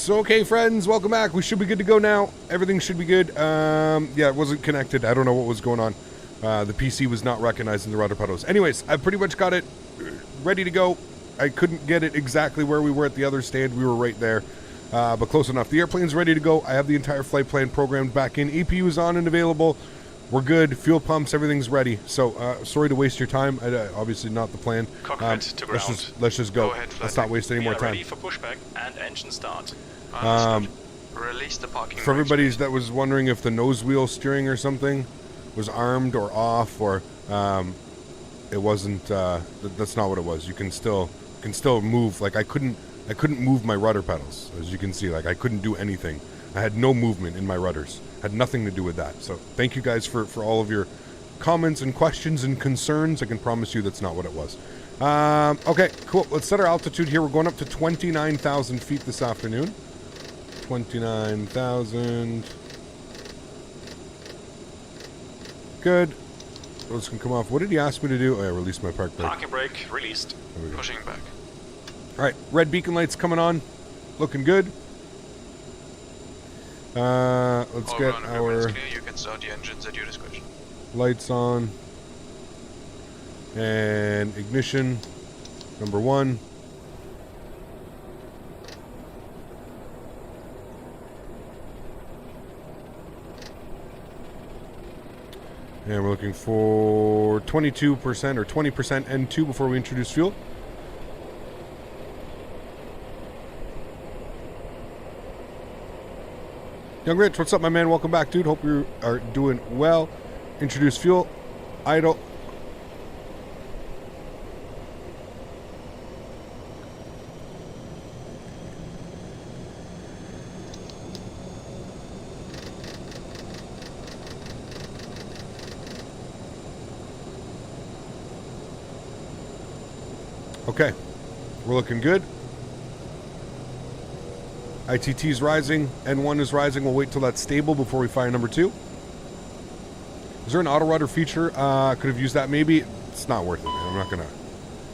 So, okay, friends, welcome back. We should be good to go now. Everything should be good. Yeah, it wasn't connected. I don't know what was going on. The PC was not recognizing the rudder pedals. Anyways, I pretty much got it ready to go. I couldn't get it exactly where we were at the other stand. We were right there, but close enough. The airplane's ready to go. I have the entire flight plan programmed back in. APU is on and available. We're good. Fuel pumps, everything's ready. So, sorry to waste your time. Obviously not the plan. Cockpit to ground. Let's just go. Ahead, let's not waste any more time. Ready for pushback and engine start. Release the parking. For everybody that was wondering if the nose wheel steering or something was armed or off, or it wasn't. That's not what it was. You can still move. Like I couldn't move my rudder pedals, as you can see. Like I couldn't do anything. I had no movement in my rudders. Had nothing to do with that. So thank you guys for all of your comments and questions and concerns. I can promise you that's not what it was. Okay, cool. Let's set our altitude here. We're going up to 29,000 feet this afternoon. 29,000. Good. Those can come off. What did he ask me to do? Oh, yeah, release my park brake. Parking brake released. Pushing back. All right, red beacon lights coming on. Looking good. Let's get our clear. You can start the engines at your discretion. Lights on. And ignition. Number 1. And we're looking for 22% or 20% N2 before we introduce fuel. Young Rich, what's up, my man? Welcome back, dude. Hope you are doing well. Introduce fuel. Idle. Okay, we're looking good. ITT is rising, N1 is rising. We'll wait till that's stable before we fire number 2. Is there an auto rudder feature? I could have used that maybe. It's not worth it, man. I'm not gonna.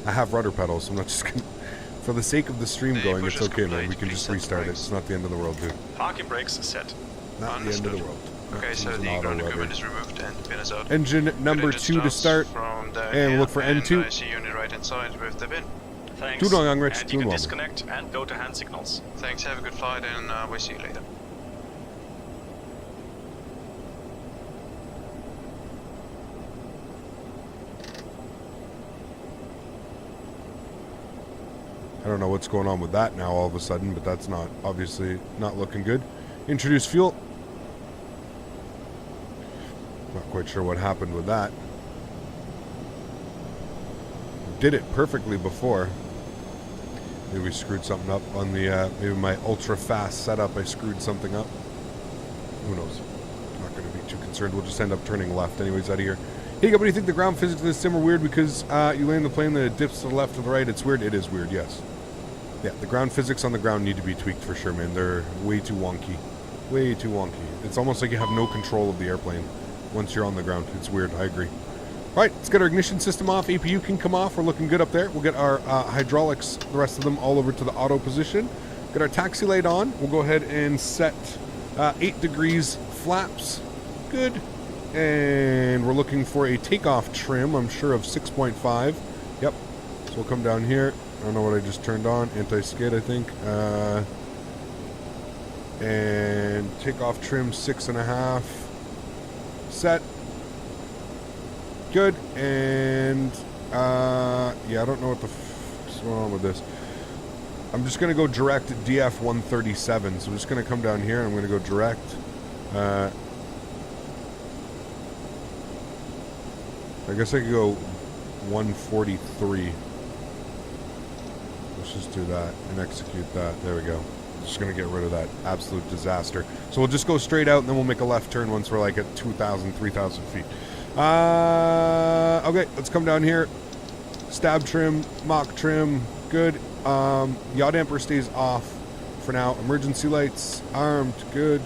I have rudder pedals, so I'm not just gonna. For the sake of the stream going, it's okay, man. We can just restart it. It's not the end of the world, dude. Parking brakes set. Not the end of the world. Okay, so the ground equipment is removed and pin is out. Engine number 2 to start, and we'll look for N2. I see unit right inside with the pin. Thanks. Too long, Young Rich. And you can disconnect and go to hand signals. Thanks, have a good flight, and we'll see you later. I don't know what's going on with that now all of a sudden, but that's not, obviously, not looking good. Introduce fuel. Not quite sure what happened with that. Did it perfectly before. Maybe we screwed something up on the, maybe my ultra fast setup, I screwed something up. Who knows? I'm not going to be too concerned. We'll just end up turning left anyways out of here. Hey, what do you think the ground physics of this sim are weird because you land the plane, then it dips to the left or the right? It's weird. It is weird, yes. Yeah, the ground physics on the ground need to be tweaked for sure, man. They're way too wonky. Way too wonky. It's almost like you have no control of the airplane once you're on the ground. It's weird. I agree. All right, let's get our ignition system off. APU can come off. We're looking good up there. We'll get our hydraulics, the rest of them, all over to the auto position. Get our taxi light on. We'll go ahead and set 8 degrees flaps. Good. And we're looking for a takeoff trim, I'm sure, of 6.5. Yep. So we'll come down here. I don't know what I just turned on. Anti-skid, I think. And takeoff trim 6.5. Set. Good. And yeah, I don't know what's going on with this. I'm just going to go direct DF 137. So I'm just going to come down here and I'm going to go direct. I guess I could go 143. Let's just do that and execute that. There we go. Just going to get rid of that absolute disaster. So we'll just go straight out and then we'll make a left turn once we're like at 2,000, 3,000 feet. Okay, let's come down here. Stab trim, mock trim, good. Yaw damper stays off for now. Emergency lights armed, good.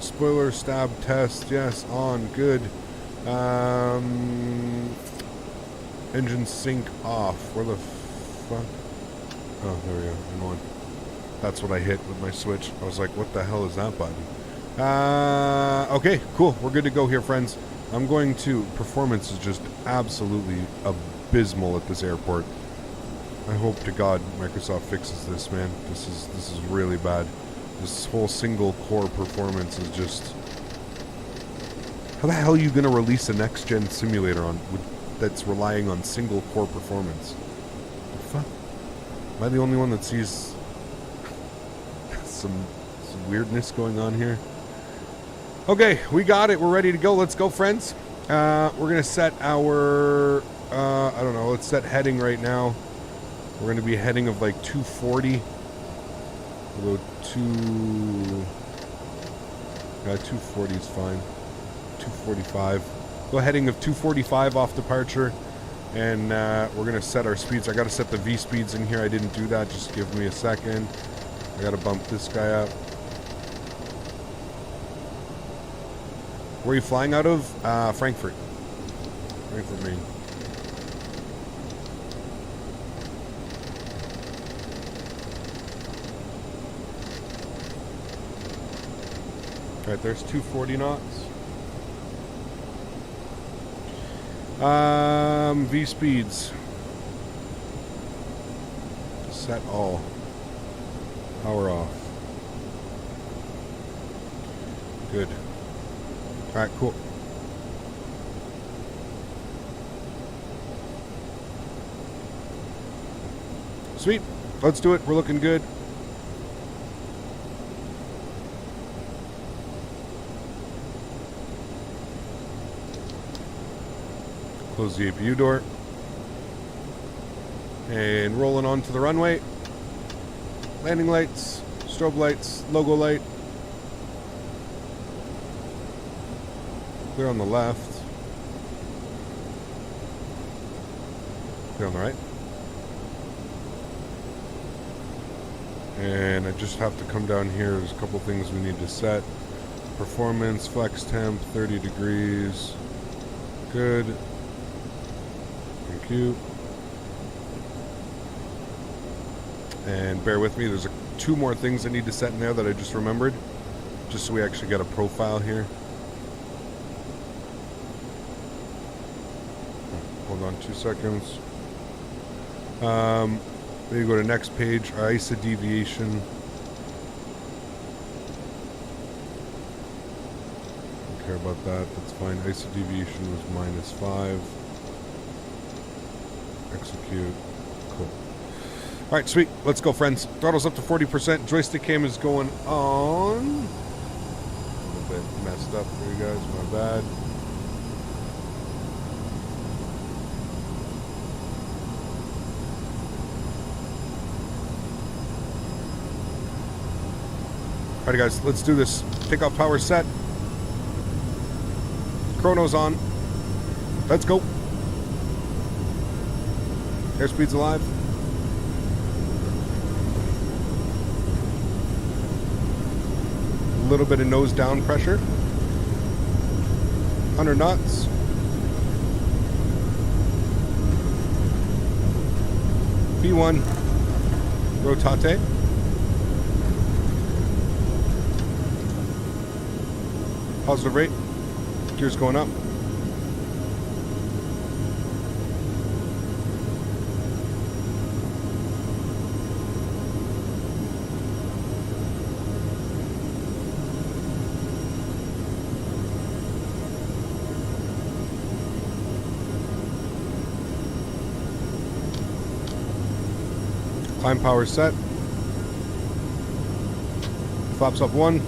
Spoiler stab test, yes, on, good. Engine sync off. Where the fuck? Oh, there we go. In one. That's what I hit with my switch. I was like, what the hell is that button? Okay, cool. We're good to go here, friends. I'm going to... Performance is just absolutely abysmal at this airport. I hope to God Microsoft fixes this, man. This is really bad. This whole single core performance is just... How the hell are you going to release a next-gen simulator that's relying on single core performance? The fuck? Am I the only one that sees some weirdness going on here? Okay, we got it. We're ready to go. Let's go, friends. We're going to set our... I don't know. Let's set heading right now. We're going to be heading of like 240. We'll go 240 is fine. 245. Go heading of 245 off departure. And we're going to set our speeds. I got to set the V speeds in here. I didn't do that. Just give me a second. I got to bump this guy up. Where are you flying out of? Frankfurt. Frankfurt, Maine. Alright, there's 240 knots. V speeds. Set all. Power off. Good. Alright, cool. Sweet. Let's do it. We're looking good. Close the APU door. And rolling onto the runway. Landing lights, strobe lights, logo light. Clear on the left. Clear on the right. And I just have to come down here. There's a couple things we need to set. Performance, flex temp, 30 degrees. Good. Thank you. And bear with me, there's two more things I need to set in there that I just remembered. Just so we actually get a profile here. Hold on 2 seconds. Maybe go to next page, our ISA deviation. Don't care about that, that's fine. ISA deviation was -5. Execute. Cool. Alright, sweet. Let's go, friends. Throttle's up to 40%. Joystick cam is going on. A little bit messed up for you guys. My bad. Alright, guys. Let's do this. Takeoff power set. Chrono's on. Let's go. Airspeed's alive. A little bit of nose down pressure. 100 knots. V1. Rotate. Positive rate. Gears going up. Climb power set. Flaps up 1.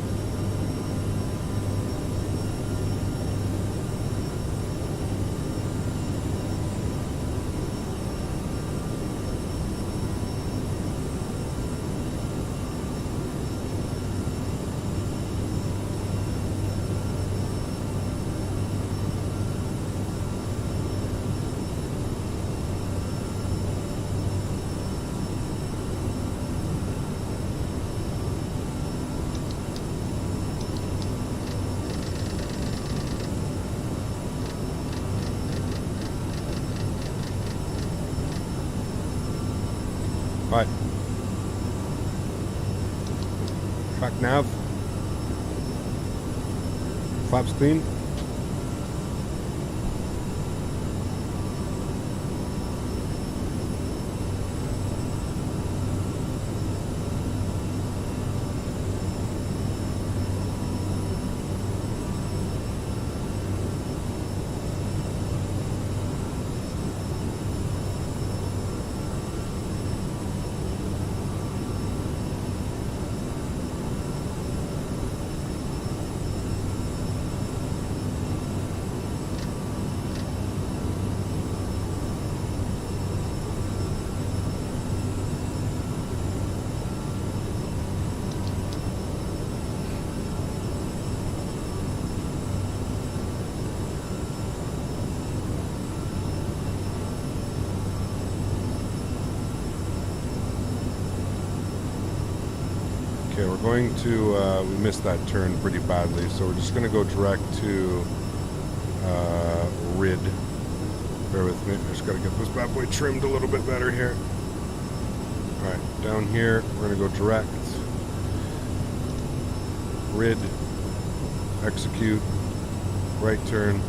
Back nav. Flaps clean. Okay, we're going to, we missed that turn pretty badly, so we're just going to go direct to RID. Bear with me, I just got to get this bad boy trimmed a little bit better here. Alright, down here, we're going to go direct. RID, execute, right turn.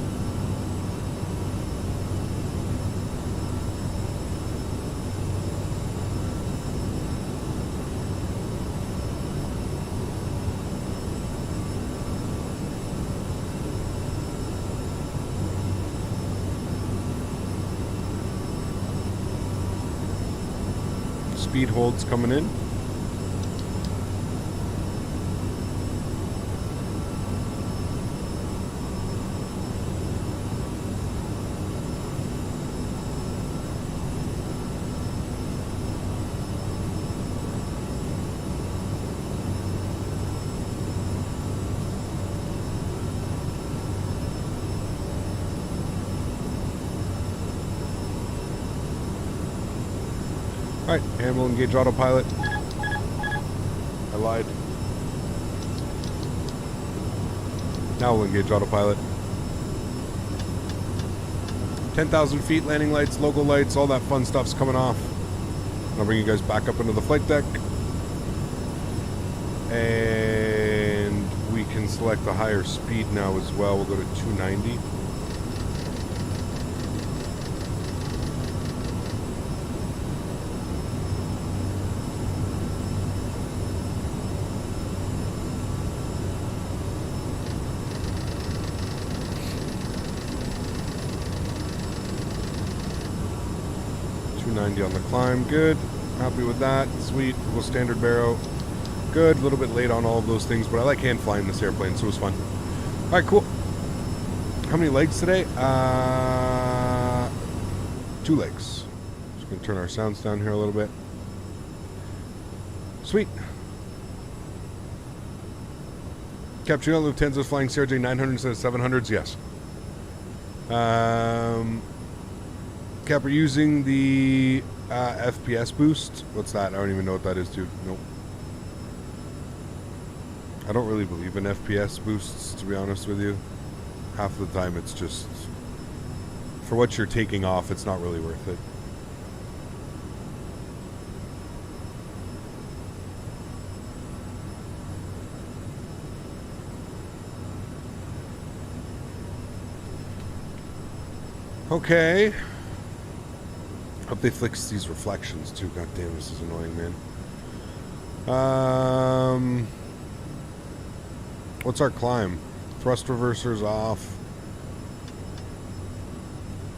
Speed holds coming in. Alright, and we'll engage autopilot. I lied. Now we'll engage autopilot. 10,000 feet, landing lights, logo lights, all that fun stuff's coming off. I'll bring you guys back up into the flight deck. And we can select a higher speed now as well. We'll go to 290. On the climb, good. Happy with that. Sweet. We'll go standard barrow. Good. A little bit late on all of those things, but I like hand flying this airplane, so it was fun. Alright, cool. How many legs today? 2 legs. Just gonna turn our sounds down here a little bit. Sweet. Captain Lufthansa flying CRJ700 instead of 700s? Yes. Cap, we're using the FPS boost. What's that? I don't even know what that is, dude. Nope. I don't really believe in FPS boosts, to be honest with you. Half the time it's just... for what you're taking off, it's not really worth it. Okay. Hope they fix these reflections too. God damn, this is annoying, man. What's our climb? Thrust reversers off.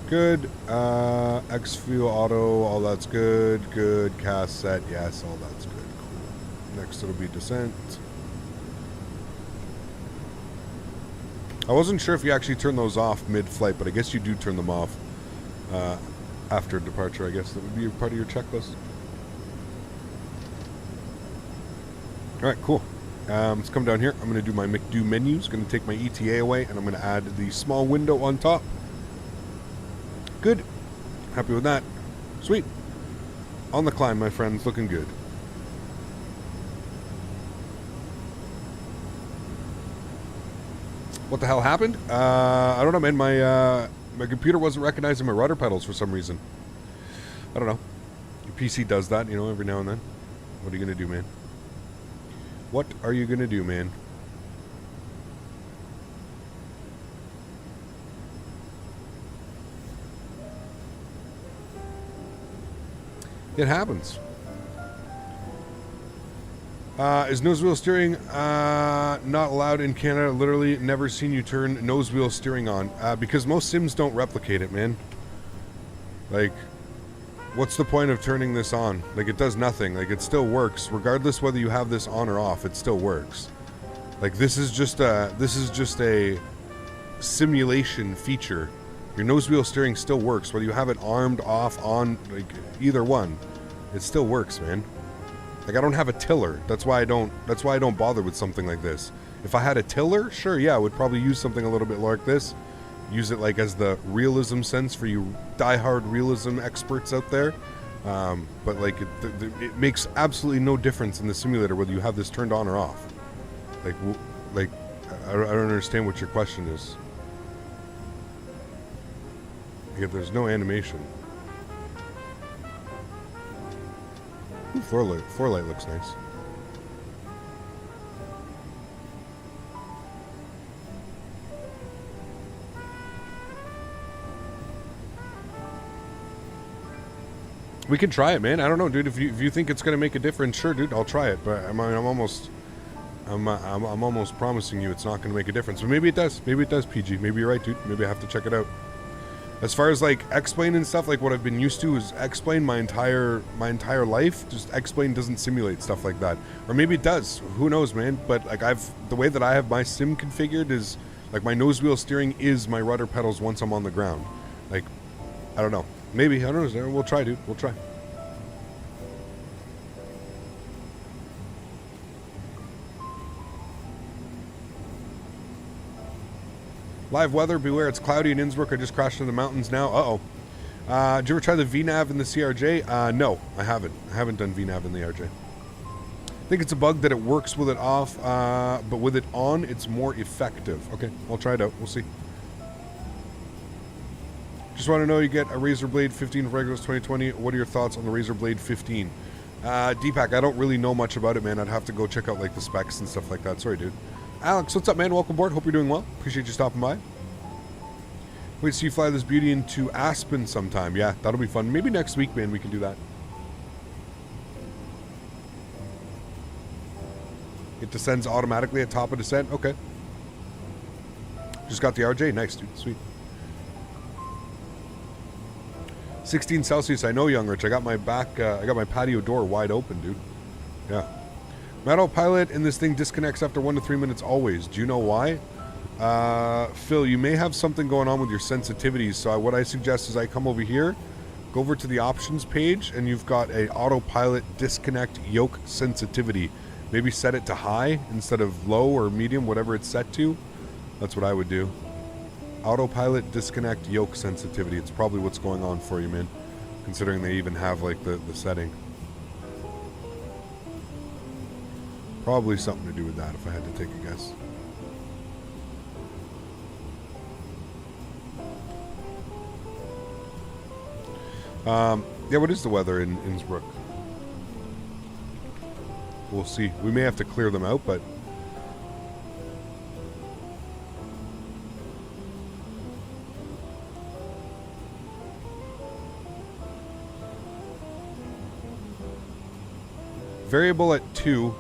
Good. X-Fuel auto, all that's good. Good. Cast set, yes, all that's good. Cool. Next it'll be descent. I wasn't sure if you actually turn those off mid-flight, but I guess you do turn them off after departure. I guess that would be part of your checklist. Alright, cool. Let's come down here. I'm going to do my McDo menus. Going to take my ETA away, and I'm going to add the small window on top. Good. Happy with that. Sweet. On the climb, my friends. Looking good. What the hell happened? I don't know, man. My computer wasn't recognizing my rudder pedals for some reason. I don't know. Your PC does that, you know, every now and then. What are you going to do, man? What are you going to do, man? It happens. Is nose wheel steering not allowed in Canada? Literally never seen you turn nose wheel steering on. Because most sims don't replicate it, man. Like, what's the point of turning this on? Like, it does nothing. Like, it still works. Regardless whether you have this on or off, it still works. Like, this is just a simulation feature. Your nose wheel steering still works. Whether you have it armed, off, on, like, either one. It still works, man. Like, I don't have a tiller. That's why I don't bother with something like this. If I had a tiller, sure, yeah, I would probably use something a little bit like this. Use it like as the realism sense for you diehard realism experts out there. But like, it makes absolutely no difference in the simulator whether you have this turned on or off. Like, I don't understand what your question is. Yeah, there's no animation. Ooh, floor light looks nice. We can try it, man. I don't know, dude. If you think it's gonna make a difference, sure, dude. I'll try it. But I'm almost promising you it's not gonna make a difference. But maybe it does. Maybe it does, PG. Maybe you're right, dude. Maybe I have to check it out. As far as like X-Plane and stuff, like what I've been used to is X-Plane my entire life. Just X-Plane doesn't simulate stuff like that, or maybe it does. Who knows, man? But like the way that I have my sim configured is like my nose wheel steering is my rudder pedals once I'm on the ground. Like, I don't know. Maybe I don't know. We'll try, dude. We'll try. Live weather, beware it's cloudy in Innsbruck. I just crashed into the mountains now. Uh-oh. Did you ever try the VNAV in the CRJ? No, I haven't. I haven't done VNAV in the RJ. I think it's a bug that it works with it off, but with it on, it's more effective. Okay, I'll try it out. We'll see. Just want to know, you get a Razor Blade 15 for Regulars 2020. What are your thoughts on the Razor Blade 15? Deepak, I don't really know much about it, man. I'd have to go check out like the specs and stuff like that. Sorry, dude. Alex, what's up, man? Welcome aboard. Hope you're doing well. Appreciate you stopping by. Wait to see you fly this beauty into Aspen sometime. Yeah, that'll be fun. Maybe next week, man, we can do that. It descends automatically at top of descent. Okay. Just got the RJ. Nice, dude. Sweet. 16 Celsius. I know, Young Rich. I got my patio door wide open, dude. Yeah. My autopilot in this thing disconnects after 1 to 3 minutes always. Do you know why? Phil, you may have something going on with your sensitivities. So what I suggest is I come over here, go over to the options page, and you've got a autopilot disconnect yoke sensitivity. Maybe set it to high instead of low or medium, whatever it's set to. That's what I would do. Autopilot disconnect yoke sensitivity. It's probably what's going on for you, man. Considering they even have like the setting. Probably something to do with that if I had to take a guess. Yeah, what is the weather in Innsbruck? We'll see. We may have to clear them out, but... Variable at 2.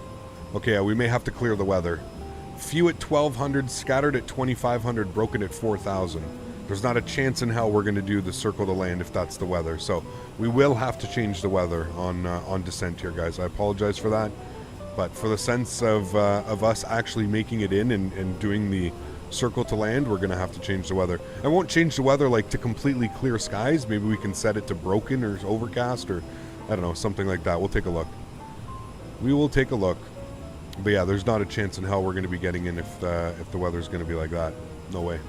Okay, yeah, we may have to clear the weather. Few at 1200, scattered at 2500, broken at 4000. There's not a chance in hell we're going to do the circle to land if that's the weather. So we will have to change the weather on descent here, guys. I apologize for that. But for the sense of us actually making it in and doing the circle to land, we're going to have to change the weather. I won't change the weather like to completely clear skies. Maybe we can set it to broken or overcast or, I don't know, something like that. We'll take a look. We will take a look. But yeah, there's not a chance in hell we're going to be getting in if the weather's going to be like that. No way.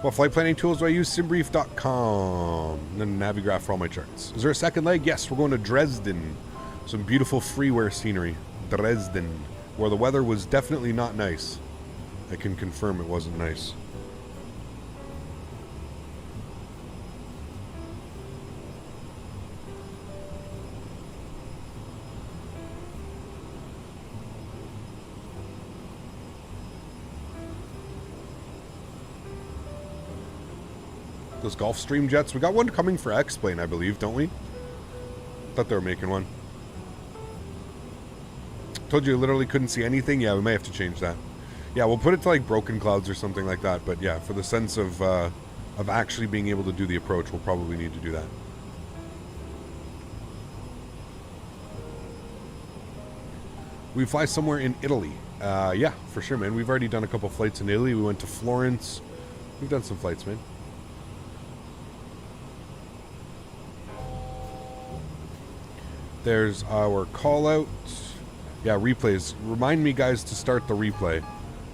What flight planning tools do I use? Simbrief.com. And then Navigraph for all my charts. Is there a second leg? Yes, we're going to Dresden. Some beautiful freeware scenery. Dresden. Where the weather was definitely not nice. I can confirm it wasn't nice. Those Gulfstream jets. We got one coming for X-Plane, I believe, don't we? Thought they were making one. Told you I literally couldn't see anything. Yeah, we may have to change that. Yeah, we'll put it to like broken clouds or something like that. But yeah, for the sense of actually being able to do the approach, we'll probably need to do that. We fly somewhere in Italy. Yeah, for sure, man. We've already done a couple flights in Italy. We went to Florence. We've done some flights, man. There's our call out. Yeah, replays. Remind me, guys, to start the replay.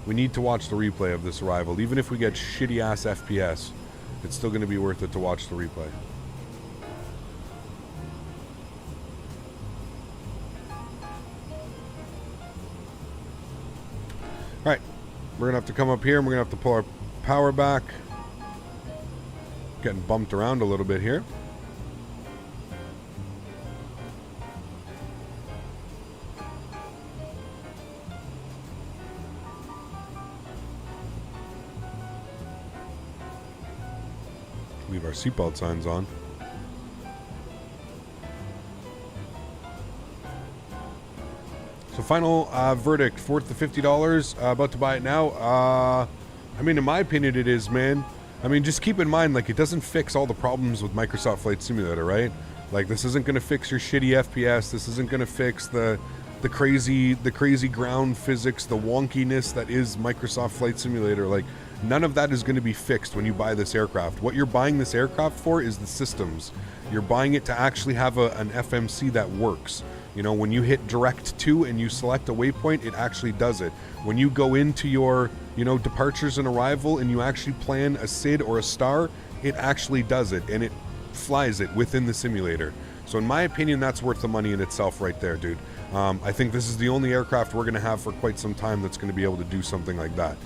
We need to watch the replay of this arrival. Even if we get shitty-ass FPS, it's still going to be worth it to watch the replay. Alright, we're going to have to come up here and we're going to have to pull our power back. Getting bumped around a little bit here. Leave our seatbelt signs on. So final verdict, worth the $50. About to buy it now. I mean, in my opinion, it is, man. I mean, just keep in mind, like, it doesn't fix all the problems with Microsoft Flight Simulator, right? Like, this isn't going to fix your shitty FPS. This isn't going to fix the crazy ground physics, the wonkiness that is Microsoft Flight Simulator. Like, none of that is going to be fixed when you buy this aircraft. What you're buying this aircraft for is the systems. You're buying it to actually have an FMC that works. You know, when you hit direct to and you select a waypoint, it actually does it. When you go into your, you know, departures and arrival and you actually plan a SID or a star, it actually does it and it flies it within the simulator. So in my opinion, that's worth the money in itself right there, dude. I think this is the only aircraft we're going to have for quite some time that's going to be able to do something like that.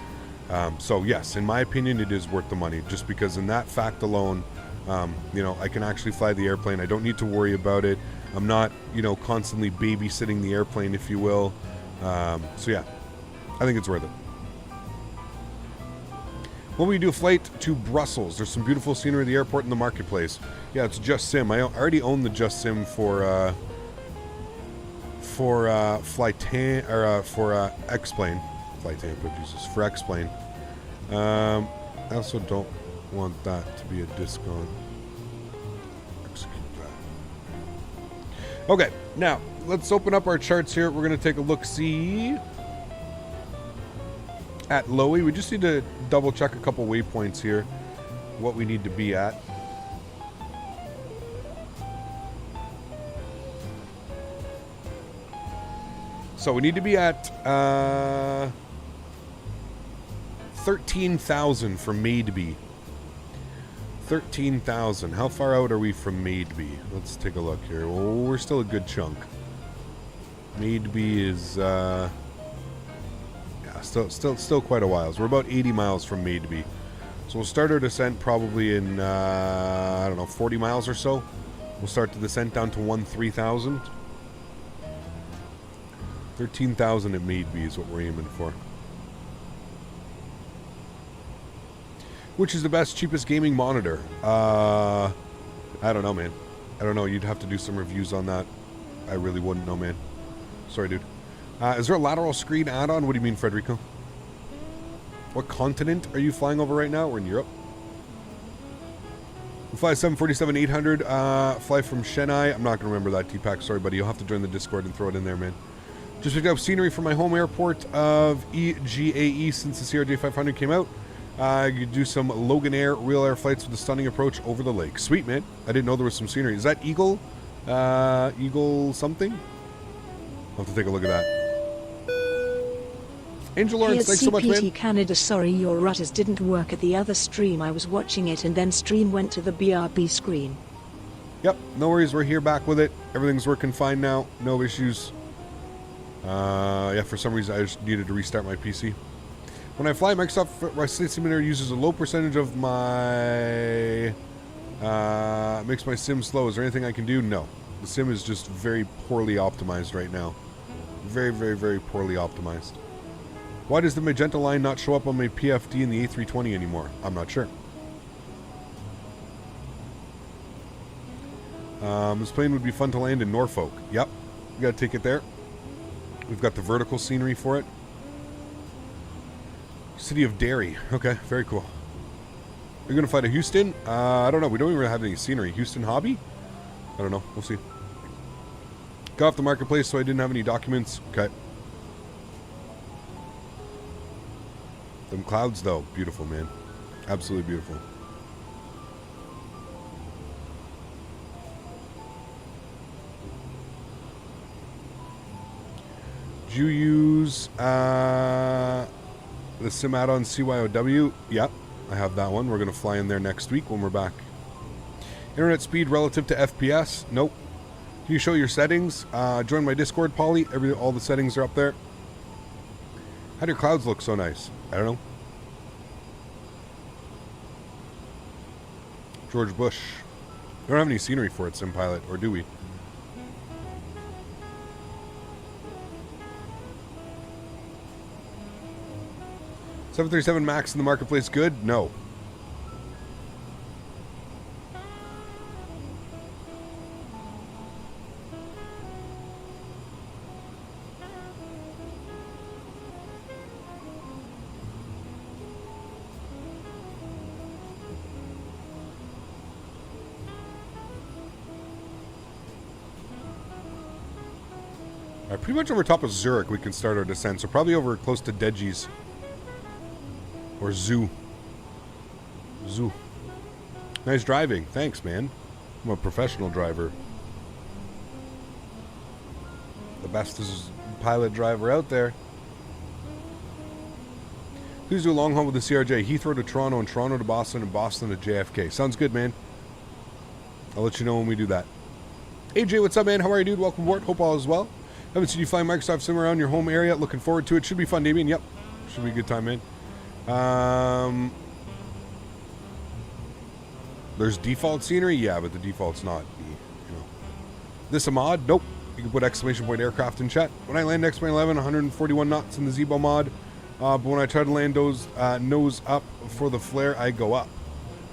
So yes, in my opinion, it is worth the money just because in that fact alone, you know, I can actually fly the airplane. I don't need to worry about it. I'm not, you know, constantly babysitting the airplane, if you will. So yeah, I think it's worth it. When we do a flight to Brussels, there's some beautiful scenery at the airport and the marketplace. Yeah, it's Just Sim. I already own the Just Sim for Flite or for X-Plane. Flite, but Jesus, for X-Plane. I also don't want that to be a disc on. Execute that. Okay, now let's open up our charts here. We're going to take a look-see at Lowy. We just need to double check a couple waypoints here, what we need to be at. So we need to be at 13,000 from Maidby. 13,000. How far out are we from Maidby? Let's take a look here. Oh, we're still a good chunk. Maidby is still quite a while. So we're about 80 miles from Maidby. So we'll start our descent probably in I don't know, 40 miles or so. We'll start the descent down to 13,000. 13,000 at Maidby is what we're aiming for. Which is the best, cheapest gaming monitor? I don't know, man. I don't know. You'd have to do some reviews on that. I really wouldn't know, man. Sorry, dude. Is there a lateral screen add-on? What do you mean, Frederico? What continent are you flying over right now? We're in Europe. We fly 747-800. Fly from Chennai. I'm not going to remember that, T-Pack. Sorry, buddy. You'll have to join the Discord and throw it in there, man. Just picked up scenery from my home airport of EGAE since the CRJ700 came out. You do some Logan Air, real air flights with a stunning approach over the lake. Sweet, man. I didn't know there was some scenery. Is that Eagle? Eagle something? I'll have to take a look at that. Angel Lawrence, thanks so much, man. CPT Canada, sorry your rutters didn't work at the other stream. I was watching it and then stream went to the BRB screen. Yep, no worries. We're here back with it. Everything's working fine now. No issues. Yeah, for some reason I just needed to restart my PC. When I fly, Microsoft Flight Simulator uses a low percentage of my... makes my sim slow. Is there anything I can do? No. The sim is just very poorly optimized right now. Very, very, very poorly optimized. Why does the magenta line not show up on my PFD in the A320 anymore? I'm not sure. This plane would be fun to land in Norfolk. Yep, we got to take it there. We've got the vertical scenery for it. City of Derry. Okay, very cool. You're going to fly to Houston? I don't know. We don't even have any scenery. Houston hobby? I don't know. We'll see. Got off the marketplace, so I didn't have any documents. Okay. Them clouds, though. Beautiful, man. Absolutely beautiful. Did you use the sim add-on CYOW? Yep, I have that one. We're going to fly in there next week when we're back. Internet speed relative to FPS? Nope. Can you show your settings? Join my Discord, Polly. All the settings are up there. How do your clouds look so nice? I don't know. George Bush. We don't have any scenery for it, SimPilot, or do we? $737 Max in the marketplace good? No. Pretty much over top of Zurich we can start our descent, so probably over close to Deji's. Or Zoo. Nice driving. Thanks, man. I'm a professional driver. The bestest pilot driver out there. Please do a long haul with the CRJ. Heathrow to Toronto and Toronto to Boston and Boston to JFK. Sounds good, man. I'll let you know when we do that. AJ, what's up, man? How are you, dude? Welcome aboard. Hope all is well. Haven't seen you fly Microsoft Sim around your home area. Looking forward to it. Should be fun, Damien. Yep. Should be a good time, man. There's default scenery? Yeah, but the default's not, you know. This a mod? Nope. You can put exclamation point aircraft in chat. When I land X-11, 141 knots in the Zebo mod. But when I try to land those nose up for the flare, I go up.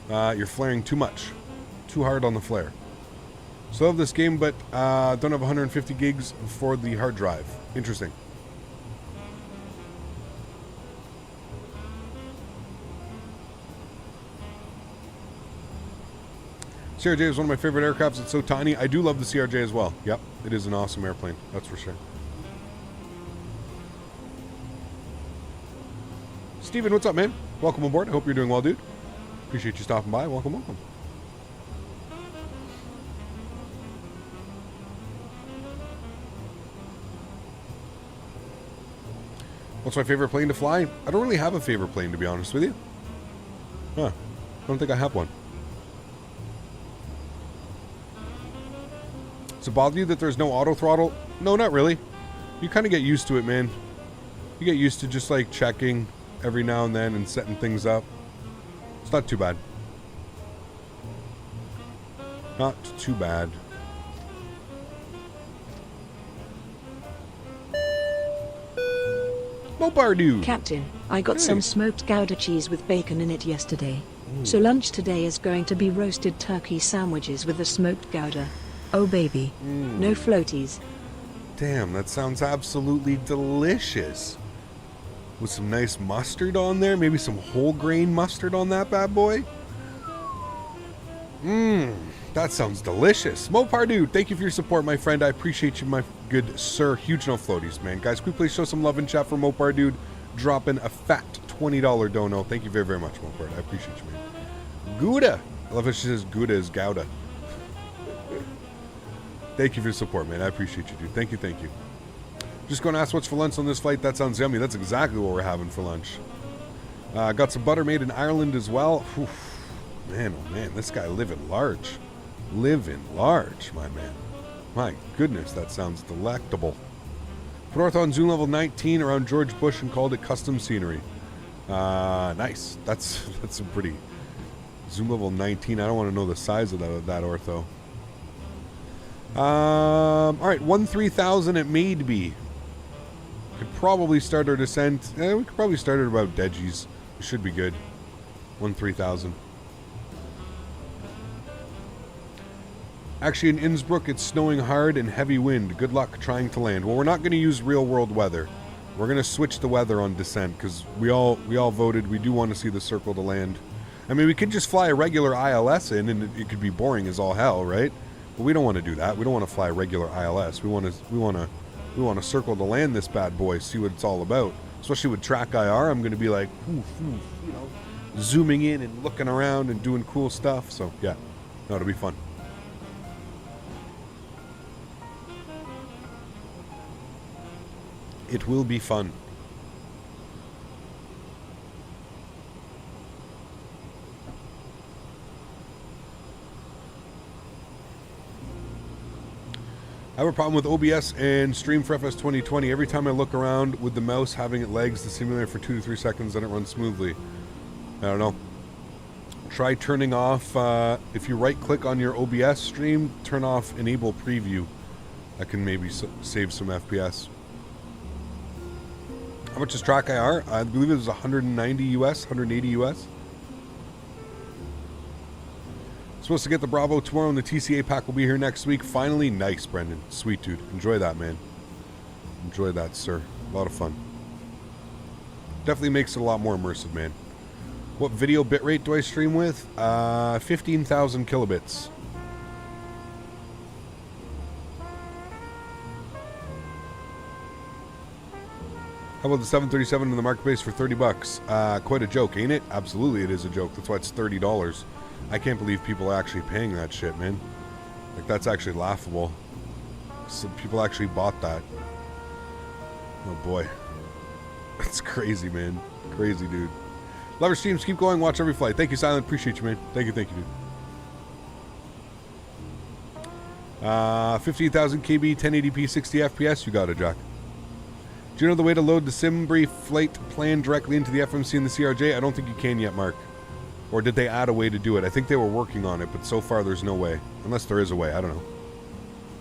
You're flaring too much. Too hard on the flare. So I love this game, but don't have 150 gigs for the hard drive. Interesting. CRJ is one of my favorite aircrafts. It's so tiny. I do love the CRJ as well. Yep, it is an awesome airplane. That's for sure. Steven, what's up, man? Welcome aboard. I hope you're doing well, dude. Appreciate you stopping by. Welcome, welcome. What's my favorite plane to fly? I don't really have a favorite plane, to be honest with you. Huh. I don't think I have one. Does it bother you that there's no auto throttle? No, not really. You kind of get used to it, man. You get used to just like checking every now and then and setting things up. It's not too bad. Not too bad. Mopardu. Captain, I got some smoked Gouda cheese with bacon in it yesterday. So lunch today is going to be roasted turkey sandwiches with the smoked Gouda. Oh baby. No floaties. Damn, that sounds absolutely delicious. With some nice mustard on there. Maybe some whole grain mustard on that bad boy. That sounds delicious. Mopardu, thank you for your support, my friend. I appreciate you, my good sir. Huge no floaties, man. Guys, can we please show some love in chat for Mopardu dropping a fat $20 dono. Thank you very, very much, Mopard. I appreciate you, man. Gouda. I love how she says Gouda is Gouda. Thank you for your support, man. I appreciate you, dude. Thank you, thank you. Just going to ask what's for lunch on this flight. That sounds yummy. That's exactly what we're having for lunch. Got some butter made in Ireland as well. Oof. Man, oh man, this guy living large. Living large, my man. My goodness, that sounds delectable. Put North on Zoom level 19 around George Bush and called it custom scenery. Nice. That's a pretty... Zoom level 19. I don't want to know the size of that ortho. Alright, 1-3000 at Maidby. Could probably start our descent. We could probably start at about Deji's. We should be good. 1-3000. Actually, in Innsbruck, it's snowing hard and heavy wind. Good luck trying to land. Well, we're not going to use real-world weather. We're going to switch the weather on descent because we all voted. We do want to see the circle to land. I mean, we could just fly a regular ILS in, and it could be boring as all hell, right? But we don't want to do that. We don't want to fly a regular ILS. We want to circle to land this bad boy, see what it's all about. Especially with TrackIR, I'm going to be like, zooming in and looking around and doing cool stuff. So yeah, no, it'll be fun. It will be fun. I have a problem with OBS and Stream4FS 2020. Every time I look around with the mouse having it lags the simulator for 2 to 3 seconds, then it runs smoothly. I don't know. Try turning off, if you right click on your OBS stream, turn off enable preview. That can maybe save some FPS. How much is TrackIR? I believe it was 190 US, 180 US. Supposed to get the Bravo tomorrow, and the TCA pack will be here next week. Finally, nice, Brendan. Sweet dude. Enjoy that, man. Enjoy that, sir. A lot of fun. Definitely makes it a lot more immersive, man. What video bitrate do I stream with? 15,000 kilobits. How about the 737 in the marketplace for 30 bucks? Quite a joke, ain't it? Absolutely, it is a joke. That's why it's $30. I can't believe people are actually paying that shit, man. Like, that's actually laughable. Some people actually bought that. Oh, boy. That's crazy, man. Crazy, dude. Love your streams. Keep going. Watch every flight. Thank you, Silent. Appreciate you, man. Thank you, dude. 15,000 KB, 1080p, 60 FPS. You got it, Jack. Do you know the way to load the Simbri flight plan directly into the FMC and the CRJ? I don't think you can yet, Mark. Or did they add a way to do it? I think they were working on it, but so far there's no way. Unless there is a way. I don't know.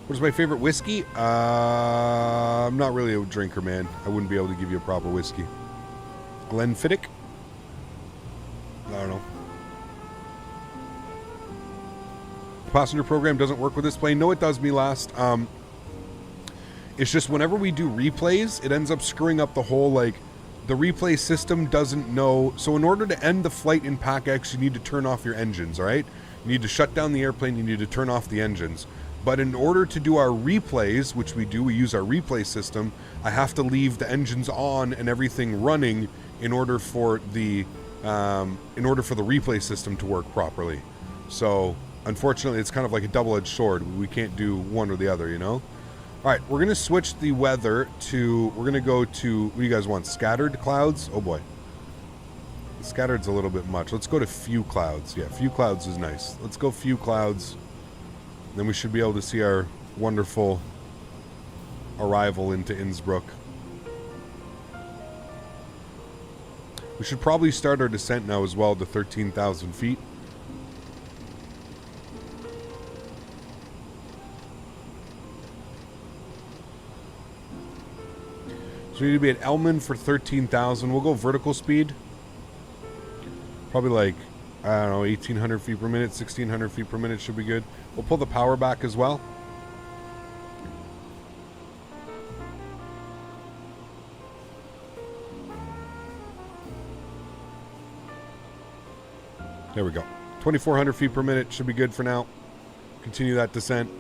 What is my favorite whiskey? I'm not really a drinker, man. I wouldn't be able to give you a proper whiskey. Glenfiddich? I don't know. The passenger program doesn't work with this plane. No, it does, me last. It's just whenever we do replays, it ends up screwing up the whole, like, the replay system doesn't know. So in order to end the flight in PAC-X, you need to turn off your engines, all right? You need to shut down the airplane. You need to turn off the engines. But in order to do our replays, which we do, we use our replay system, I have to leave the engines on and everything running in order for the replay system to work properly. So unfortunately, it's kind of like a double-edged sword. We can't do one or the other, you know? All right, we're going to switch the weather to, we're going to go to, what do you guys want, scattered clouds? Oh boy. Scattered's a little bit much. Let's go to few clouds. Yeah, few clouds is nice. Let's go few clouds. Then we should be able to see our wonderful arrival into Innsbruck. We should probably start our descent now as well to 13,000 feet. So we need to be at Elman for 13,000. We'll go vertical speed. Probably like, I don't know, 1,800 feet per minute, 1,600 feet per minute should be good. We'll pull the power back as well. There we go. 2,400 feet per minute should be good for now. Continue that descent.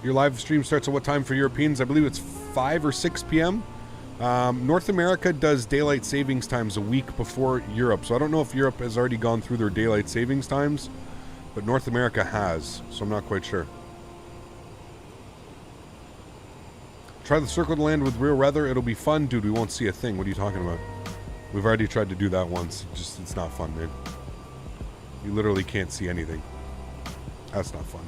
Your live stream starts at what time for Europeans? I believe it's 5 or 6 p.m. North America does daylight savings times a week before Europe. So I don't know if Europe has already gone through their daylight savings times, but North America has. So I'm not quite sure. Try the circle to land with real weather. It'll be fun. Dude, we won't see a thing. What are you talking about? We've already tried to do that once. It's not fun, man. You literally can't see anything. That's not fun.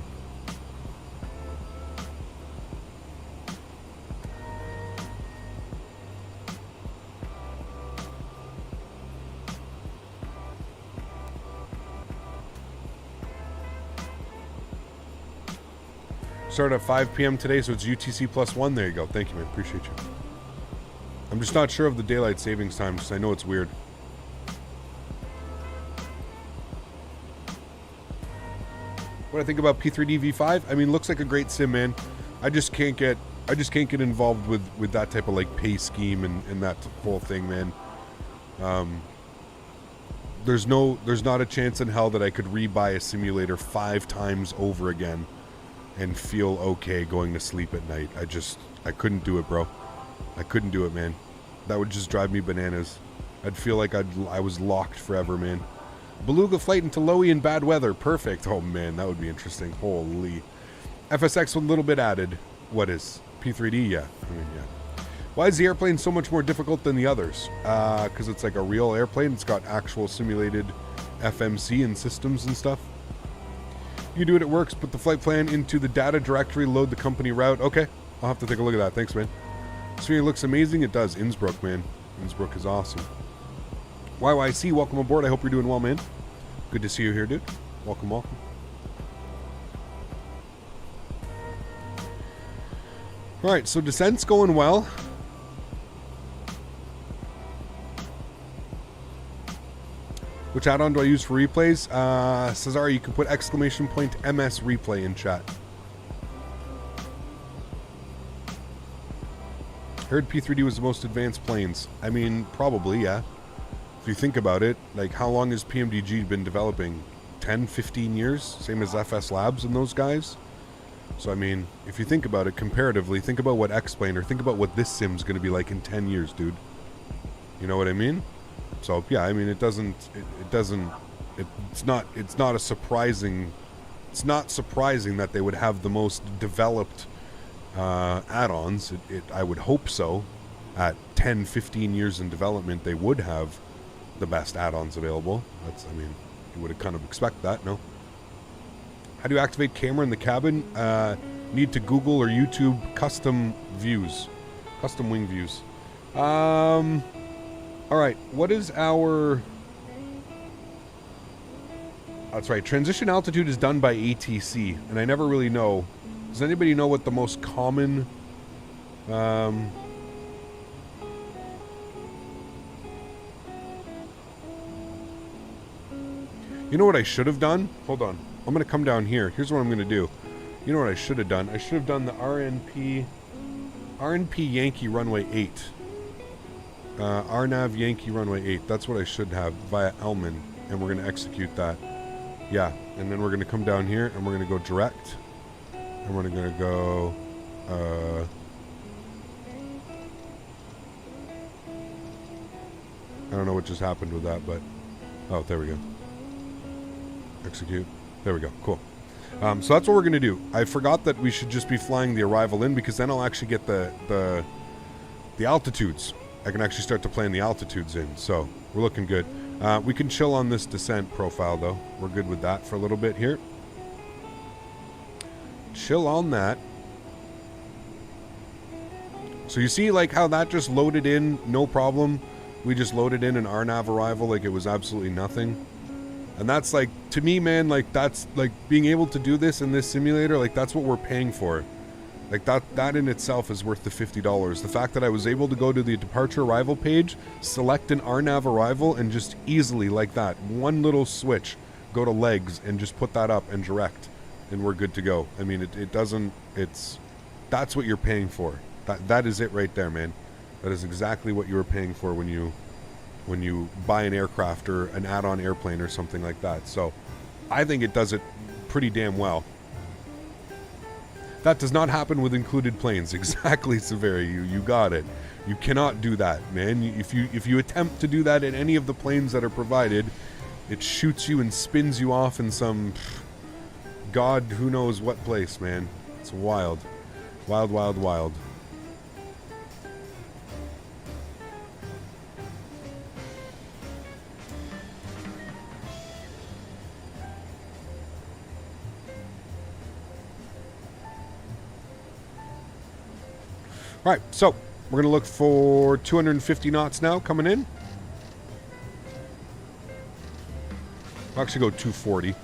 Started at 5 p.m. today, so it's UTC +1. There you go. Thank you, man. Appreciate you. I'm just not sure of the daylight savings time, because I know it's weird. What I think about P3D V5? I mean, looks like a great sim, man. I just can't get involved with that type of like pay scheme and that whole thing, man. There's not a chance in hell that I could rebuy a simulator 5 times over again and feel okay going to sleep at night. I couldn't do it, bro. I couldn't do it, man. That would just drive me bananas. I'd feel like I was locked forever, man. Beluga flight into Lowy in bad weather. Perfect. Oh, man, that would be interesting. Holy. FSX with a little bit added. What is? P3D? Yeah. I mean, yeah. Why is the airplane so much more difficult than the others? Because it's like a real airplane. It's got actual simulated FMC and systems and stuff. You do it, it works. Put the flight plan into the data directory, load the company route. Okay. I'll have to take a look at that. Thanks, man. Sphere looks amazing. It does. Innsbruck, man. Innsbruck is awesome. YYC, welcome aboard. I hope you're doing well, man. Good to see you here, dude. Welcome, welcome. Alright, so descent's going well. Which add-on do I use for replays? Cesar, you can put exclamation point MS replay in chat. Heard P3D was the most advanced planes. I mean, probably, yeah. If you think about it, like how long has PMDG been developing? 10, 15 years? Same as FS Labs and those guys? So, I mean, if you think about it comparatively, think about what X-Plane, or think about what this sim's going to be like in 10 years, dude. You know what I mean? So, yeah, I mean, it's not surprising that they would have the most developed add-ons. I would hope so. At 10, 15 years in development, they would have the best add-ons available. I mean, you would have kind of expect that, no? How do you activate camera in the cabin? Need to Google or YouTube custom views. Custom wing views. Alright, what is our... That's right, transition altitude is done by ATC, and I never really know. Does anybody know what the most common... You know what I should have done? Hold on. I'm going to come down here. Here's what I'm going to do. You know what I should have done? I should have done the RNP Yankee Runway 8. RNAV Yankee Runway 8. That's what I should have via Elman. And we're going to execute that. Yeah. And then we're going to come down here and we're going to go direct. And we're going to go... I don't know what just happened with that, but... Oh, there we go. Execute. There we go. Cool. So that's what we're going to do. I forgot that we should just be flying the arrival in, because then I'll actually get the altitudes. I can actually start to plan the altitudes in. So we're looking good. We can chill on this descent profile, though. We're good with that for a little bit here. Chill on that. So you see like how that just loaded in, no problem. We just loaded in an RNAV arrival like it was absolutely nothing. And that's like, to me, man, like that's like being able to do this in this simulator, like that's what we're paying for. Like that in itself is worth the $50. The fact that I was able to go to the departure arrival page, select an RNAV arrival, and just easily like that, one little switch, go to legs and just put that up and direct, and we're good to go. I mean, that's what you're paying for. That is it right there, man. That is exactly what you were paying for when you buy an aircraft or an add-on airplane or something like that. So I think it does it pretty damn well. That does not happen with included planes. Exactly, Severi. You got it. You cannot do that, man. If you attempt to do that in any of the planes that are provided, it shoots you and spins you off in some God who knows what place, man. It's wild. Wild, wild, wild. All right, so we're going to look for 250 knots now coming in. I'll actually go 240.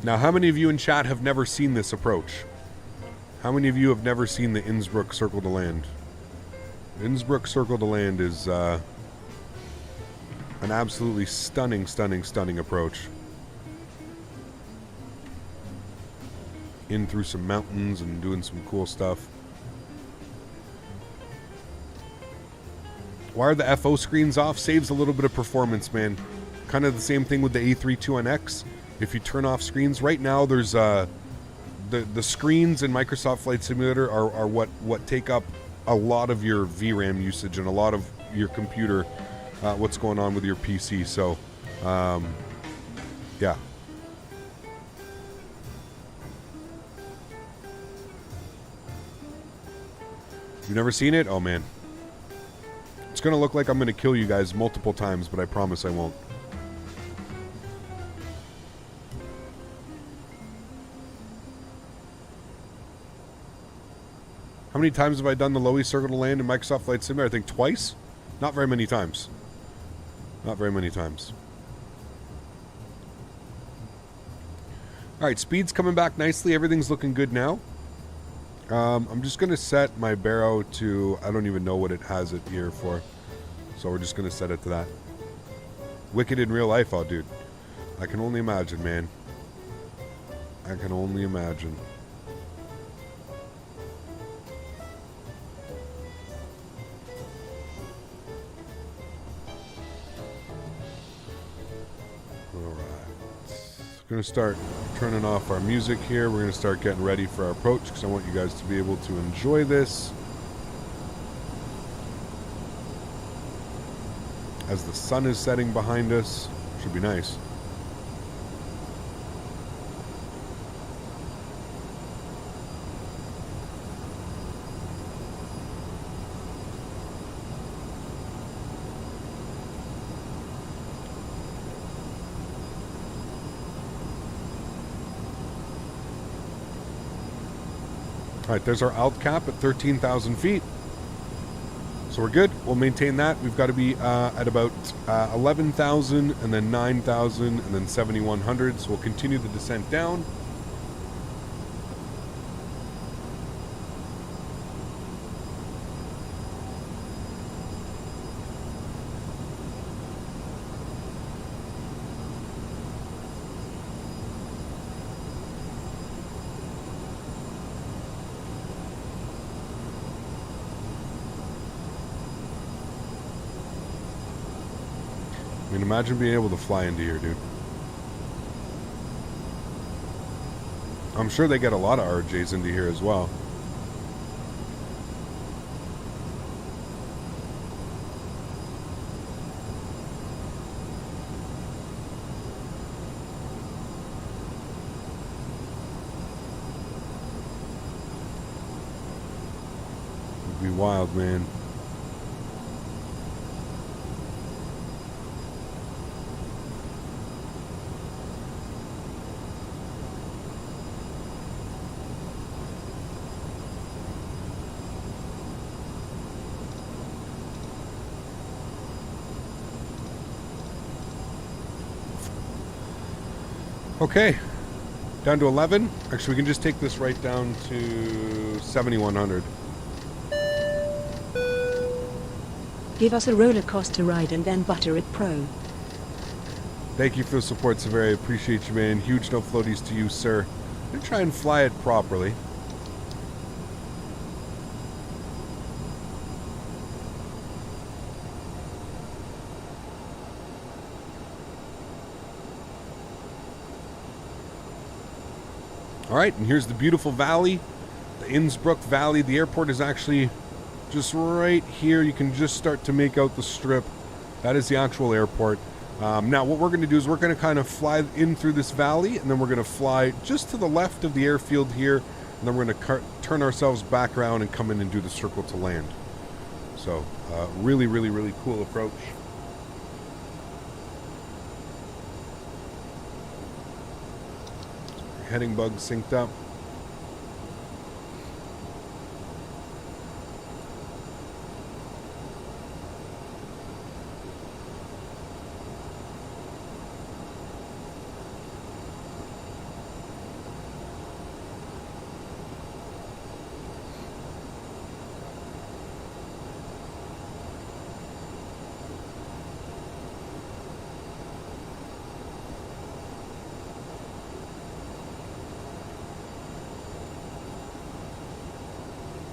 Now, how many of you in chat have never seen this approach? How many of you have never seen the Innsbruck Circle to Land? Innsbruck Circle to Land is An absolutely stunning, stunning, stunning approach. In through some mountains and doing some cool stuff. Why are the FO screens off? Saves a little bit of performance, man. Kind of the same thing with the A32NX. If you turn off screens, right now there's the screens in Microsoft Flight Simulator are what take up a lot of your VRAM usage and a lot of your computer, what's going on with your PC. So, yeah. You've never seen it? Oh, man. It's going to look like I'm going to kill you guys multiple times, but I promise I won't. How many times have I done the low East circle to land in Microsoft Flight Simulator? I think twice. Not very many times. Not very many times. Alright, speed's coming back nicely. Everything's looking good now. I'm just going to set my barrow to... I don't even know what it has it here for. So we're just going to set it to that. Wicked in real life, oh dude. I can only imagine, man. I can only imagine. Going to start turning off our music here. We're going to start getting ready for our approach because I want you guys to be able to enjoy this as the sun is setting behind us. Should be nice. Alright, there's our alt cap at 13,000 feet. So we're good. We'll maintain that. We've got to be at about 11,000 and then 9,000 and then 7,100. So we'll continue the descent down. I mean, imagine being able to fly into here, dude. I'm sure they get a lot of RJs into here as well. It'd be wild, man. Okay, down to 11. Actually, we can just take this right down to 7,100. Give us a roller coaster ride and then butter it pro. Thank you for the support, Severi. Appreciate you, man. Huge no floaties to you, sir. I'm going to try and fly it properly. Alright, and here's the beautiful valley, the Innsbruck Valley. The airport is actually just right here. You can just start to make out the strip. That is the actual airport. Now, what we're going to do is we're going to kind of fly in through this valley, and then we're going to fly just to the left of the airfield here, and then we're going to turn ourselves back around and come in and do the circle to land. So, really, really, really cool approach. Heading bug synced up.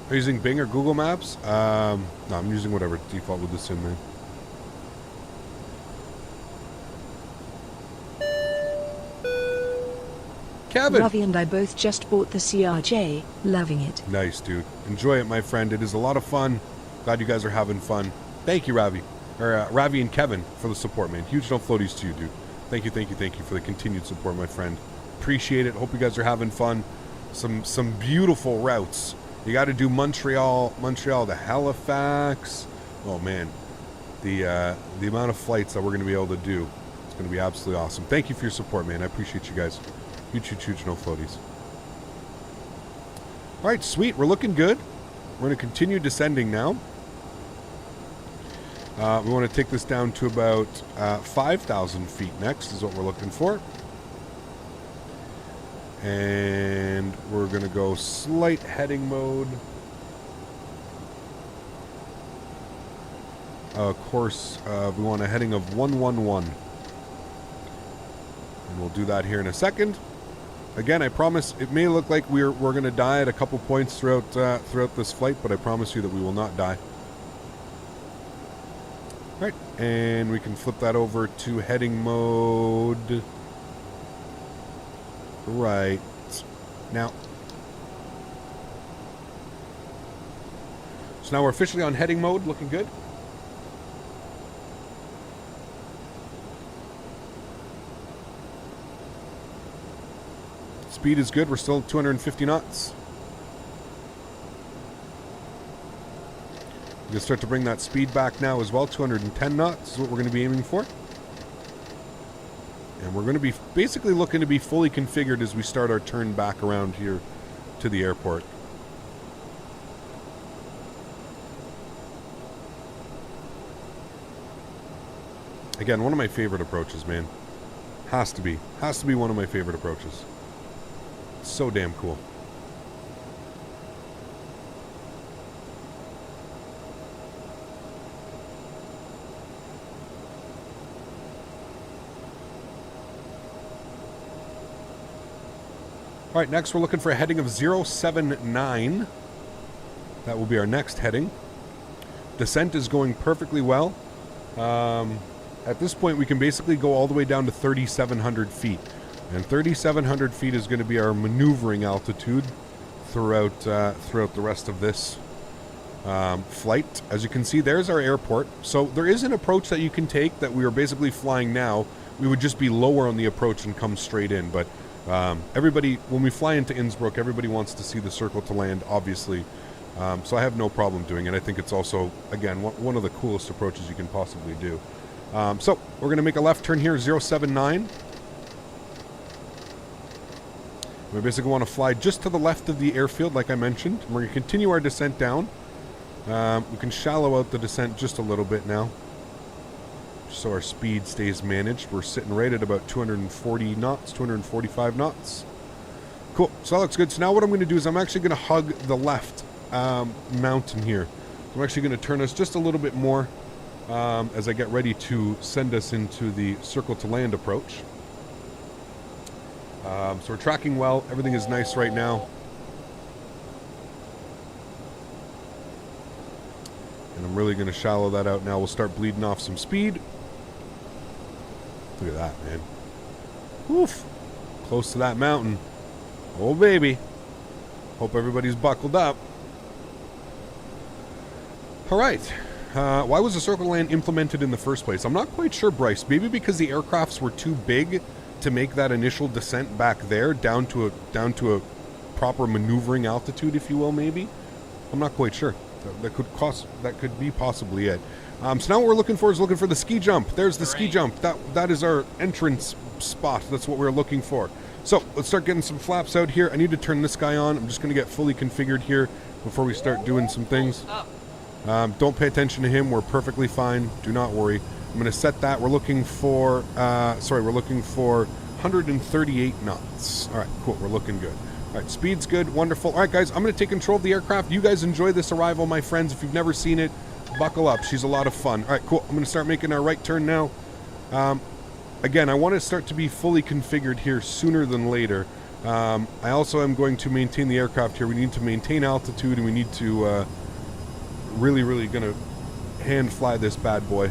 Are you using Bing or Google Maps? No, I'm using whatever default with the sim, man. Kevin! Ravi and I both just bought the CRJ, loving it. Nice, dude. Enjoy it, my friend. It is a lot of fun. Glad you guys are having fun. Thank you, Ravi. Or Ravi and Kevin for the support, man. Huge no floaties to you, dude. Thank you for the continued support, my friend. Appreciate it. Hope you guys are having fun. Some beautiful routes. You got to do Montreal to Halifax. Oh man, the amount of flights that we're going to be able to do, it's going to be absolutely awesome. Thank you for your support, man. I appreciate you guys. Huge no floaties. All right, sweet. We're looking good. We're going to continue descending now. We want to take this down to about 5,000 feet next is what we're looking for. And we're going to go slight heading mode. Of course, we want a heading of 111. And we'll do that here in a second. Again, I promise it may look like we're going to die at a couple points throughout this flight, but I promise you that we will not die. All right, and we can flip that over to heading mode. Right now. So now we're officially on heading mode, looking good. Speed is good, we're still at 250 knots. We're going to start to bring that speed back now as well. 210 knots is what we're going to be aiming for. And we're going to be basically looking to be fully configured as we start our turn back around here to the airport. Again, one of my favorite approaches, man. Has to be one of my favorite approaches. It's so damn cool. All right, next we're looking for a heading of 079. That will be our next heading. Descent is going perfectly well. At this point, we can basically go all the way down to 3,700 feet. And 3,700 feet is going to be our maneuvering altitude throughout the rest of this flight. As you can see, there's our airport. So there is an approach that you can take that we are basically flying now. We would just be lower on the approach and come straight in, but everybody, when we fly into Innsbruck, everybody wants to see the circle to land, obviously. So I have no problem doing it. I think it's also, again, one of the coolest approaches you can possibly do. So we're going to make a left turn here, 079. We basically want to fly just to the left of the airfield, like I mentioned. We're going to continue our descent down. We can shallow out the descent just a little bit now, so our speed stays managed. We're sitting right at about 240 knots, 245 knots. Cool, so that looks good. So now what I'm going to do is I'm actually going to hug the left mountain here. I'm actually going to turn us just a little bit more as I get ready to send us into the circle to land approach. So we're tracking well. Everything is nice right now. And I'm really going to shallow that out now. We'll start bleeding off some speed. Look at that, man. Woof. Close to that mountain. Oh, baby. Hope everybody's buckled up. All right. Why was the circle to land implemented in the first place? I'm not quite sure, Bryce. Maybe because the aircrafts were too big to make that initial descent back there down to a proper maneuvering altitude, if you will, maybe. I'm not quite sure. That could be possibly it. So now what we're looking for is the ski jump. There's the ski jump. That is our entrance spot. That's what we're looking for. So let's start getting some flaps out here. I need to turn this guy on. I'm just going to get fully configured here before we start doing some things. Don't pay attention to him. We're perfectly fine. Do not worry. I'm going to set that. We're looking for 138 knots. All right, cool. We're looking good. All right, speed's good. Wonderful. All right, guys, I'm going to take control of the aircraft. You guys enjoy this arrival, my friends. If you've never seen it, buckle up. She's a lot of fun. All right, cool. I'm going to start making our right turn now. Again, I want to start to be fully configured here sooner than later. I also am going to maintain the aircraft here. We need to maintain altitude, and we need to really going to hand fly this bad boy.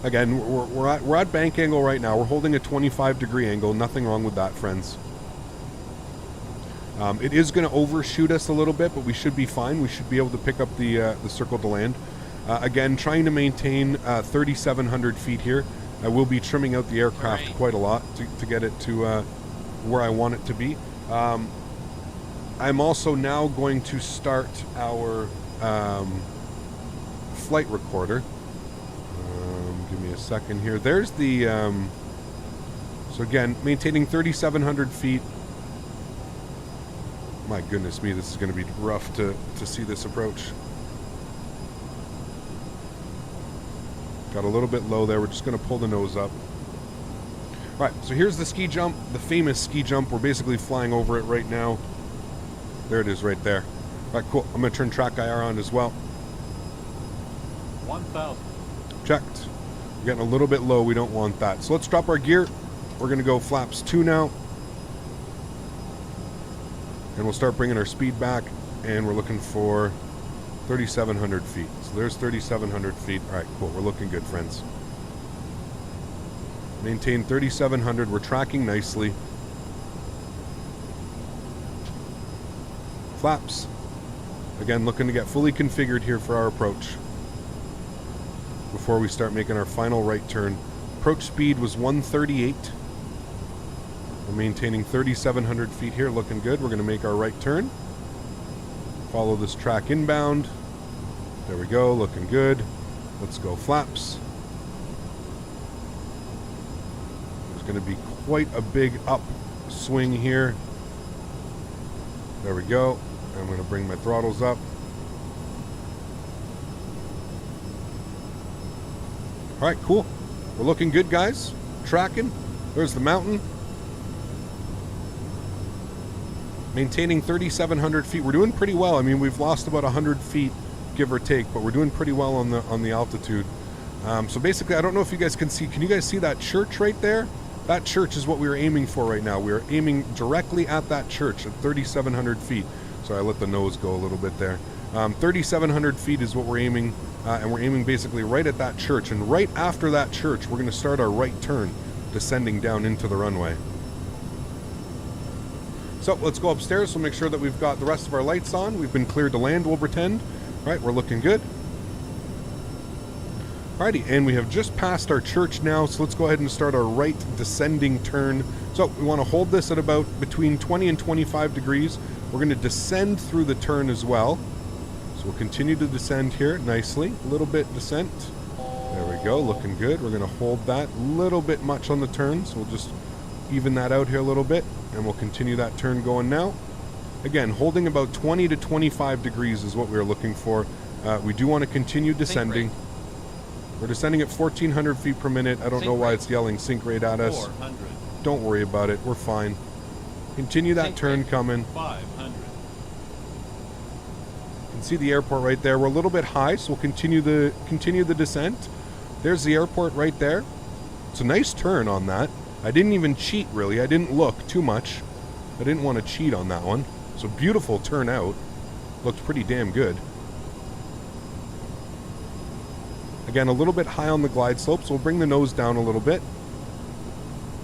Again, we're at bank angle right now. We're holding a 25-degree angle. Nothing wrong with that, friends. It is going to overshoot us a little bit, but we should be fine. We should be able to pick up the circle to land. Again, trying to maintain 3,700 feet here. I will be trimming out the aircraft quite a lot to get it to where I want it to be. I'm also now going to start our flight recorder. Give me a second here. There's the... so again, maintaining 3,700 feet. My goodness me, this is going to be rough to see this approach. Got a little bit low there. We're just going to pull the nose up. All right, so here's the ski jump, the famous ski jump. We're basically flying over it right now. There it is right there. All right, cool. I'm going to turn TrackIR on as well. 1,000. Checked. We're getting a little bit low. We don't want that. So let's drop our gear. We're going to go flaps 2 now. And we'll start bringing our speed back. And we're looking for 3,700 feet. So there's 3,700 feet. All right, cool. We're looking good, friends. Maintain 3,700. We're tracking nicely. Flaps. Again, looking to get fully configured here for our approach before we start making our final right turn. Approach speed was 138. We're maintaining 3,700 feet here, looking good. We're going to make our right turn. Follow this track inbound. There we go, looking good. Let's go flaps. There's going to be quite a big upswing here. There we go. I'm going to bring my throttles up. All right, cool. We're looking good, guys. Tracking. There's the mountain. Maintaining 3,700 feet. We're doing pretty well. I mean, we've lost about 100 feet, give or take, but we're doing pretty well on the altitude. So basically, I don't know if you guys can see. Can you guys see that church right there? That church is what we are aiming for right now. We are aiming directly at that church at 3,700 feet. Sorry, I let the nose go a little bit there. 3,700 feet is what we're aiming, and we're aiming basically right at that church. And right after that church, we're going to start our right turn, descending down into the runway. So let's go upstairs. We'll make sure that we've got the rest of our lights on. We've been cleared to land, we'll pretend. All right, we're looking good. Alrighty, and we have just passed our church now, so let's go ahead and start our right descending turn. So we want to hold this at about between 20 and 25 degrees. We're going to descend through the turn as well. So we'll continue to descend here nicely. A little bit descent. There we go, looking good. We're going to hold that a little bit much on the turn, so we'll just even that out here a little bit, and we'll continue that turn going now. Again, holding about 20 to 25 degrees is what we're looking for. We do want to continue descending. We're descending at 1,400 feet per minute. I don't know why it's yelling sync rate at us. 400. Don't worry about it. We're fine. Continue that turn coming. 500. You can see the airport right there. We're a little bit high, so we'll continue the descent. There's the airport right there. It's a nice turn on that. I didn't even cheat, really. I didn't look too much. I didn't want to cheat on that one. So beautiful turn out. Looked pretty damn good. Again, a little bit high on the glide slope, so we'll bring the nose down a little bit.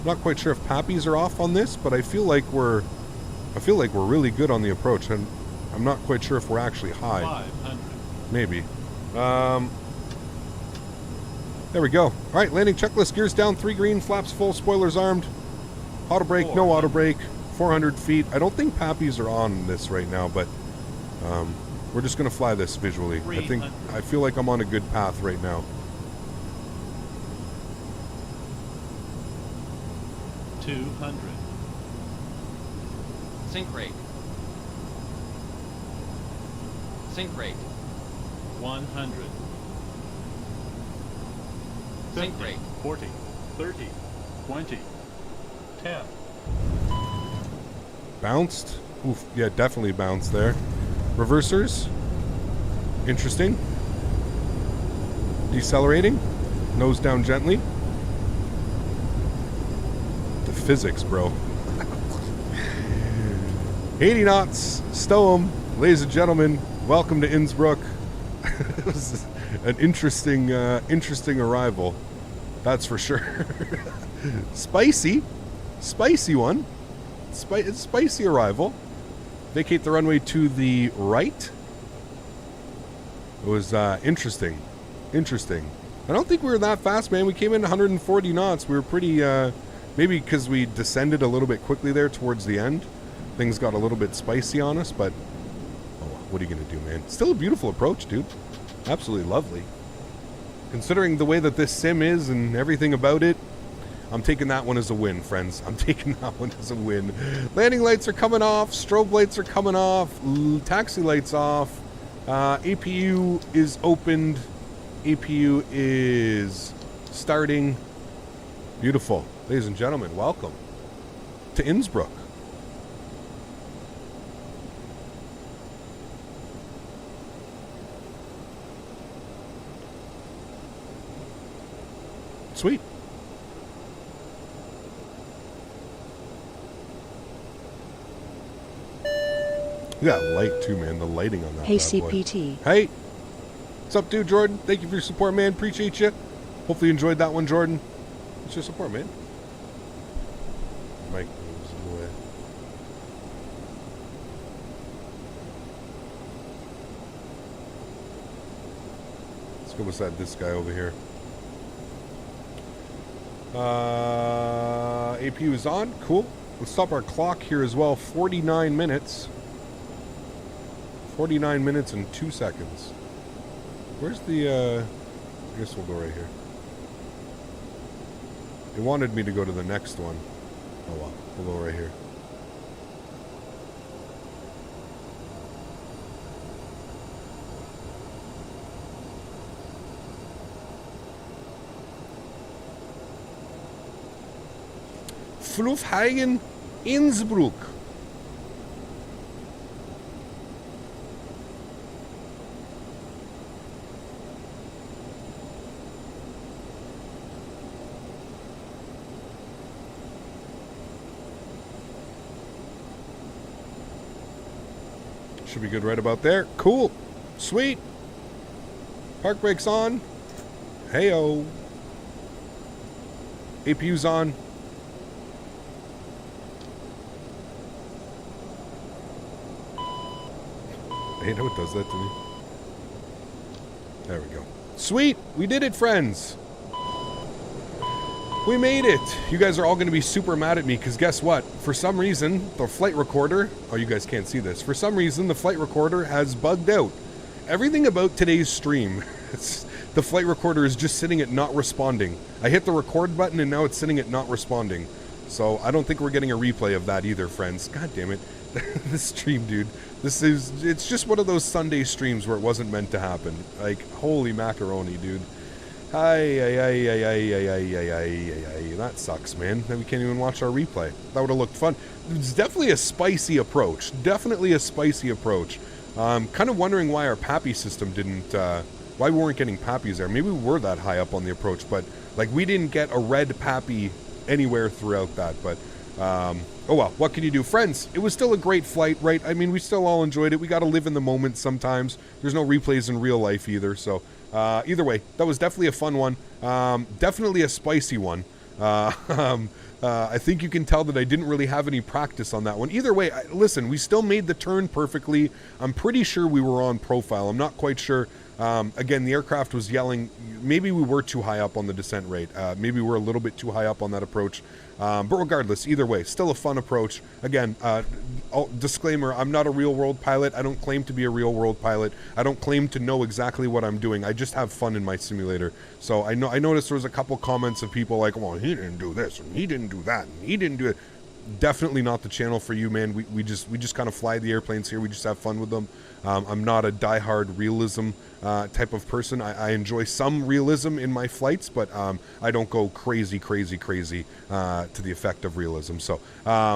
I'm not quite sure if pappies are off on this, but I feel like we're really good on the approach, and I'm not quite sure if we're actually high. 500. Maybe. There we go. All right, landing checklist. Gears down, 3 green, flaps full, spoilers armed. Auto brake, no auto brake. 400 feet. I don't think pappies are on this right now, but we're just going to fly this visually. I feel like I'm on a good path right now. 200. Sync rate. Sync rate. 100. Sync 50, rate. 40, 30, 20, 10. Bounced. Oof, yeah, definitely bounced there. Reversers. Interesting. Decelerating. Nose down gently. The physics, bro. 80 knots. Stow 'em. Ladies and gentlemen, welcome to Innsbruck. It was an interesting arrival. That's for sure. Spicy one. Spicy arrival. Vacate the runway to the right. It was interesting. I don't think we were that fast, man. We came in 140 knots. We were pretty, maybe because we descended a little bit quickly there towards the end. Things got a little bit spicy on us, but oh, what are you going to do, man? Still a beautiful approach, dude. Absolutely lovely. Considering the way that this sim is and everything about it, I'm taking that one as a win, friends. I'm taking that one as a win. Landing lights are coming off. Strobe lights are coming off. Taxi lights off. APU is opened. APU is starting. Beautiful. Ladies and gentlemen, welcome to Innsbruck. Sweet. You got light too, man. The lighting on that. Hey bad boy. CPT. Hey. What's up, dude, Jordan? Thank you for your support, man. Appreciate you. Hopefully you enjoyed that one, Jordan. What's your support, man? Mike moves in the way. Let's go beside this guy over here. APU is on. Cool. Let's stop our clock here as well. 49 minutes. 49 minutes and 2 seconds. Where's the, I guess we'll go right here. It wanted me to go to the next one. Oh well, we'll go right here. Flughafen Innsbruck. Should be good right about there. Cool. Sweet. Park brakes on. Heyo. APU's on. I know it does that to me. There we go. Sweet. We did it, friends. We made it. You guys are all going to be super mad at me because guess what? For some reason, the flight recorder... Oh, you guys can't see this. For some reason, the flight recorder has bugged out. Everything about today's stream, the flight recorder is just sitting at not responding. I hit the record button and now it's sitting at not responding. So I don't think we're getting a replay of that either, friends. God damn it. This stream, dude. It's just one of those Sunday streams where it wasn't meant to happen. Like, holy macaroni, dude. That sucks, man. Then we can't even watch our replay. That would have looked fun. It's definitely a spicy approach. Definitely a spicy approach. Kind of wondering why our Pappy system didn't, why we weren't getting Pappies there. Maybe we were that high up on the approach, but, like, we didn't get a red Pappy anywhere throughout that, but, oh well, what can you do? Friends, it was still a great flight, right? I mean, we still all enjoyed it. We got to live in the moment sometimes. There's no replays in real life either, so... either way, that was definitely a fun one. Definitely a spicy one. I think you can tell that I didn't really have any practice on that one. Either way, listen, we still made the turn perfectly. I'm pretty sure we were on profile. I'm not quite sure. Again, the aircraft was yelling. Maybe we were too high up on the descent rate. Maybe we were a little bit too high up on that approach. But regardless, either way, still a fun approach. Again, disclaimer, I'm not a real-world pilot. I don't claim to be a real-world pilot. I don't claim to know exactly what I'm doing. I just have fun in my simulator. So I noticed there was a couple comments of people like, well, he didn't do this, and he didn't do that, and he didn't do it. Definitely not the channel for you, man. We just kind of fly the airplanes here. We just have fun with them. I'm not a diehard realism type of person. I enjoy some realism in my flights, but I don't go crazy to the effect of realism. So,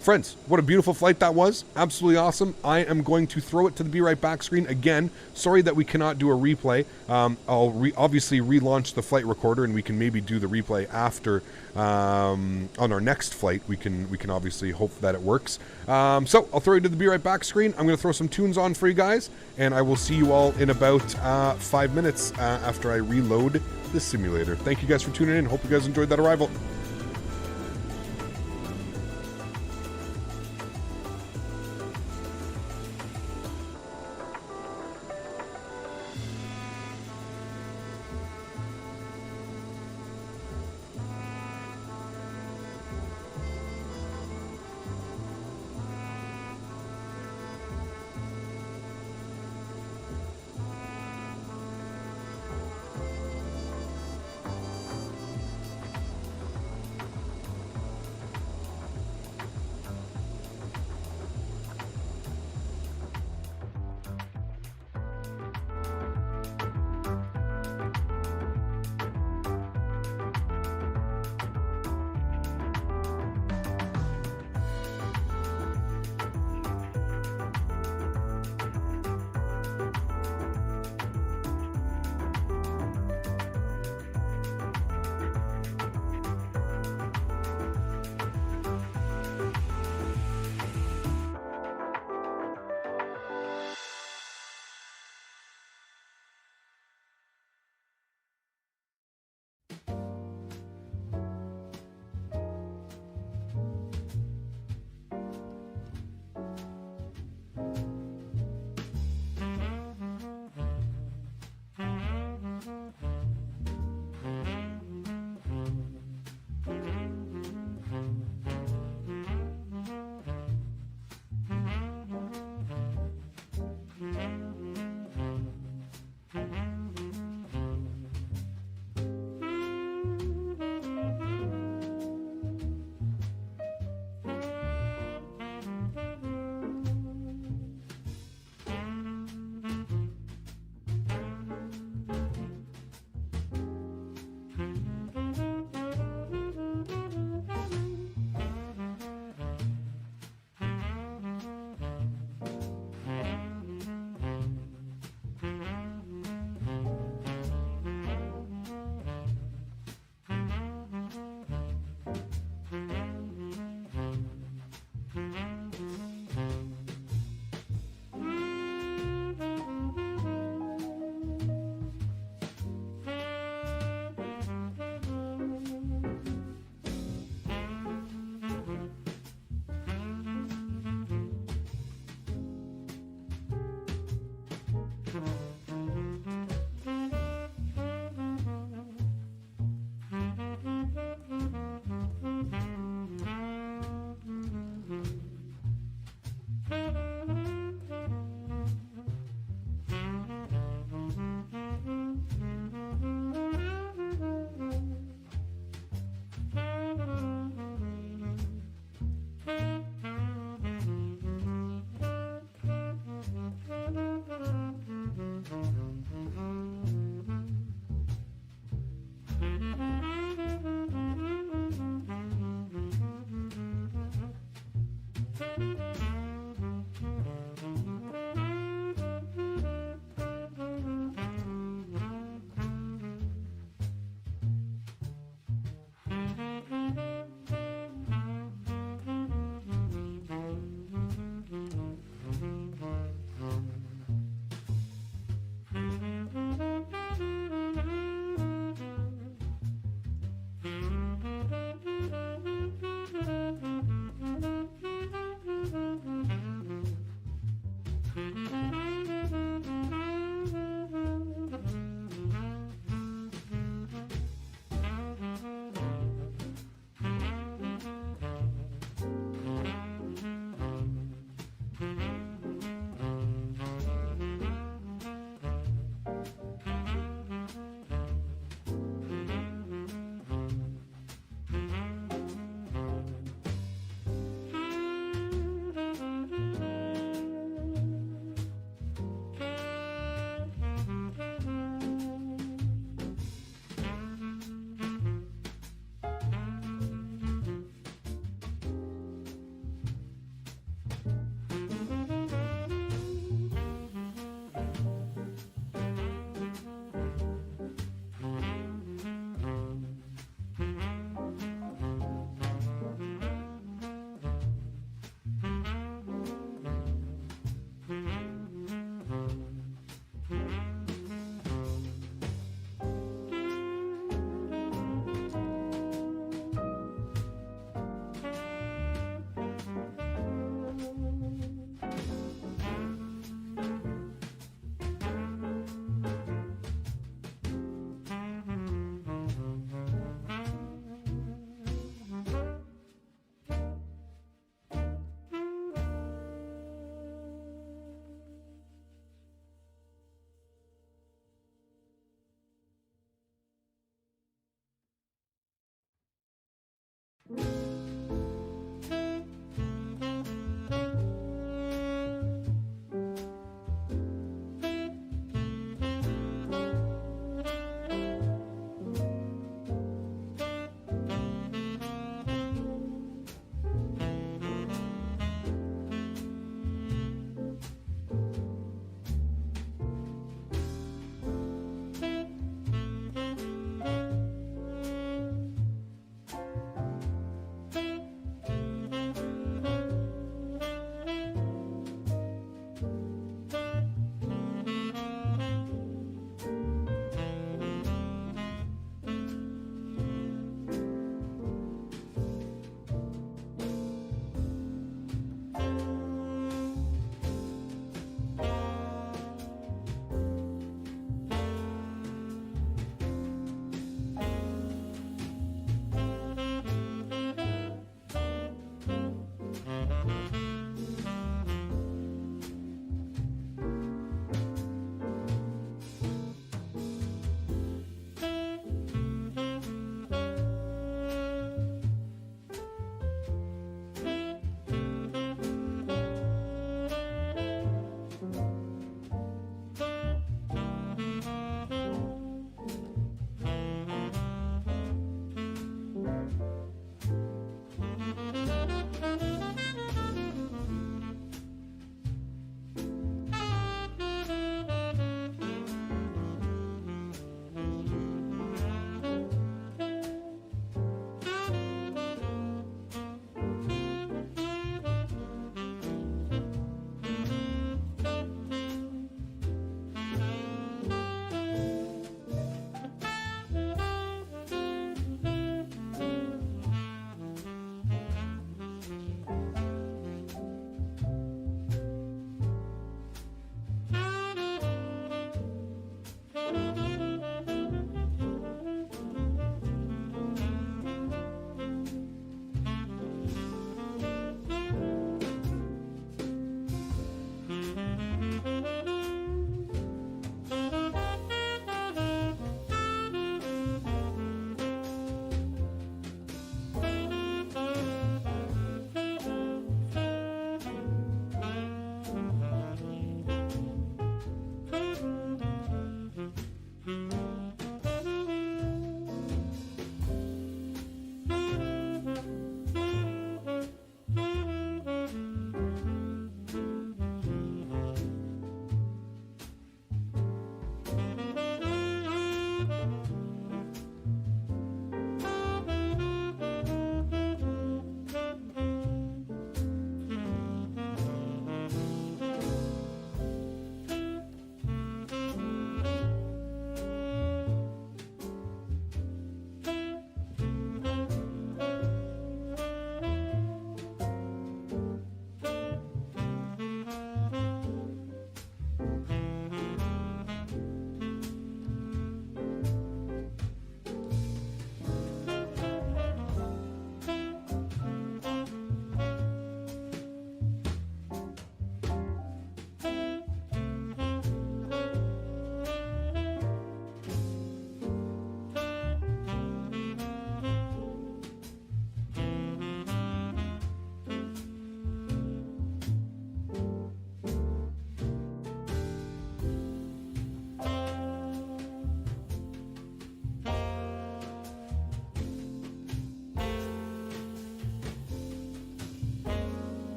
friends, what a beautiful flight that was. Absolutely awesome. I am going to throw it to the Be Right Back screen again. Sorry that we cannot do a replay. I'll obviously relaunch the flight recorder, and we can maybe do the replay after on our next flight. We can obviously hope that it works. So I'll throw you to the Be Right Back screen. I'm going to throw some tunes on for you guys, and I will see you all in about 5 minutes after I reload the simulator. Thank you guys for tuning in. Hope you guys enjoyed that arrival.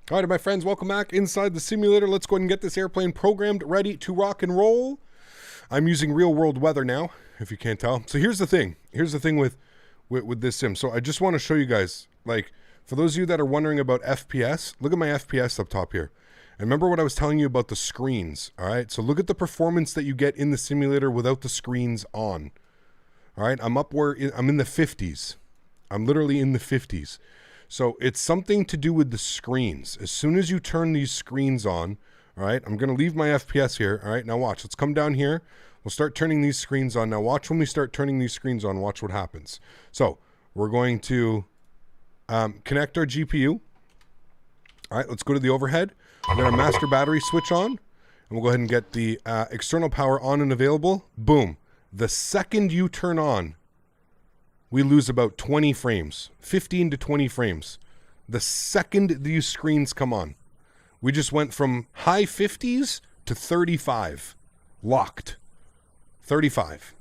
All right, my friends, welcome back inside the simulator. Let's go ahead and get this airplane programmed, ready to rock and roll. I'm using real world weather now, if you can't tell. So here's the thing. Here's the thing with this sim. So I just want to show you guys, like, for those of you that are wondering about FPS, look at my FPS up top here. And remember what I was telling you about the screens, all right? So look at the performance that you get in the simulator without the screens on. All right, I'm in the 50s. I'm literally in the 50s. So it's something to do with the screens. As soon as you turn these screens on, all right, I'm going to leave my FPS here. All right, now watch. Let's come down here. We'll start turning these screens on. Now watch when we start turning these screens on. Watch what happens. So we're going to connect our GPU. All right, let's go to the overhead. We're going to master battery switch on. And we'll go ahead and get the external power on and available. Boom. The second you turn on, we lose about 20 frames, 15 to 20 frames. The second these screens come on, we just went from high 50s to 35, locked, 35.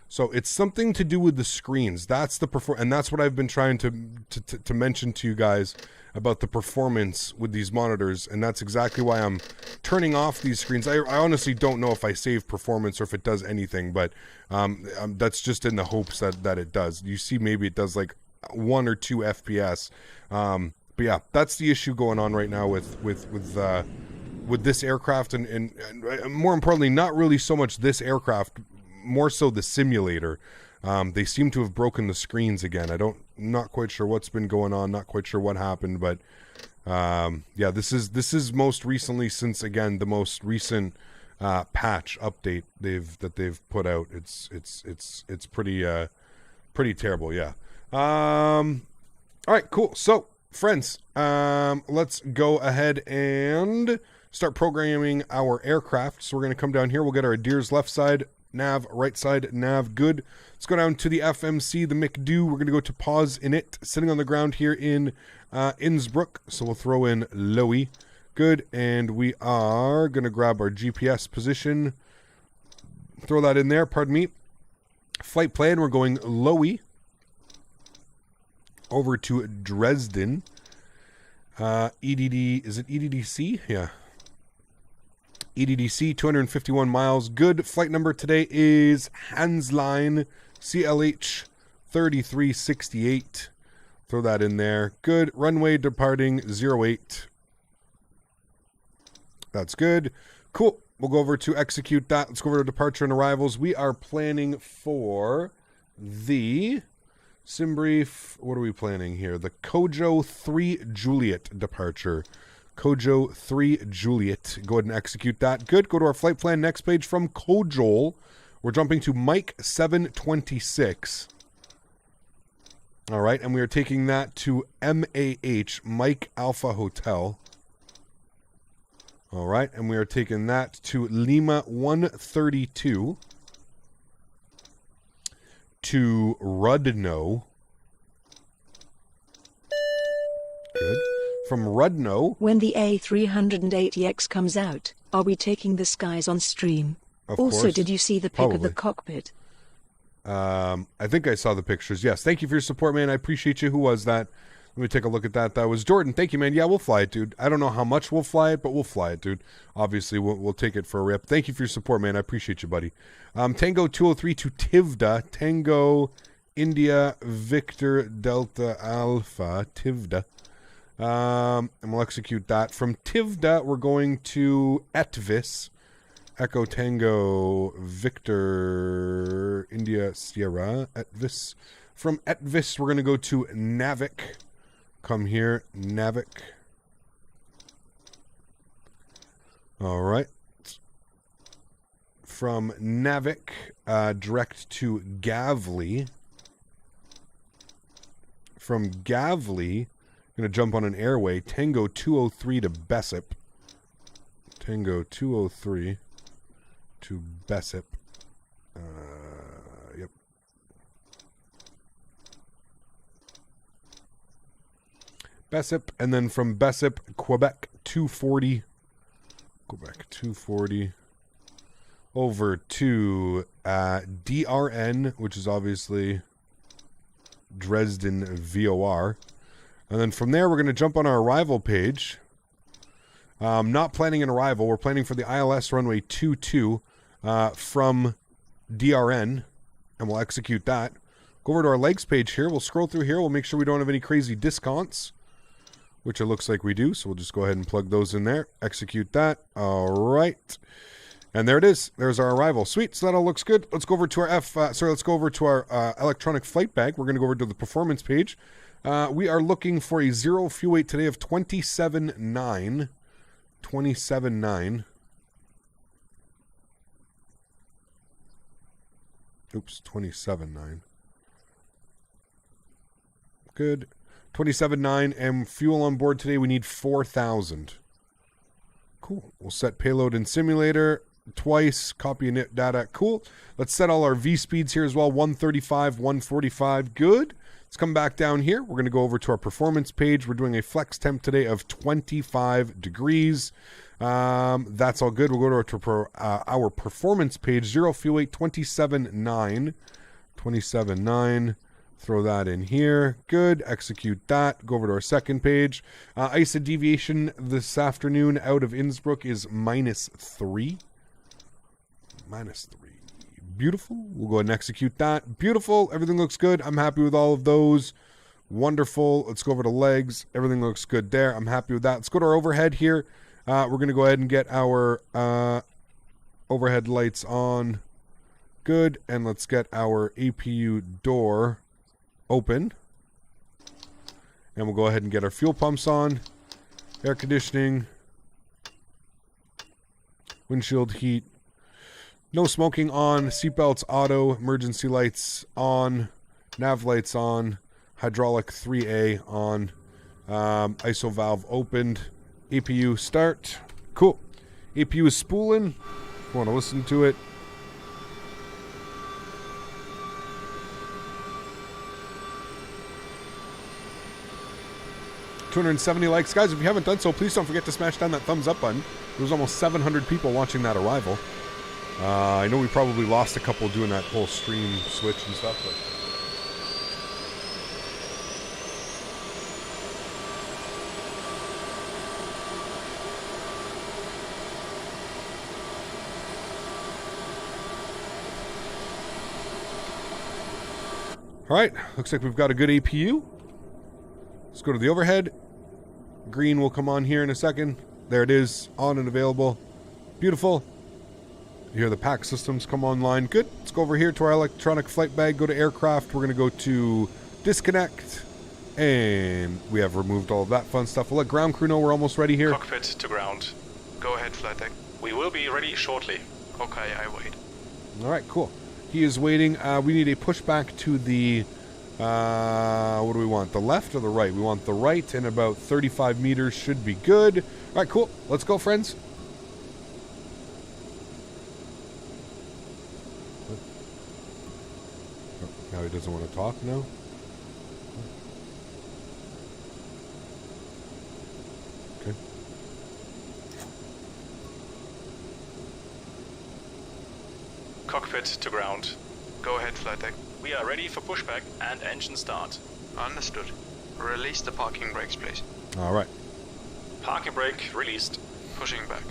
So it's something to do with the screens. That's the and that's what I've been trying to mention to you guys about the performance with these monitors, and that's exactly why I'm turning off these screens. I honestly don't know if I save performance or if it does anything, but that's just in the hopes that it does. You see, maybe it does like 1 or 2 FPS. But yeah, that's the issue going on right now with this aircraft, and more importantly, not really so much this aircraft, more so the simulator. They seem to have broken the screens again. Not quite sure what's been going on, not quite sure what happened, but yeah, this is most recently, since again the most recent patch update they've put out. It's pretty terrible, yeah. All right, cool. So friends, let's go ahead and start programming our aircraft. So we're going to come down here. We'll get our Deers left side nav, right side nav, good. Let's go down to the FMC, the McDo. We're going to go to pause in it, sitting on the ground here in Innsbruck. So we'll throw in lowy, good. And we are going to grab our GPS position, throw that in there, pardon me. Flight plan, we're going lowy over to Dresden. EDD, is it EDDC? Yeah. EDDC, 251 miles. Good. Flight number today is Hansline CLH 3368. Throw that in there. Good. Runway departing 08. That's good. Cool. We'll go over to execute that. Let's go over to departure and arrivals. We are planning for the sim brief. What are we planning here? The Kojo 3 Juliet departure. Kojo 3 Juliet. Go ahead and execute that. Good. Go to our flight plan. Next page from Kojol. We're jumping to Mike 726. All right. And we are taking that to MAH, Mike Alpha Hotel. All right. And we are taking that to Lima 132 to Rudno. Good. From Rudno. When the A380X comes out, are we taking the skies on stream? Also, did you see the pic of the cockpit? I think I saw the pictures. Yes. Thank you for your support, man. I appreciate you. Who was that? Let me take a look at that. That was Jordan. Thank you, man. Yeah, we'll fly it, dude. I don't know how much we'll fly it, but we'll fly it, dude. Obviously, we'll take it for a rip. Thank you for your support, man. I appreciate you, buddy. Tango 203 to Tivda. Tango India Victor Delta Alpha Tivda. And we'll execute that. From Tivda, we're going to Etvis. Echo Tango Victor India Sierra Etvis. From Etvis, we're going to go to Navik. Come here, Navik. All right. From Navik, direct to Gavli. From Gavli, I'm going to jump on an airway. Tango 203 to Bessip. Tango 203 to Bessip. Yep. Bessip, and then from Bessip, Quebec 240. Quebec 240. Over to DRN, which is obviously Dresden VOR. And then from there, we're going to jump on our arrival page. Not planning an arrival. We're planning for the ILS runway 22 from DRN, and we'll execute that. Go over to our legs page here. We'll scroll through here. We'll make sure we don't have any crazy discounts, which it looks like we do. So we'll just go ahead and plug those in there. Execute that. All right. And there it is. There's our arrival. Sweet. So that all looks good. Let's go over to our let's go over to our electronic flight bag. We're going to go over to the performance page. We are looking for a 0 fuel weight today of 27.9. 27.9. Oops, 27.9. Good. 27.9, and fuel on board today, we need 4,000. Cool. We'll set payload in simulator twice, copy init data. Cool. Let's set all our V speeds here as well. 135, 145. Good. Let's come back down here. We're going to go over to our performance page. We're doing a flex temp today of 25 degrees. That's all good. We'll go to our performance page. 0 fuel weight, 27.9. 27.9. Throw that in here. Good. Execute that. Go over to our second page. ISA deviation this afternoon out of Innsbruck is -3. -3. Beautiful. We'll go ahead and execute that. Beautiful. Everything looks good. I'm happy with all of those. Wonderful. Let's go over to legs. Everything looks good there. I'm happy with that. Let's go to our overhead here. We're going to go ahead and get our overhead lights on. Good. And let's get our APU door open. And we'll go ahead and get our fuel pumps on. Air conditioning. Windshield heat. No smoking on. Seatbelts auto. Emergency lights on. Nav lights on. Hydraulic 3A on. ISO valve opened. APU start. Cool. APU is spooling. If you want to listen to it. $270 likes. Guys, if you haven't done so, please don't forget to smash down that thumbs up button. There was almost 700 people watching that arrival. I know we probably lost a couple doing that whole stream switch and stuff, but... Alright, looks like we've got a good APU. Let's go to the overhead. Green will come on here in a second. There it is, on and available. Beautiful. You hear the pack systems come online. Good. Let's go over here to our electronic flight bag. Go to aircraft. We're going to go to disconnect. And we have removed all of that fun stuff. We'll let ground crew know we're almost ready here. Cockpit to ground. Go ahead, flight deck. We will be ready shortly. Okay, I wait. Alright, cool. He is waiting. We need a pushback to the... what do we want? The left or the right? We want the right, and about 35 meters should be good. Alright, cool. Let's go, friends. Now he doesn't want to talk now. Okay. Cockpit to ground. Go ahead, flight deck. We are ready for pushback and engine start. Understood. Release the parking brakes, please. All right. Parking brake released. Pushing back.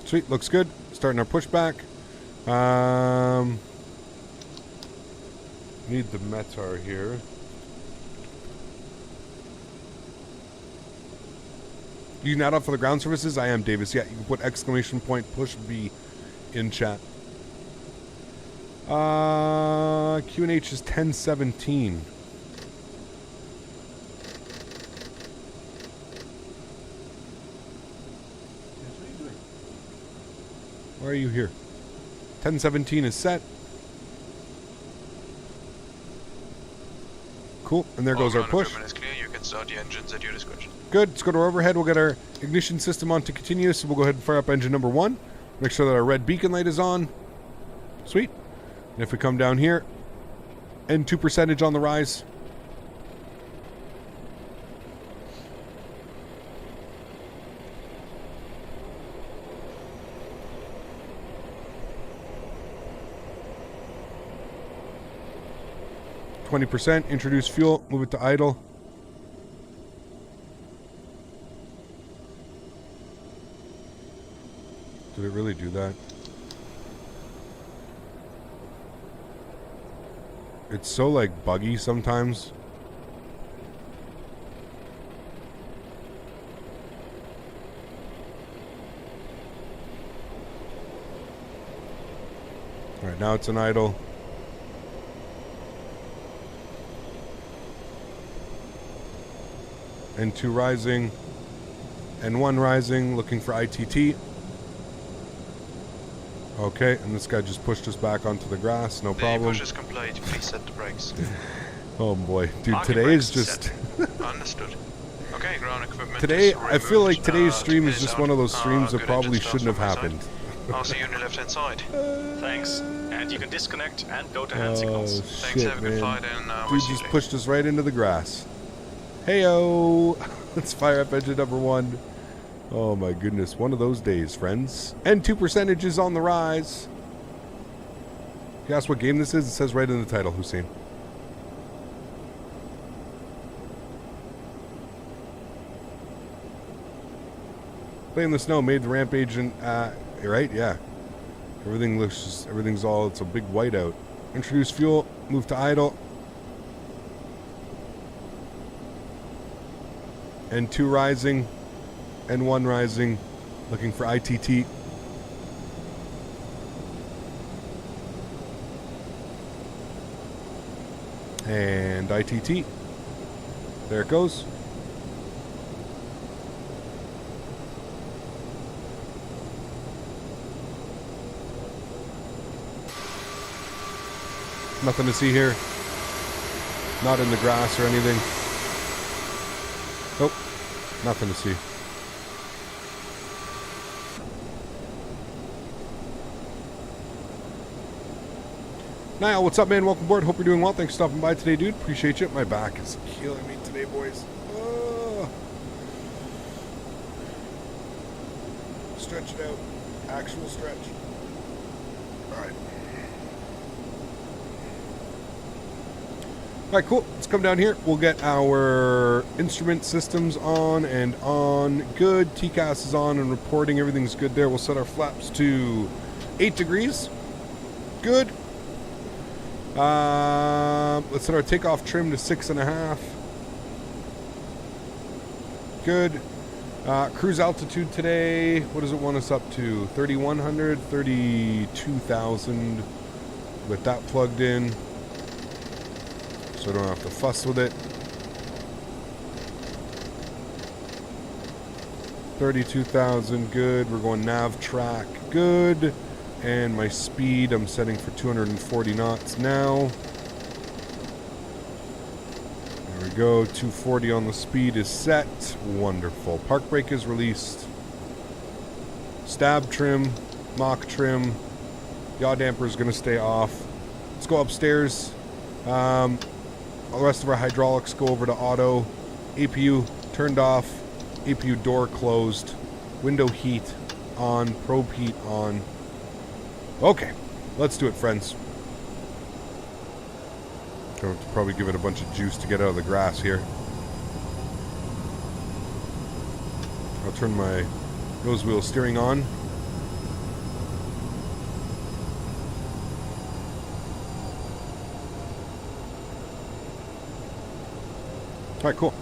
Sweet, looks good. Starting our pushback. Need the METAR here. You not up for the ground services? I am, Davis. Yeah, you can put exclamation point push B in chat. QNH is 1017. Why are you here? 1017 is set. Cool, and there goes our push. Is clear. You can start the engines at your discretion. Good, let's go to our overhead. We'll get our ignition system on to continuous. So we'll go ahead and fire up engine number 1. Make sure that our red beacon light is on. Sweet. And if we come down here, N2 percentage on the rise. %. Introduce fuel. Move it to idle. Did it really do that? It's so like buggy sometimes. Alright, now it's an idle. N2 rising. N1 rising, looking for ITT. Okay, and this guy just pushed us back onto the grass, no problem. The push is complete, please set the brakes. Oh boy, dude, Parking today is brakes just... Understood. Okay, ground equipment Today, is I feel like removed. today's stream is Spin it just out. one of those streams that Good probably engine starts shouldn't have from my side. happened. I'll see you on the left hand side. Thanks. And you can disconnect and go to hand Oh, signals. Thanks, shit, have a good man. flight and Dude we'll see you just later. pushed us right into the grass. Heyo! Let's fire up engine number 1. Oh my goodness, one of those days, friends. N2 percentage is on the rise. If you ask what game this is, it says right in the title, Hussein. Play in the snow made the ramp agent, right? Yeah. Everything's all, it's a big whiteout. Introduce fuel, move to idle. N2 rising, N1 rising, looking for ITT. And ITT. There it goes. Nothing to see here. Not in the grass or anything. Nope. Nothing to see. Niall, what's up, man? Welcome aboard. Hope you're doing well. Thanks for stopping by today, dude. Appreciate you. My back is killing me today, boys. Oh. Stretch it out. Actual stretch. All right. All right, cool. Let's come down here. We'll get our instrument systems on and on. Good. TCAS is on and reporting. Everything's good there. We'll set our flaps to 8 degrees. Good. Let's set our takeoff trim to 6.5. Good. Cruise altitude today. What does it want us up to? 3,100, 32,000 with that plugged in. So I don't have to fuss with it. 32,000, good. We're going nav track, good. And my speed, I'm setting for 240 knots now. There we go, 240 on the speed is set. Wonderful. Park brake is released. Stab trim, mock trim. Yaw damper is going to stay off. Let's go upstairs. All the rest of our hydraulics go over to auto. APU turned off. APU door closed. Window heat on. Probe heat on. Okay, let's do it, friends. Going to probably give it a bunch of juice to get out of the grass here. I'll turn my nose wheel steering on. All right, cool.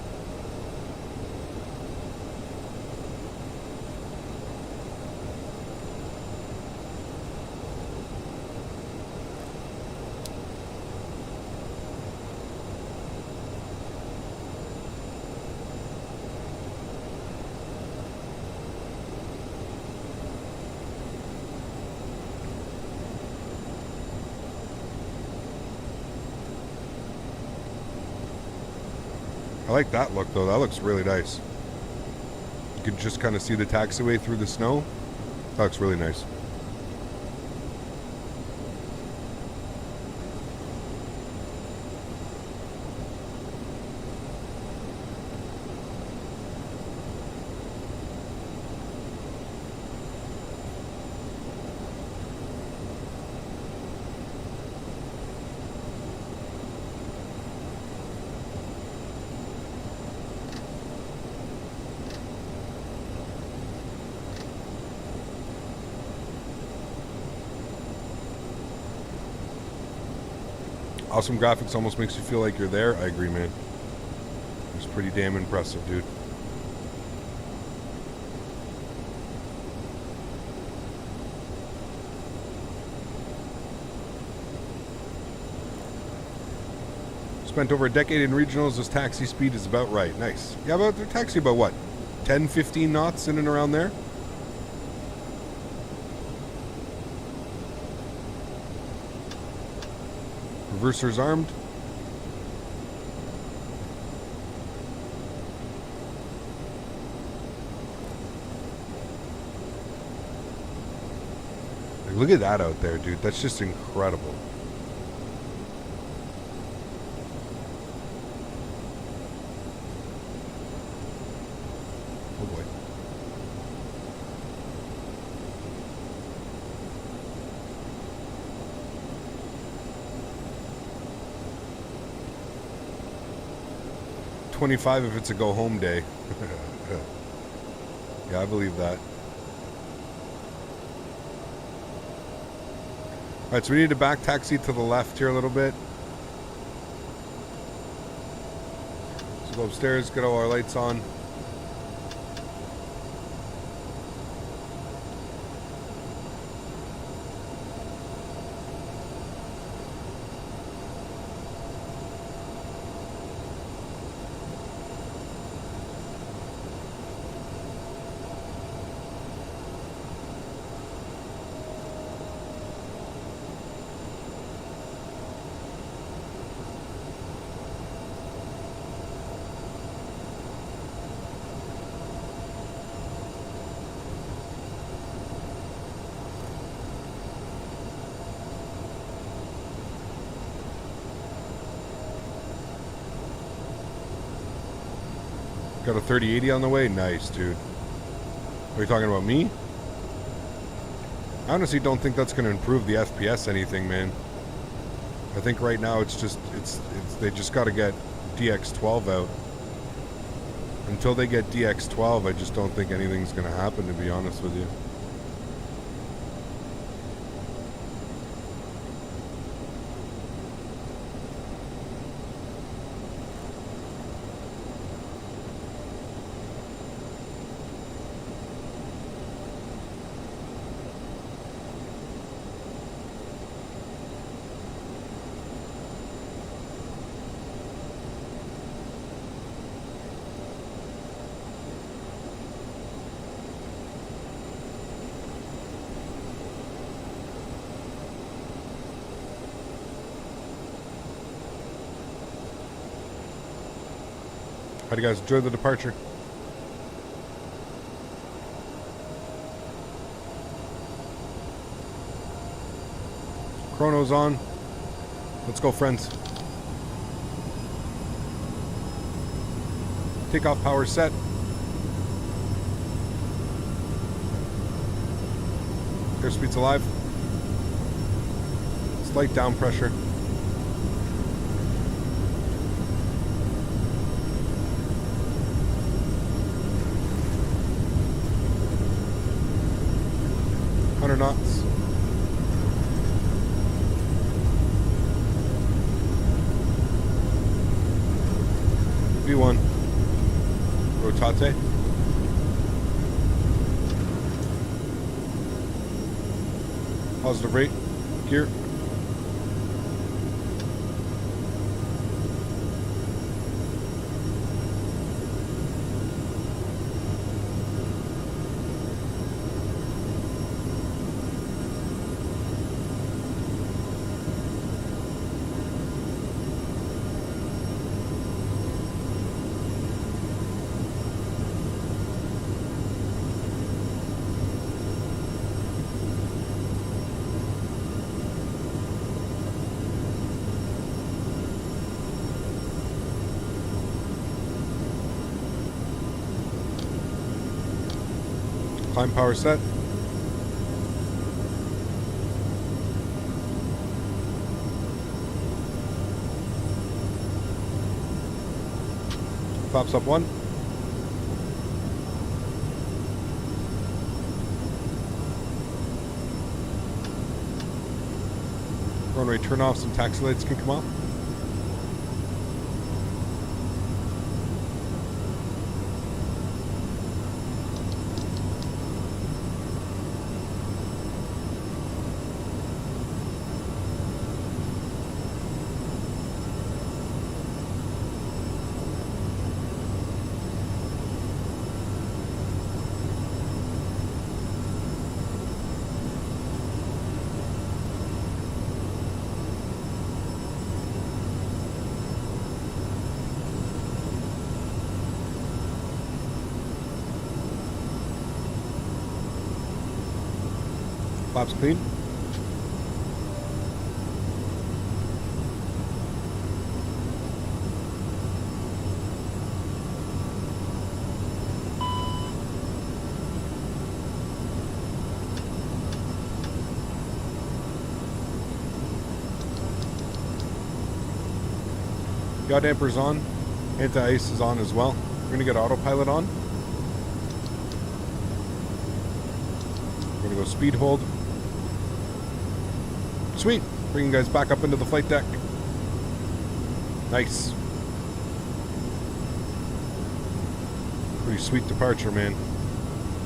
I like that look, though. That looks really nice. You can just kind of see the taxiway through the snow. That looks really nice. Awesome graphics almost makes you feel like you're there. I agree, man. It's pretty damn impressive, dude. Spent over a decade in regionals. This taxi speed is about right. Nice. Yeah, about the taxi about what? 10, 15 knots in and around there? Reversers armed. Like, look at that out there, dude. That's just incredible. Oh boy. $25 if it's a go home day. Yeah, I believe that. Alright, so we need to back taxi to the left here a little bit. So go upstairs, get all our lights on. Got a 3080 on the way? Nice, dude. Are you talking about me? I honestly don't think that's going to improve the FPS anything, man. I think right now it's they just got to get DX12 out. Until they get DX12, I just don't think anything's going to happen, to be honest with you. How do you guys enjoy the departure? Chrono's on. Let's go, friends. Takeoff power set. Airspeed's alive. Slight down pressure. Knots. V1. Rotate. Positive rate. Gear. Climb power set. Flaps up one. Runway turn off, some taxi lights can come off. Flaps clean. Yaw damper's on. Anti-ice is on as well. We're going to get autopilot on. We're going to go speed hold. Sweet. Bring you guys back up into the flight deck. Nice. Pretty sweet departure, man.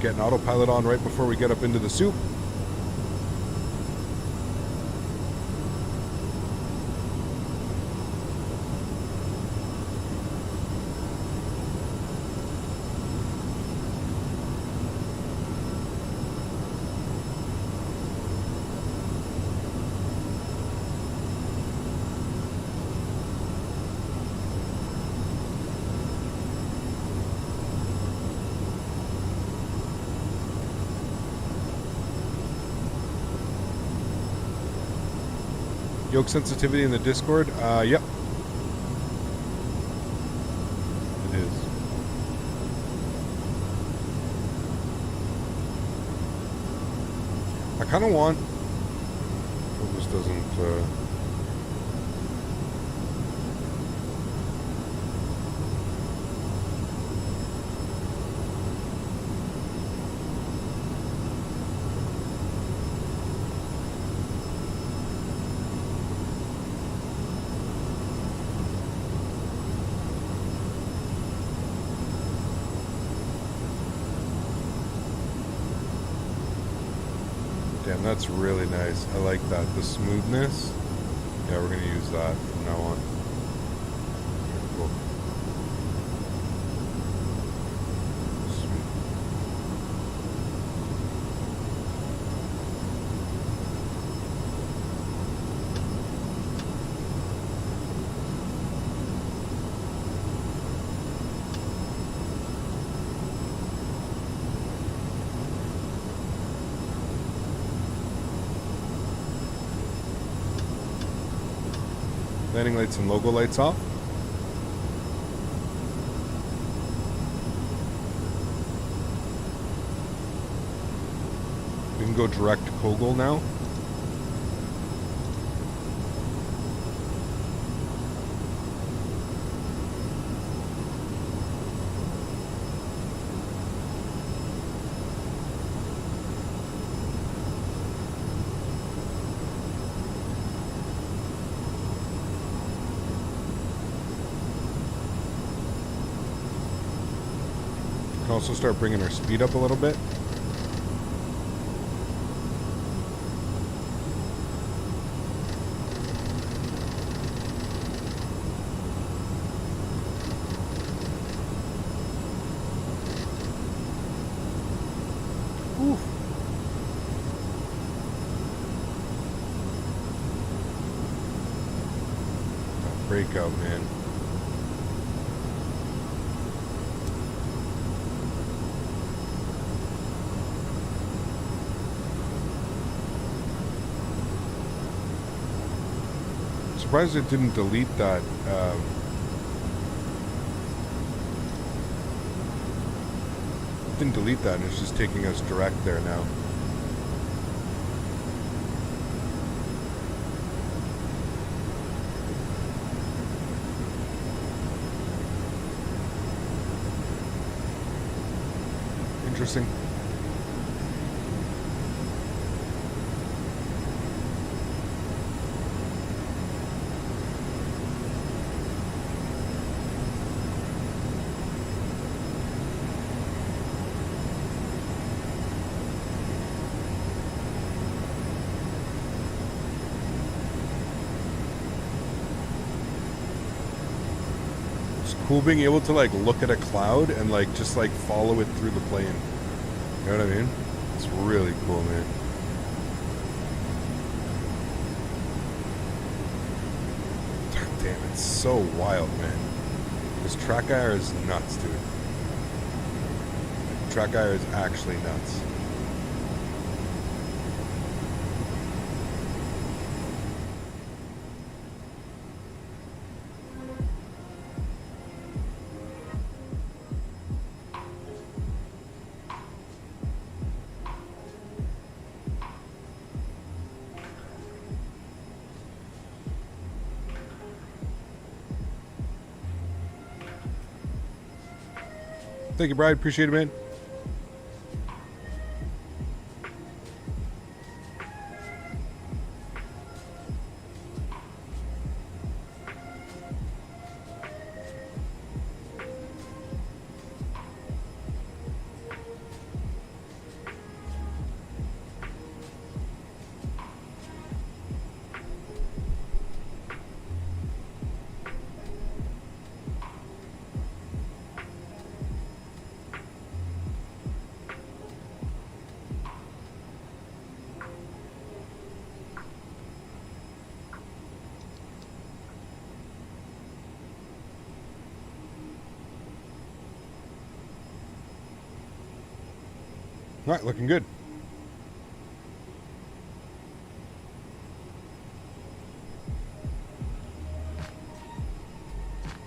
Getting autopilot on right before we get up into the soup. Yoke sensitivity in the Discord? Yep. It is. I kind of want... Hope this doesn't... Damn, that's really nice. I like that. The smoothness. Yeah, we're going to use that from now on. Cool. Sweet. Landing lights and logo lights off. We can go direct to Kogel now. Also start bringing our speed up a little bit. Oof. That breakout, man. Surprised it didn't delete that. Didn't delete that, and it's just taking us direct there now. Interesting. Cool being able to like look at a cloud and like just like follow it through the plane. You know what I mean? It's really cool, man. Damn, it's so wild, man. This TrackIR is nuts, dude. TrackIR is actually nuts. Thank you, Bride. Appreciate it, man. All right, looking good.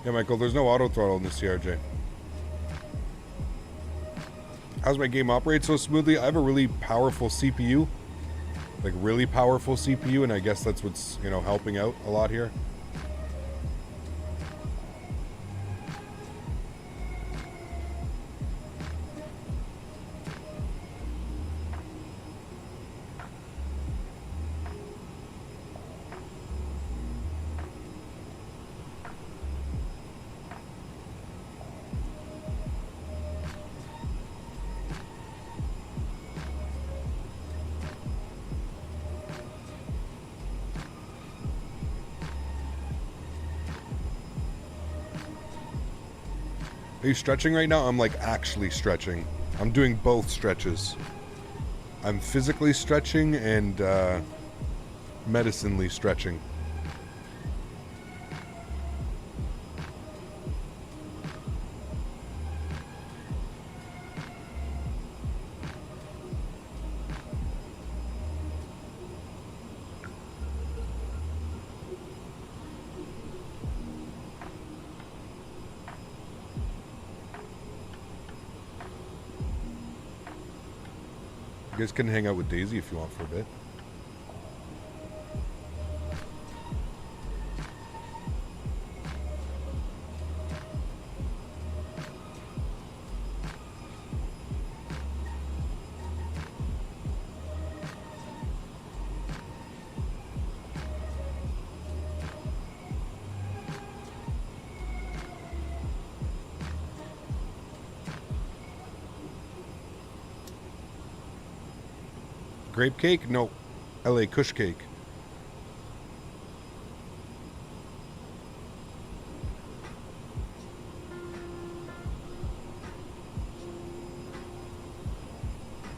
Yeah, Michael, there's no auto throttle in the CRJ. How's my game operate so smoothly? I have a really powerful CPU. Like, really powerful CPU, and I guess that's what's, you know, helping out a lot here. Are you stretching right now? I'm like actually stretching. I'm doing both stretches. I'm physically stretching and medicinally stretching. You guys can hang out with Daisy if you want for a bit. Grape cake? No. LA Kush cake.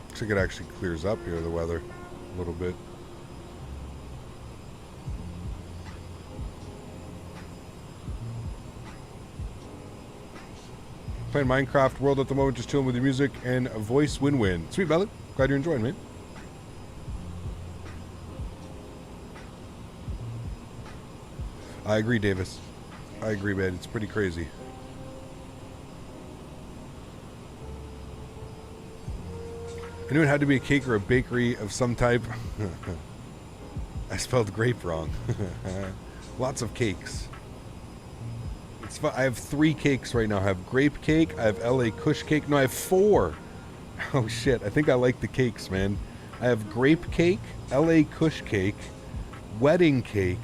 Looks like it actually clears up here, the weather, a little bit. Playing Minecraft World at the moment, just chilling with your music and a voice win-win. Sweet, Bella. Glad you're enjoying, man. I agree, Davis. I agree, man. It's pretty crazy. I knew it had to be a cake or a bakery of some type. I spelled grape wrong. Lots of cakes. It's fun. I have 3 cakes right now. I have grape cake. I have LA Kush cake. No, I have 4. Oh, shit. I think I like the cakes, man. I have grape cake, LA Kush cake, wedding cake,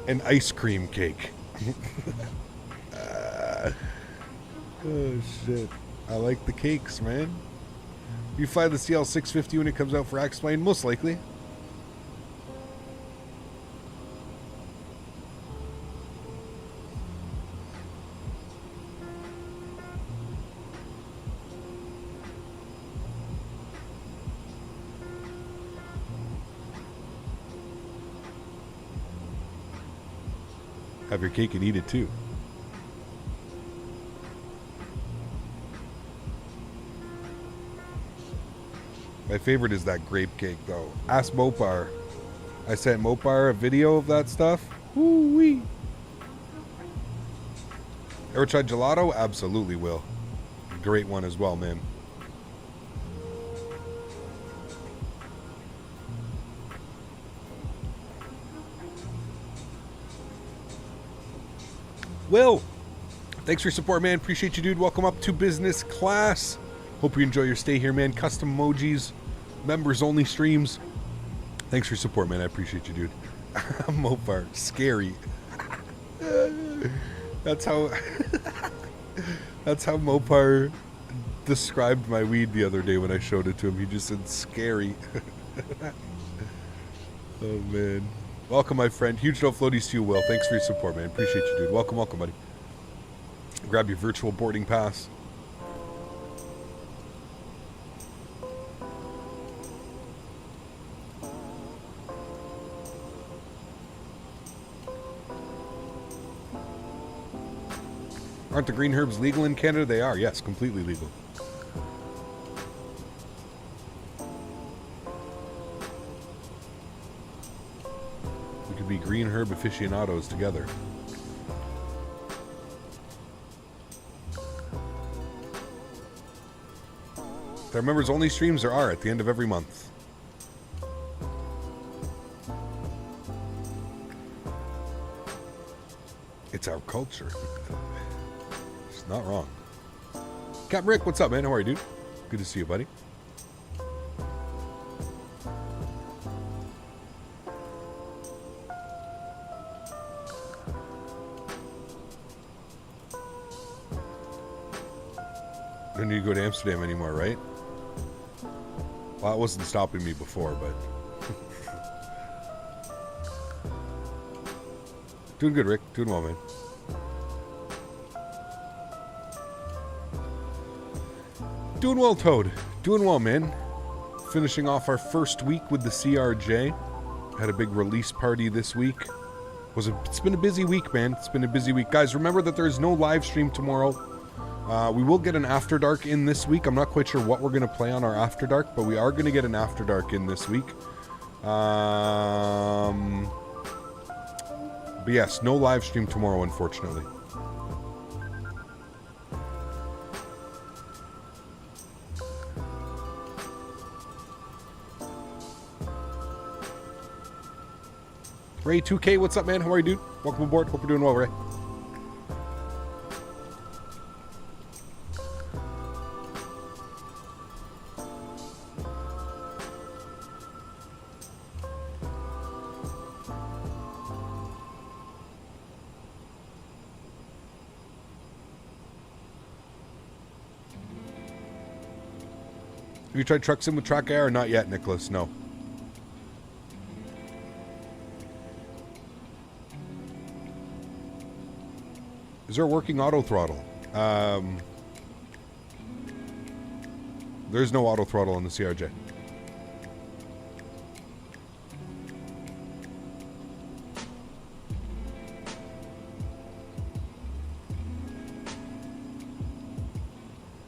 and ice cream cake. Oh shit. I like the cakes, man. You fly the CL650 when it comes out for X-Plane? Most likely. Have your cake and eat it too. My favorite is that grape cake though. Ask Mopar. I sent Mopar a video of that stuff. Woo-wee. Ever tried gelato? Absolutely will. Great one as well, man. Will, Thanks for your support, man. Appreciate you, dude. Welcome up to business class. Hope you enjoy your stay here, man. Custom emojis, members only streams. Thanks for your support, man. I appreciate you, dude. Mopar, scary. That's how that's how Mopar described my weed the other day when I showed it to him. He just said scary. Oh man. Welcome, my friend. Huge no floaties to you, Will. Thanks for your support, man. Appreciate you, dude. Welcome, welcome, buddy. Grab your virtual boarding pass. Aren't the green herbs legal in Canada? They are, yes, completely legal. We could be green herb aficionados together. There are members only streams, there are at the end of every month. It's our culture. It's not wrong. Captain Rick, what's up, man? How are you, dude? Good to see you, buddy. Don't need to go to Amsterdam anymore, right? Well, it wasn't stopping me before, but... Doing good, Rick. Doing well, man. Doing well, Toad. Doing well, man. Finishing off our first week with the CRJ. Had a big release party this week. It's been a busy week, man. It's been a busy week. Guys, remember that there's no live stream tomorrow. We will get an After Dark in this week. I'm not quite sure what we're going to play on our After Dark, but we are going to get an After Dark in this week. But yes, no live stream tomorrow, unfortunately. Ray 2K, what's up, man? How are you, dude? Welcome aboard. Hope you're doing well, Ray. Have you tried Truck Sim with TrackIR? Not yet, Nicholas. No. Is there a working auto throttle? There's no auto throttle on the CRJ.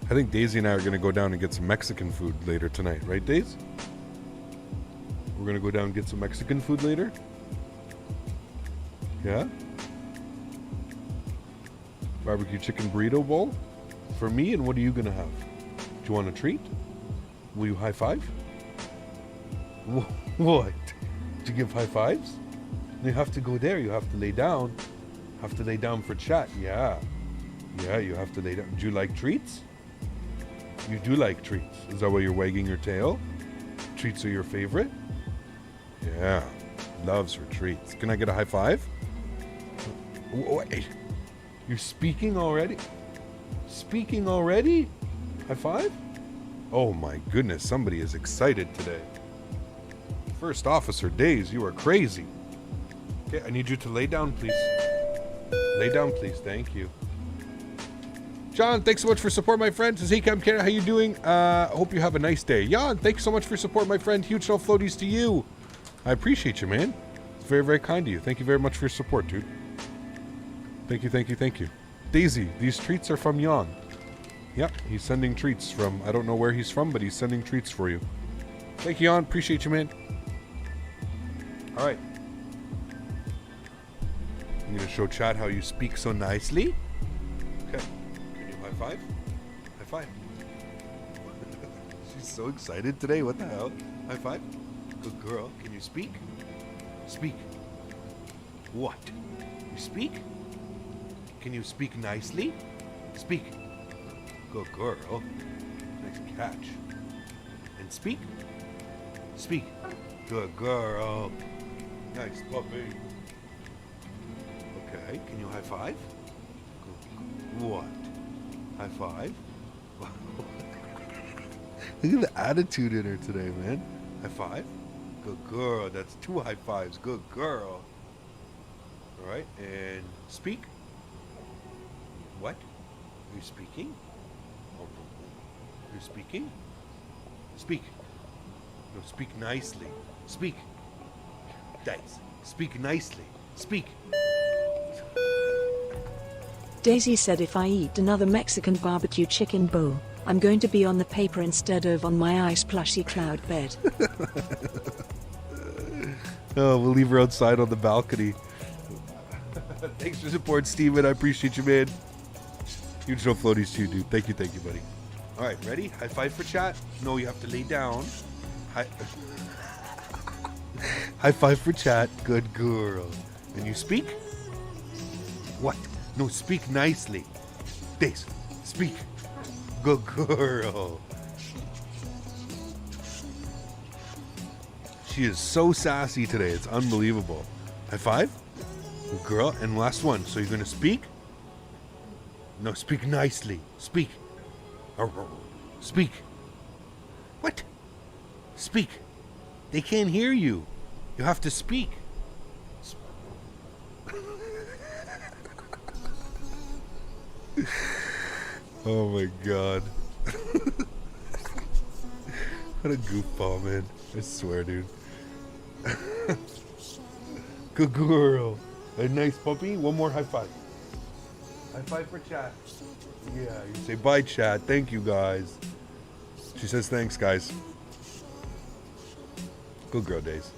I think Daisy and I are going to go down and get some Mexican food later tonight. Right, Daisy? We're going to go down and get some Mexican food later? Yeah? Barbecue chicken burrito bowl? For me, and what are you going to have? Do you want a treat? Will you high five? What? Do you give high fives? You have to go there. You have to lay down. Have to lay down for chat. Yeah. Yeah, you have to lay down. Do you like treats? You do like treats. Is that why you're wagging your tail? Treats are your favorite? Yeah. Loves her treats. Can I get a high five? Wait. You're speaking already? Speaking already? High five? Oh my goodness, somebody is excited today. First Officer Days, you are crazy. Okay, I need you to lay down, please. Lay down, please. Thank you. John, thanks so much for support, my friend. Says, hey, Cam Canada, how you doing? Hope you have a nice day. Jan, thanks so much for support, my friend. Huge no floaties to you. I appreciate you, man. It's very, very kind of you. Thank you very much for your support, dude. Thank you, thank you, thank you. Daisy, these treats are from Jan. Yep, he's sending treats from, I don't know where he's from, but he's sending treats for you. Thank you, Jan. Appreciate you, man. All right. I'm going to show chat how you speak so nicely. Okay. Can you high five? High five. She's so excited today. What the hell? High five? Good girl. Can you speak? Speak. What? You speak? Can you speak nicely? Speak. Good girl. Nice catch. And speak. Speak. Good girl. Nice puppy. Okay, can you high five? What? High five? Look at the attitude in her today, man. High five? Good girl. That's 2 high fives. Good girl. Alright, and speak. What? Are you speaking? Oh, you're speaking? Speak. No, speak nicely. Speak. Dice. Speak nicely. Speak. Daisy said if I eat another Mexican barbecue chicken bowl, I'm going to be on the paper instead of on my ice plushy cloud bed. Oh, we'll leave her outside on the balcony. Thanks for support, Steven. I appreciate you, man. Huge no floaties too, dude. Thank you, buddy. All right, ready? High five for chat. No, you have to lay down. High five for chat. Good girl. And you speak? What? No, speak nicely. Dace, speak. Good girl. She is so sassy today. It's unbelievable. High five. Good girl. And last one. So you're going to speak? No, speak nicely. Speak. Speak. What? Speak. They can't hear you. You have to speak. Oh my god. What a goofball, man. I swear, dude. Good girl. A nice puppy. One more high five. High five for chat. Yeah, you say bye, chat. Thank you, guys. She says thanks, guys. Good girl, Days.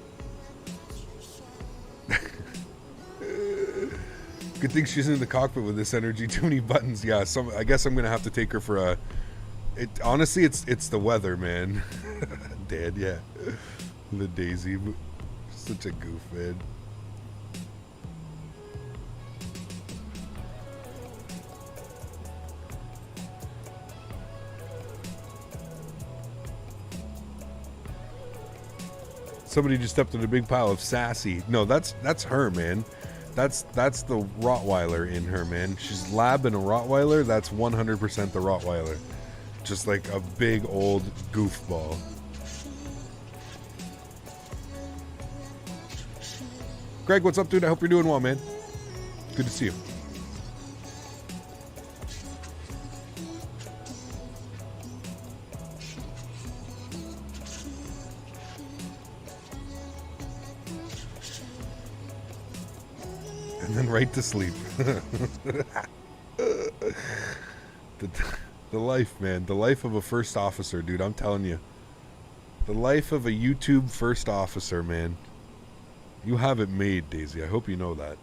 Good thing she's in the cockpit with this energy. Too many buttons. Yeah, I guess I'm gonna have to take her for a. Honestly, it's the weather, man. Dad, yeah. The Daisy, such a goof, man. Somebody just stepped in a big pile of sassy. No, that's her, man. That's the Rottweiler in her, man. She's labbing a Rottweiler. That's 100% the Rottweiler. Just like a big old goofball. Greg, what's up, dude? I hope you're doing well, man. Good to see you. And then right to sleep. The life, man. The life of a first officer, dude. I'm telling you. The life of a YouTube first officer, man. You have it made, Daisy. I hope you know that.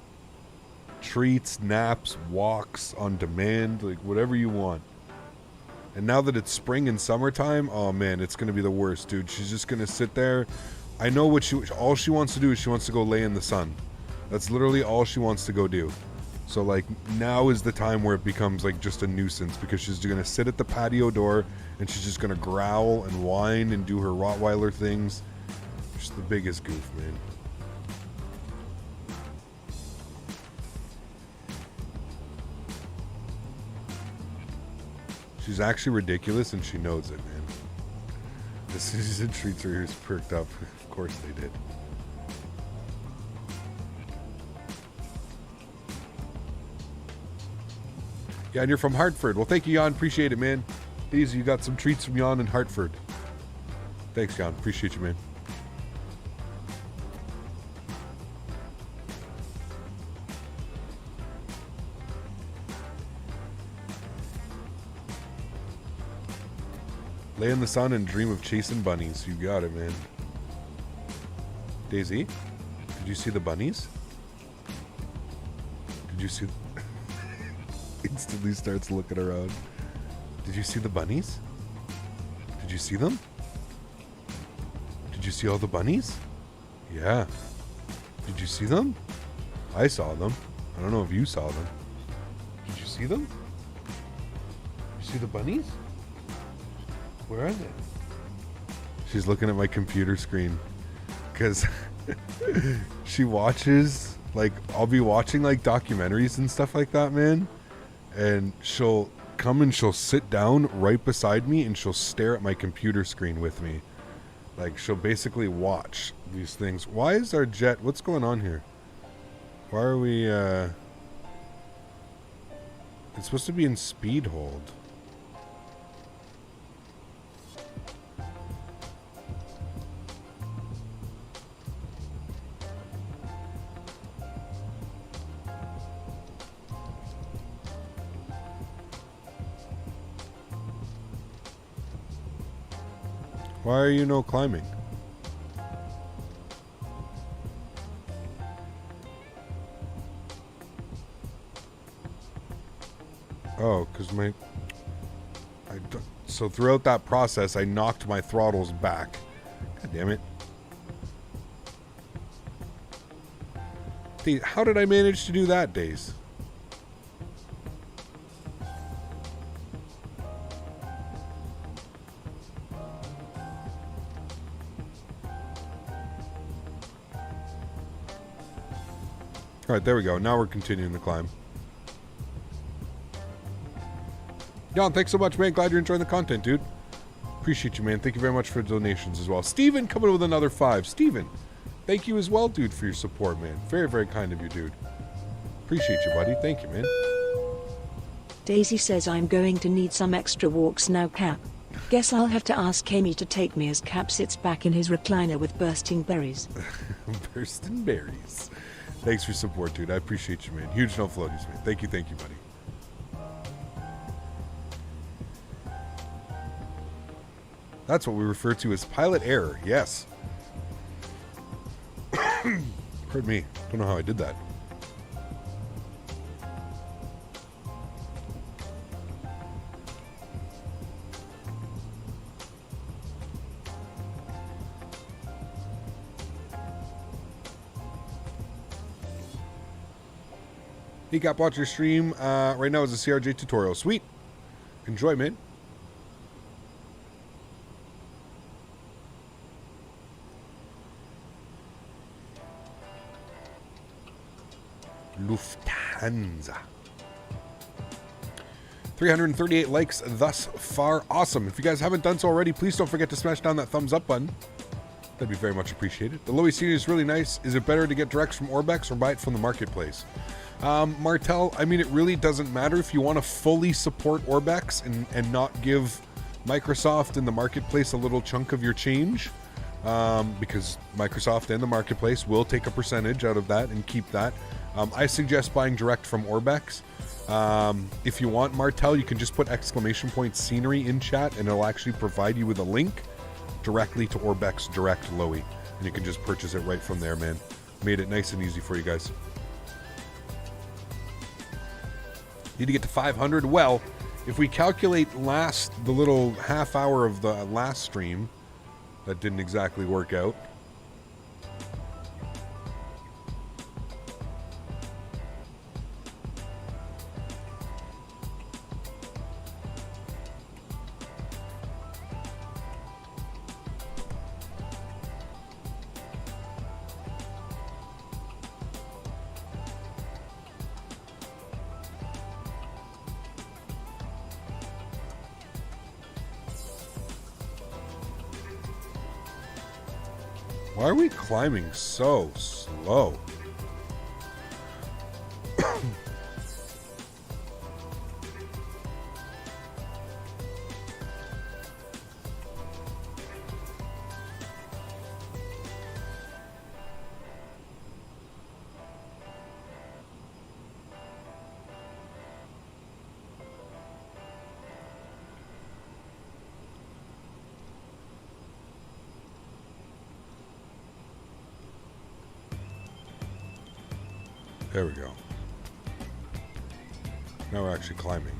Treats, naps, walks on demand, like whatever you want. And now that it's spring and summertime, oh man, it's going to be the worst, dude. She's just going to sit there. I know what all she wants to do is she wants to go lay in the sun. That's literally all she wants to go do. So like now is the time where it becomes like just a nuisance because she's going to sit at the patio door and she's just going to growl and whine and do her Rottweiler things. Just the biggest goof, man. She's actually ridiculous and she knows it, man. As soon as it treats her ears perked up, of course they did. Yeah, and you're from Hartford. Well, thank you, Jan. Appreciate it, man. These, you got some treats from Jan in Hartford. Thanks, Jan. Appreciate you, man. Lay in the sun and dream of chasing bunnies. You got it, man. Daisy, did you see the bunnies? Did you see... Instantly starts looking around. Did you see the bunnies? Did you see them? Did you see all the bunnies? Yeah. Did you see them? I saw them. I don't know if you saw them. see them? You see the bunnies? Where are they? She's looking at my computer screen because she watches, like, I'll be watching like documentaries and stuff like that, man. And she'll come and she'll sit down right beside me and she'll stare at my computer screen with me. Like, she'll basically watch these things. Why is our jet, what's going on here? Why are we, it's supposed to be in speed hold. Why are you no climbing? Oh, because so throughout that process, I knocked my throttles back. God damn it. How did I manage to do that, Days? All right, there we go. Now we're continuing the climb. Jan, thanks so much, man. Glad you're enjoying the content, dude. Appreciate you, man. Thank you very much for the donations as well. Steven coming with another 5. Steven, thank you as well, dude, for your support, man. Very, very kind of you, dude. Appreciate you, buddy. Thank you, man. Daisy says I'm going to need some extra walks now, Cap. Guess I'll have to ask Amy to take me as Cap sits back in his recliner with bursting berries. Bursting berries. Thanks for your support, dude. I appreciate you, man. Huge no floaties, man. Thank you, buddy. That's what we refer to as pilot error. Yes. Pardon me. Don't know how I did that. Decap, watch your stream. Right now is a CRJ tutorial. Sweet. Enjoy, man. Lufthansa. 338 likes thus far. Awesome. If you guys haven't done so already, please don't forget to smash down that thumbs up button. That'd be very much appreciated. The Lowy series is really nice. Is it better to get directs from Orbex or buy it from the marketplace? Martel, I mean, it really doesn't matter if you want to fully support Orbex and not give Microsoft and the marketplace a little chunk of your change, because Microsoft and the marketplace will take a percentage out of that and keep that. I suggest buying direct from Orbex. If you want, Martel, you can just put ! scenery in chat and it'll actually provide you with a link directly to Orbex Direct Lowy, and you can just purchase it right from there, man. Made it nice and easy for you guys. Need to get to 500. Well, if we calculate the little half hour of the last stream, that didn't exactly work out. Why are we climbing so slow? There we go. Now we're actually climbing.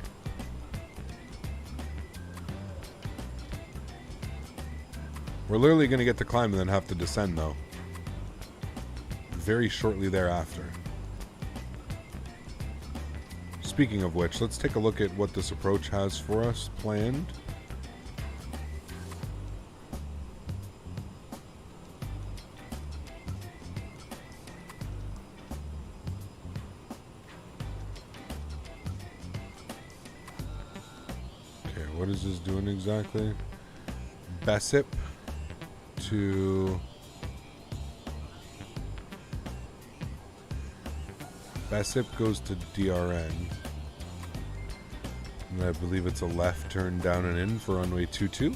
We're literally going to get to climb and then have to descend, though. Very shortly thereafter. speaking of which, let's take a look at what this approach has for us planned. Okay, what is this doing exactly? Bessip to... Bessip goes to DRN. And I believe it's a left turn down and in for runway 22.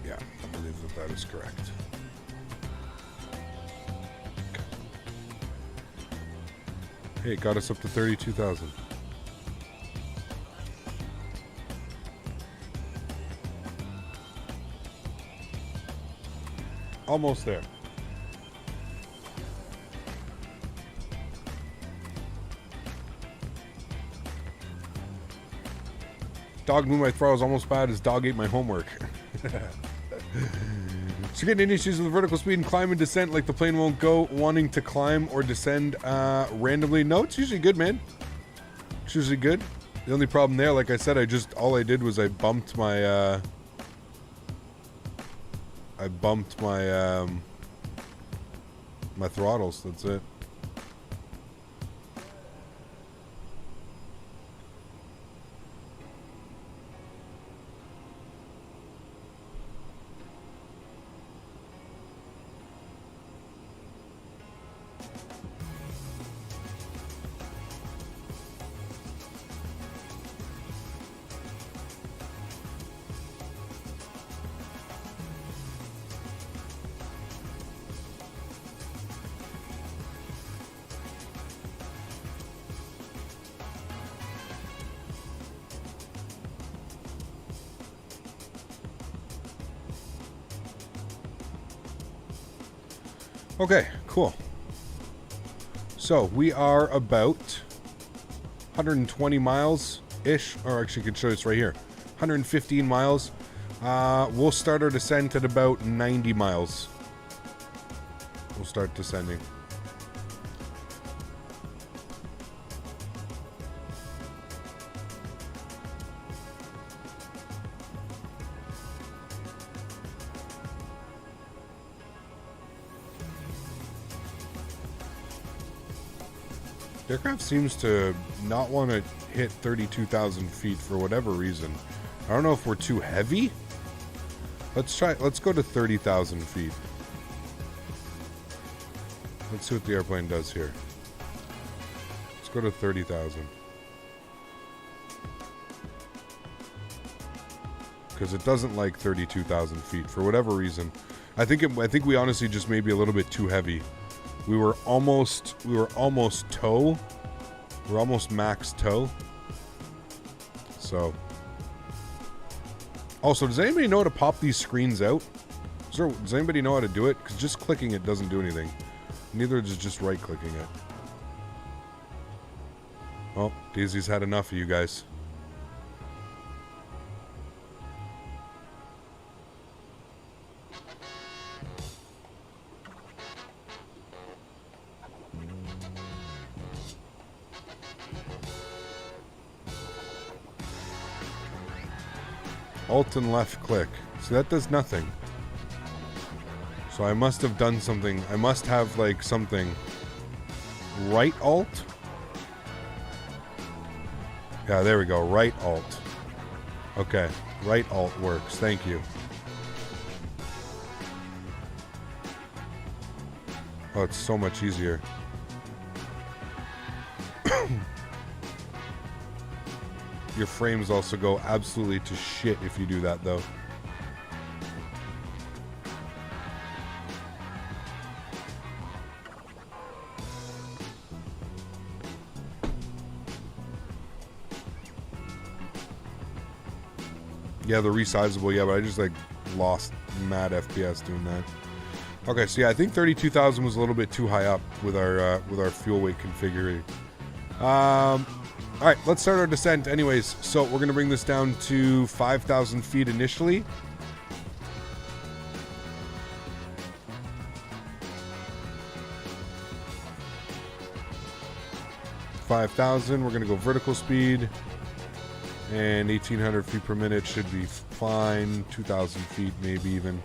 Yeah, I believe that that is correct. Okay. Hey, it got us up to 32,000. Almost there. Dog moved my throttles almost bad as dog ate my homework. So getting any issues with vertical speed and climb and descent, like the plane won't go wanting to climb or descend randomly. No, it's usually good, man. It's usually good. The only problem there, like I said, all I did was I bumped my my throttles. That's it. Okay, cool. So we are about 120 miles-ish, or actually I can show you this right here. 115 miles. We'll start our descent at about 90 miles. We'll start descending. The aircraft seems to not want to hit 32,000 feet for whatever reason. I don't know if we're too heavy. Let's go to 30,000 feet. Let's see what the airplane does here. Let's go to 30,000. Because it doesn't like 32,000 feet for whatever reason. I think we honestly just may be a little bit too heavy. We were almost tow. We're almost max tow. So. Also, does anybody know how to pop these screens out? Does anybody know how to do it? Because just clicking it doesn't do anything. Neither is just right clicking it. Oh, Daisy's had enough of you guys. Alt and left click. So that does nothing. So I must have done something. I must have like something. Right alt? Yeah, there we go. Right alt. Okay. Right alt works. Thank you. Oh, it's so much easier. Your frames also go absolutely to shit if you do that, though. Yeah, the resizable, yeah, but I just like lost mad FPS doing that. Okay, so yeah, I think 32,000 was a little bit too high up with our fuel weight configuration. All right, let's start our descent anyways. So we're going to bring this down to 5,000 feet initially. 5,000. We're going to go vertical speed. And 1,800 feet per minute should be fine. 2,000 feet maybe even.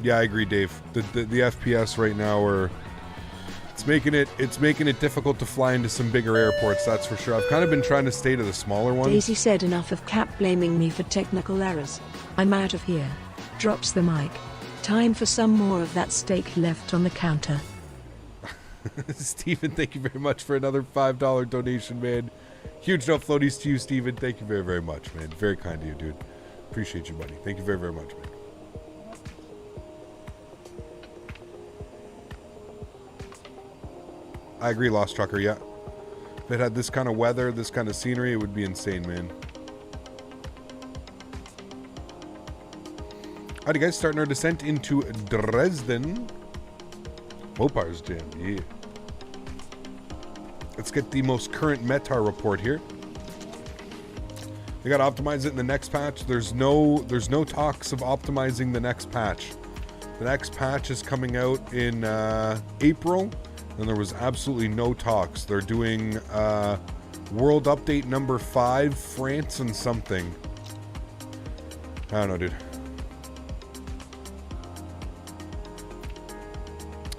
Yeah, I agree, Dave. The FPS right now are it's making it difficult to fly into some bigger airports, that's for sure. I've kind of been trying to stay to the smaller ones. Daisy said enough of Cap blaming me for technical errors. I'm out of here. Drops the mic. Time for some more of that steak left on the counter. Steven, thank you very much for another $5 donation, man. Huge no floaties to you, Steven. Thank you very, very much, man. Very kind of you, dude. Appreciate you, buddy. Thank you very, very much, man. I agree, Lost Trucker, yeah. If it had this kind of weather, this kind of scenery, it would be insane, man. Alrighty, guys, starting our descent into Dresden. Mopar's Jam, yeah. Let's get the most current METAR report here. They got to optimize it in the next patch. There's no talks of optimizing the next patch. The next patch is coming out in April. And there was absolutely no talks. They're doing World Update number 5, France and something. I don't know, dude.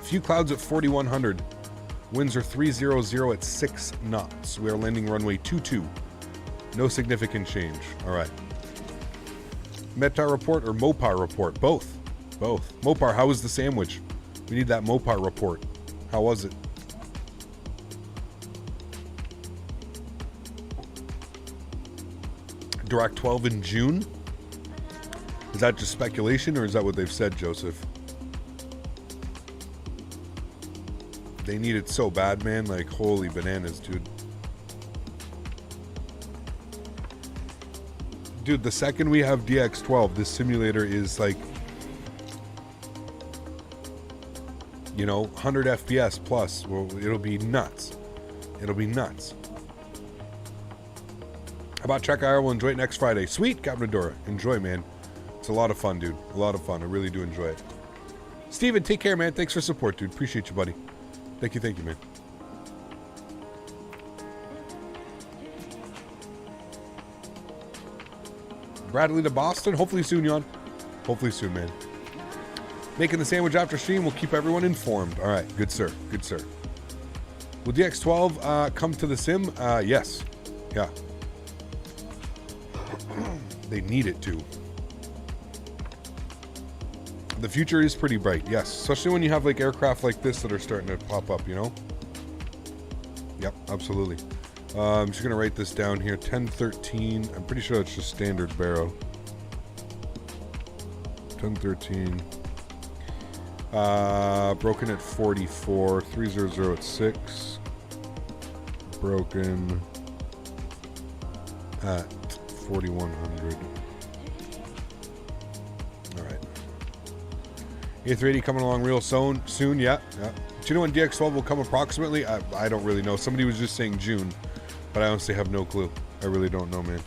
Few clouds at 4,100. Winds are 300 at 6 knots. We are landing runway 22. No significant change. All right. METAR report or MOPAR report? Both. Both. MOPAR, how was the sandwich? We need that MOPAR report. How was it? Direct 12 in June? Is that just speculation or is that what they've said, Joseph? They need it so bad, man. Like, holy bananas, dude. Dude, the second we have DX12, this simulator is like, you know, 100 FPS plus. Well, it'll be nuts. It'll be nuts. How about TrackIR? We'll enjoy it next Friday. Sweet, Captain enjoy, man. It's a lot of fun, dude. A lot of fun. I really do enjoy it. Steven, take care, man. Thanks for support, dude. Appreciate you, buddy. Thank you, man. Bradley to Boston. Hopefully soon, Jan. Hopefully soon, man. Making the sandwich after stream. We'll keep everyone informed. All right. Good, sir. Good, sir. Will DX12 come to the sim? Yes. Yeah. They need it to. The future is pretty bright. Yes. Especially when you have like aircraft like this that are starting to pop up, you know? Yep. Absolutely. I'm just going to write this down here. 1013. I'm pretty sure it's just standard Barrow. 1013. Broken at 44, 300 at 6. Broken at 4,100. All right. A380 coming along real soon. Yeah. Do you know when DX12 will come approximately? I don't really know. Somebody was just saying June, but I honestly have no clue. I really don't know, man.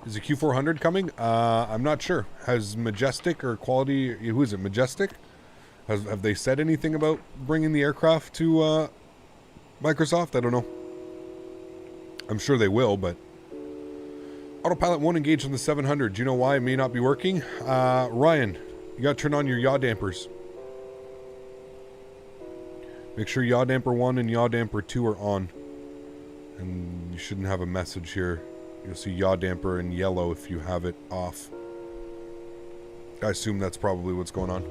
Is a Q400 coming? I'm not sure. Has Majestic or Quality... Who is it? Majestic? Have they said anything about bringing the aircraft to Microsoft? I don't know. I'm sure they will, but... Autopilot won't engage on the 700. Do you know why it may not be working? Ryan, you got to turn on your yaw dampers. Make sure yaw damper 1 and yaw damper 2 are on. And you shouldn't have a message here. You'll see yaw damper in yellow if you have it off. I assume that's probably what's going on.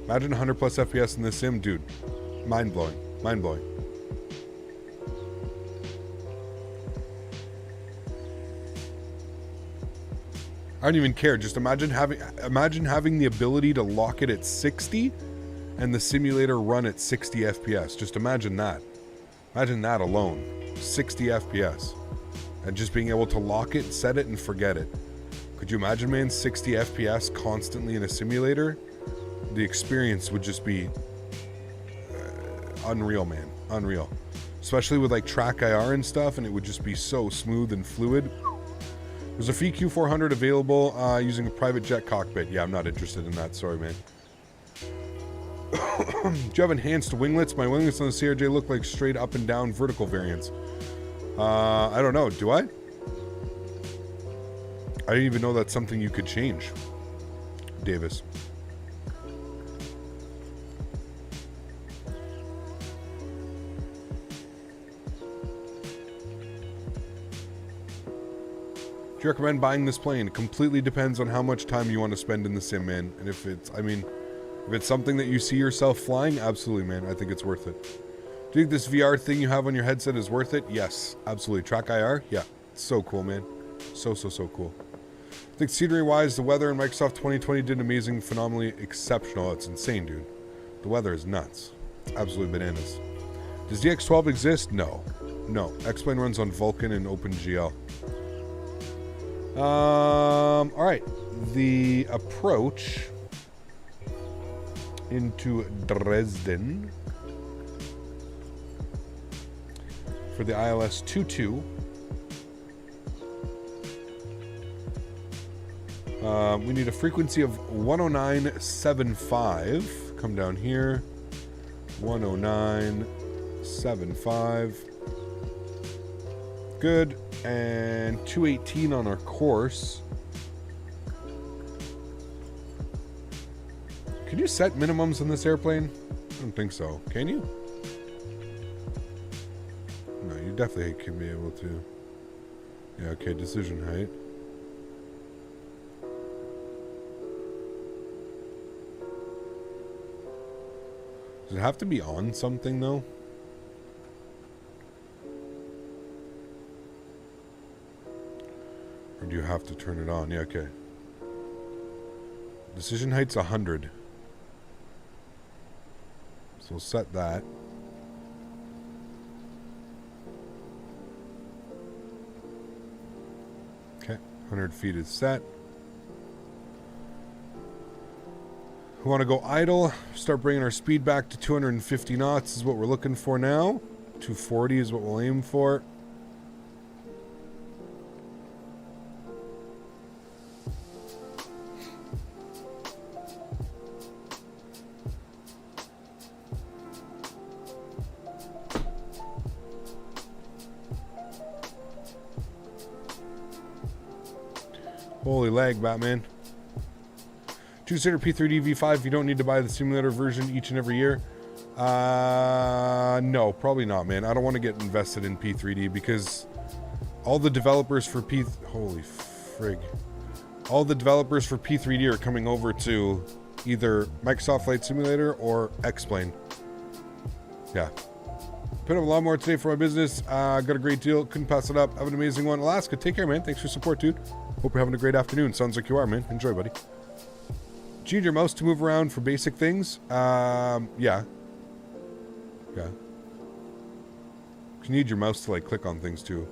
Imagine 100 plus FPS in this sim, dude. Mind blowing. Mind-blowing. I don't even care. Just imagine having the ability to lock it at 60 and the simulator run at 60 FPS. Just imagine that. Imagine that alone. 60 FPS. And just being able to lock it, set it, and forget it. Could you imagine, man, 60 FPS constantly in a simulator? The experience would just be unreal, man. Unreal. Especially with like TrackIR and stuff, and it would just be so smooth and fluid. There's a FEQ400 available using a private jet cockpit. Yeah, I'm not interested in that. Sorry, man. Do you have enhanced winglets? My winglets on the CRJ look like straight up and down vertical variants. I don't know. Do I? I didn't even know that's something you could change. Davis. Do you recommend buying this plane? It completely depends on how much time you want to spend in the sim, man. And if it's, I mean, if it's something that you see yourself flying, absolutely, man. I think it's worth it. Do you think this VR thing you have on your headset is worth it? Yes, absolutely. TrackIR? Yeah. It's so cool, man. So cool. I think scenery-wise, the weather in Microsoft 2020 did amazing, phenomenally exceptional. It's insane, dude. The weather is nuts. It's absolutely bananas. Does DX12 exist? No. No. X-Plane runs on Vulkan and OpenGL. Alright. The approach into Dresden for the ILS-22. We need a frequency of 109.75. Come down here. 109.75. Good. And 218 on our course. Can you set minimums on this airplane? I don't think so. Can you? No, you definitely can be able to. Yeah, okay, decision height. Does it have to be on something, though? Or do you have to turn it on? Yeah, okay. Decision height's 100. So we'll set that. Okay, 100 feet is set. We want to go idle, start bringing our speed back to 250 knots is what we're looking for now. 240 is what we'll aim for. Holy lag, Batman. Two-seater P3D V5, you don't need to buy the simulator version each and every year. No, probably not, man. I don't want to get invested in P3D because all the developers for holy frig. All the developers for P3D are coming over to either Microsoft Flight Simulator or X-Plane. Yeah. Put up a lot more today for my business. Got a great deal. Couldn't pass it up. Have an amazing one. Alaska, take care, man. Thanks for your support, dude. Hope you're having a great afternoon. Sounds like you are, man. Enjoy, buddy. Do you need your mouse to move around for basic things? Yeah. Yeah. You need your mouse to, like, click on things, too.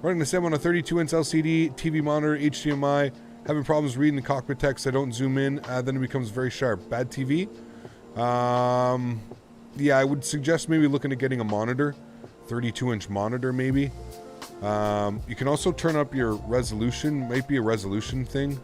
Running the sim on a 32-inch LCD, TV monitor, HDMI. Having problems reading the cockpit text. I don't zoom in. Then it becomes very sharp. Bad TV? Yeah, I would suggest maybe looking at getting a monitor. 32-inch monitor, maybe. You can also turn up your resolution. Might be a resolution thing.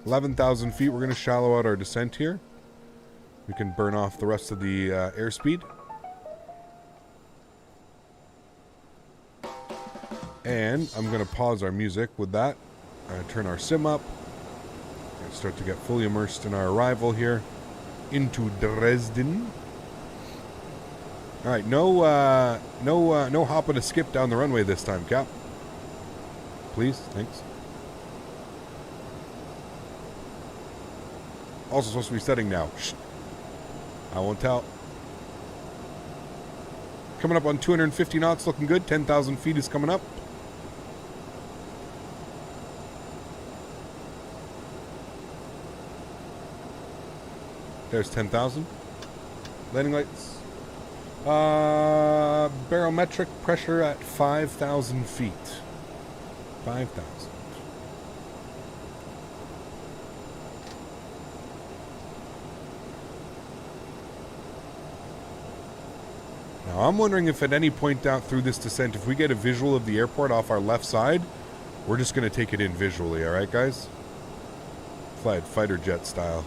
$11,000 feet. We're going to shallow out our descent here. We can burn off the rest of the airspeed. And I'm going to pause our music with that. Turn our sim up. And start to get fully immersed in our arrival here into Dresden. All right, no hop and a skip down the runway this time, Cap. Please, thanks. Also supposed to be setting now. Shh. I won't tell. Coming up on 250 knots, looking good. 10,000 feet is coming up. There's 10,000. Landing lights. Barometric pressure at 5,000 feet. 5,000. Now, I'm wondering if at any point down through this descent, if we get a visual of the airport off our left side, we're just going to take it in visually, alright, guys? Flight fighter jet style.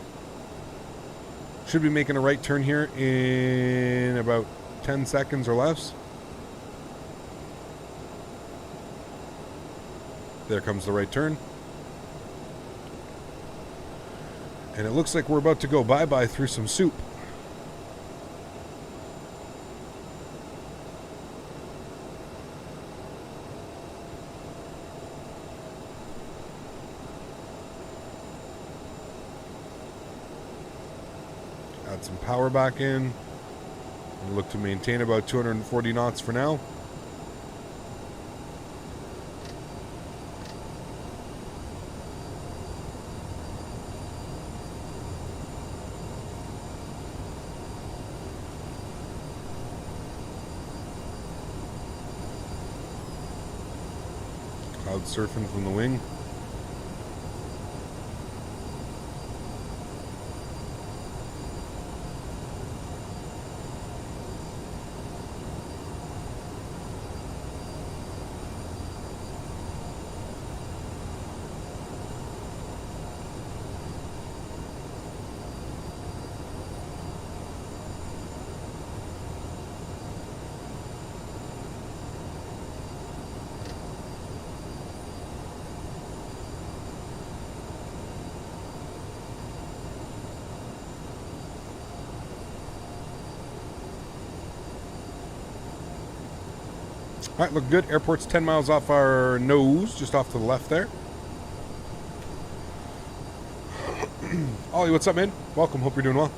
Should be making a right turn here in about 10 seconds or less. There comes the right turn. And it looks like we're about to go bye-bye through some soup. Add some power back in. We'll look to maintain about 240 knots for now. Cloud surfing from the wing. All right, look good. Airport's 10 miles off our nose, just off to the left there. Ollie, what's up, man? Welcome. Hope you're doing well.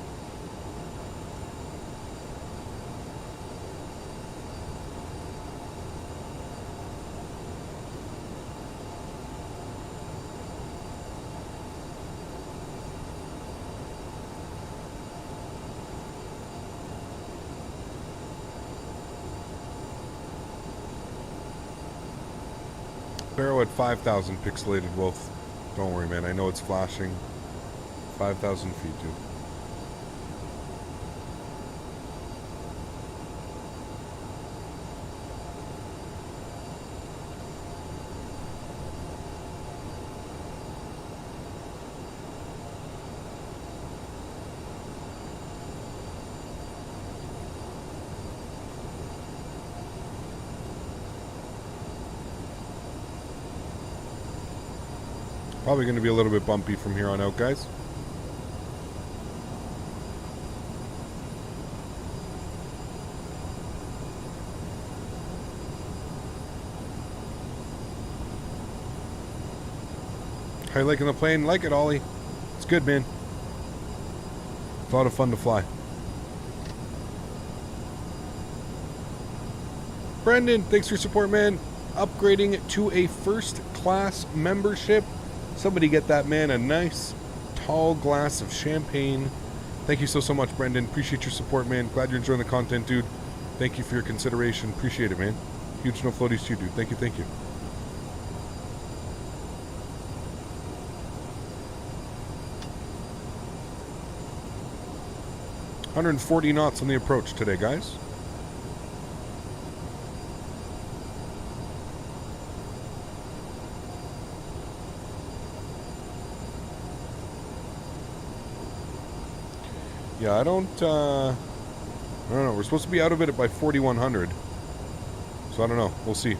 Barrow at 5,000 pixelated wolf. Don't worry, man. I know it's flashing. 5,000 feet, dude. Probably going to be a little bit bumpy from here on out, guys. How you liking the plane? Like it, Ollie. It's good, man. It's a lot of fun to fly. Brendan, thanks for your support, man. Upgrading to a first class membership. Somebody get that man a nice tall glass of champagne. Thank you so much, Brendan. Appreciate your support, man. Glad you're enjoying the content, dude. Thank you for your consideration. Appreciate it, man. Huge no floaties to you, dude. Thank you, thank you. $140 knots on the approach today, guys. Yeah, I don't know. We're supposed to be out of it by 4,100. So I don't know. We'll see.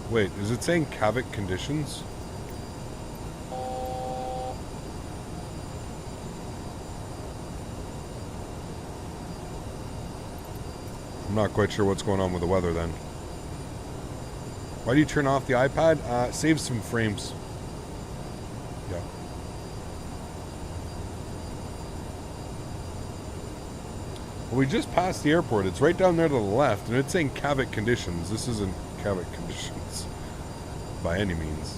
Wait, is it saying Kavik conditions? I'm not quite sure what's going on with the weather then. Why do you turn off the iPad? Save some frames. Yeah. Well, we just passed the airport. It's right down there to the left, and it's saying Kavik conditions. This isn't Kavik conditions by any means.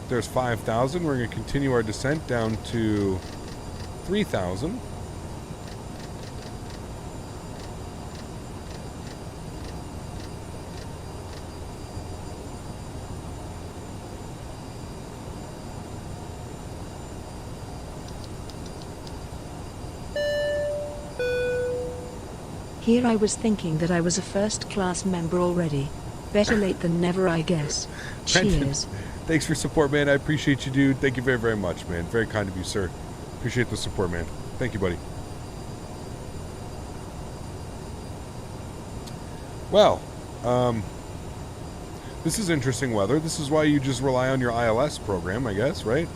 There's 5,000. We're going to continue our descent down to 3,000. Here I was thinking that I was a first-class member already. Better late than never, I guess. Cheers. Thanks for support, man. I appreciate you, dude. Thank you very, very much, man. Very kind of you, sir. Appreciate the support, man. Thank you, buddy. Well, this is interesting weather. This is why you just rely on your ILS program, I guess, right?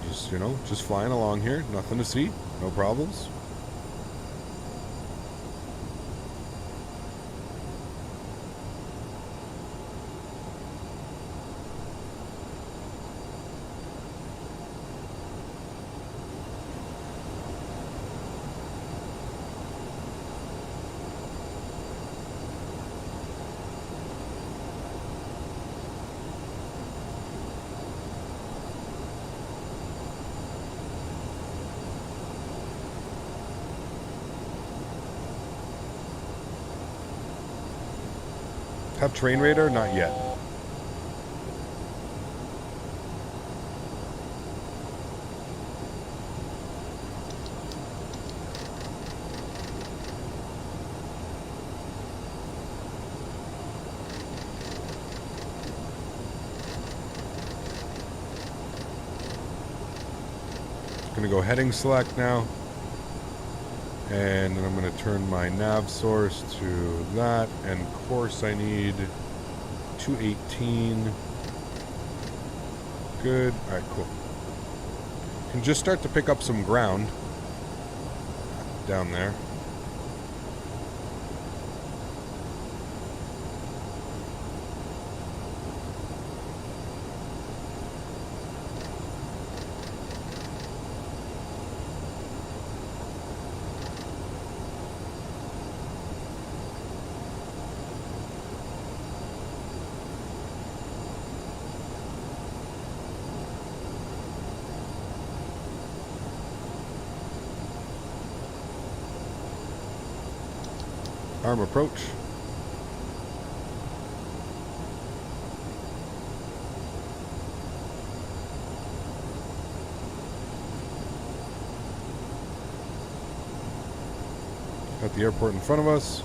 Just, you know, just flying along here. Nothing to see. No problems. Have terrain radar? Not yet. Gonna go heading select now. And then I'm going to turn my nav source to that. And course I need 218. Good. Alright, cool. Can just start to pick up some ground down there. Arm approach. Got the airport in front of us.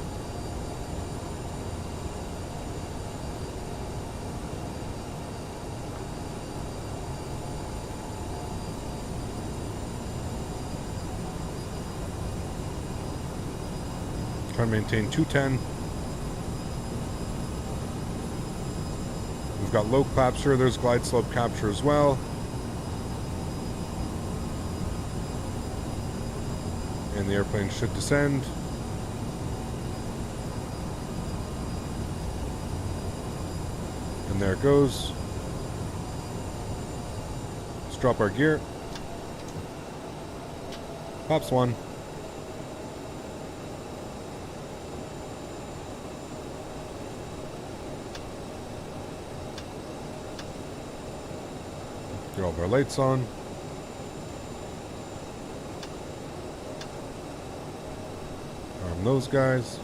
Trying to maintain 210. We've got low capture. There's glide slope capture as well. And the airplane should descend. And there it goes. Let's drop our gear. Pops one. Get all of our lights on. Arm those guys.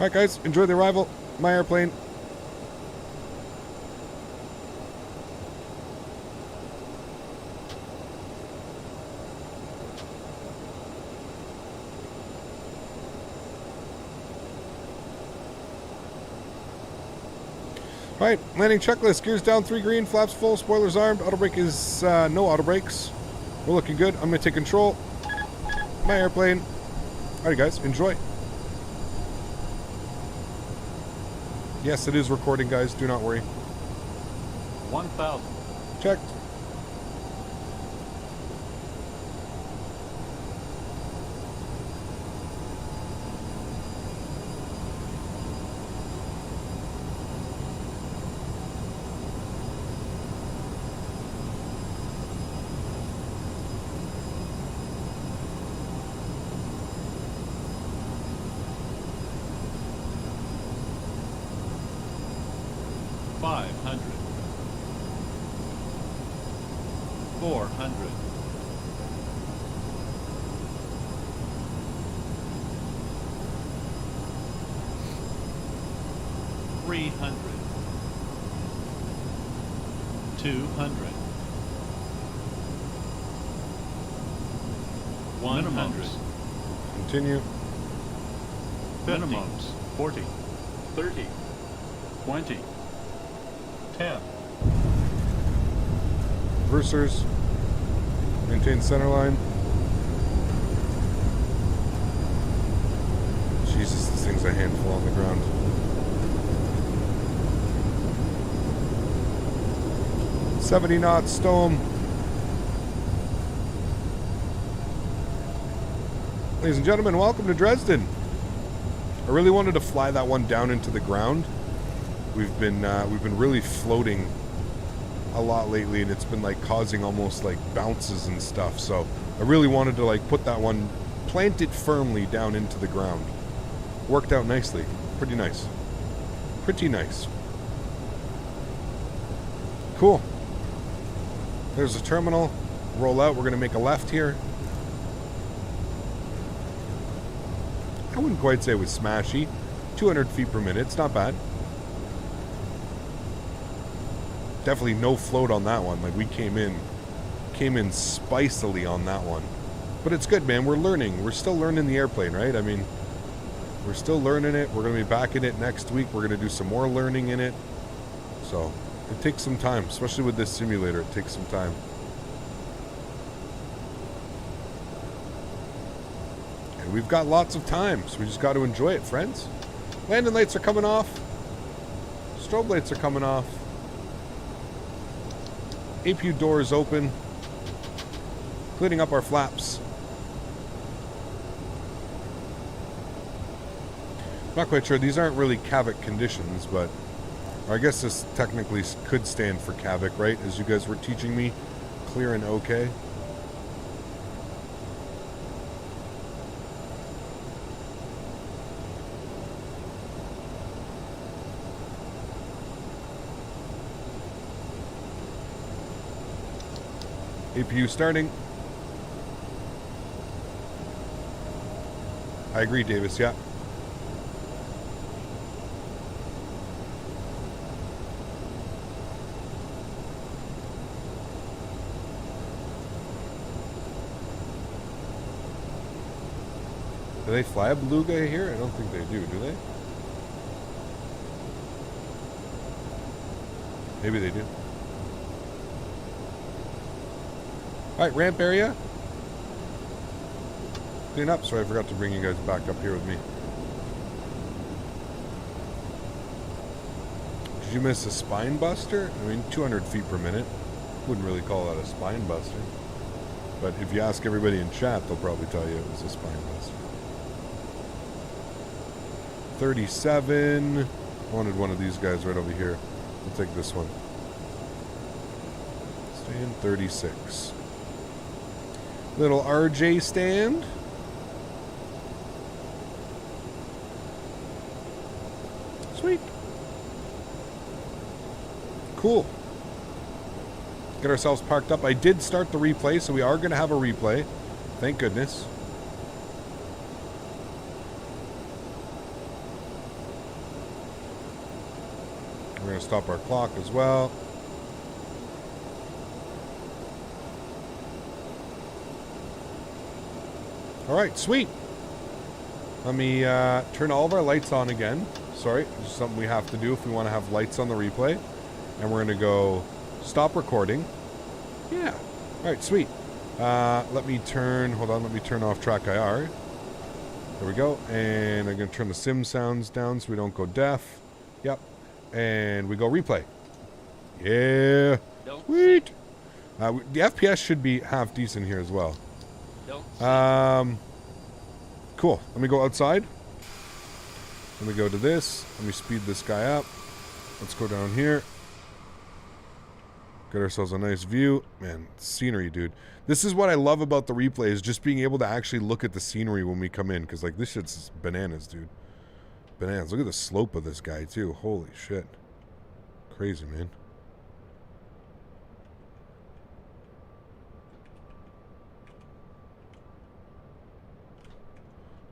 Alright guys, enjoy the arrival. My airplane. Alright, landing checklist. Gears down, 3 green, flaps full, spoilers armed. Auto brake is no auto brakes. We're looking good. I'm going to take control. My airplane. Alright guys, enjoy. Yes, it is recording, guys. Do not worry. 1,000. Checked. $500. 400. 300. 200. 100. Continue. 50. Minimums. 40. 30. 20. 10. Reversers. Maintain center line. Jesus, this thing's a handful on the ground. $70 knots, stow 'em. Ladies and gentlemen, welcome to Dresden. I really wanted to fly that one down into the ground. We've been really floating a lot lately, and it's been like causing almost like bounces and stuff. So I really wanted to like put that one, plant it firmly down into the ground. Worked out nicely. Pretty nice. Pretty nice. Cool. There's a terminal. Roll out. We're going to make a left here. I wouldn't quite say it was smashy. 200 feet per minute. It's not bad. Definitely no float on that one. Like we came in spicily on that one. But it's good, man. We're learning. We're still learning the airplane, right? I mean, we're still learning it. We're going to be back in it next week. We're going to do some more learning in it. So it takes some time, especially with this simulator. It takes some time. And we've got lots of time, so we just got to enjoy it, friends. Landing lights are coming off. Strobe lights are coming off. APU doors open. Cleaning up our flaps. Not quite sure. These aren't really CAVIC conditions, but I guess this technically could stand for CAVIC, right? As you guys were teaching me. Clear and okay. APU starting. I agree, Davis, yeah. Do they fly a beluga here? I don't think they do they? Maybe they do. Alright, ramp area. Clean up. Sorry, I forgot to bring you guys back up here with me. Did you miss a spine buster? I mean, 200 feet per minute. Wouldn't really call that a spine buster. But if you ask everybody in chat, they'll probably tell you it was a spine buster. 37. I wanted one of these guys right over here. We'll take this one. Stay in 36. Little RJ stand. Sweet. Cool. Get ourselves parked up. I did start the replay, so we are going to have a replay. Thank goodness. We're going to stop our clock as well. All right, sweet. Let me turn all of our lights on again. Sorry, this is something we have to do if we want to have lights on the replay. And we're going to go stop recording. Yeah. All right, sweet. Let me turn off TrackIR. There we go. And I'm going to turn the sim sounds down so we don't go deaf. Yep. And we go replay. Yeah. Don't Sweet. The FPS should be half decent here as well. Don't Cool. Let me go outside. Let me go to this. Let me speed this guy up. Let's go down here. Get ourselves a nice view. Man, scenery, dude. This is what I love about the replay, is just being able to actually look at the scenery when we come in. Because, like, this shit's bananas, dude. Bananas. Look at the slope of this guy, too. Holy shit. Crazy, man.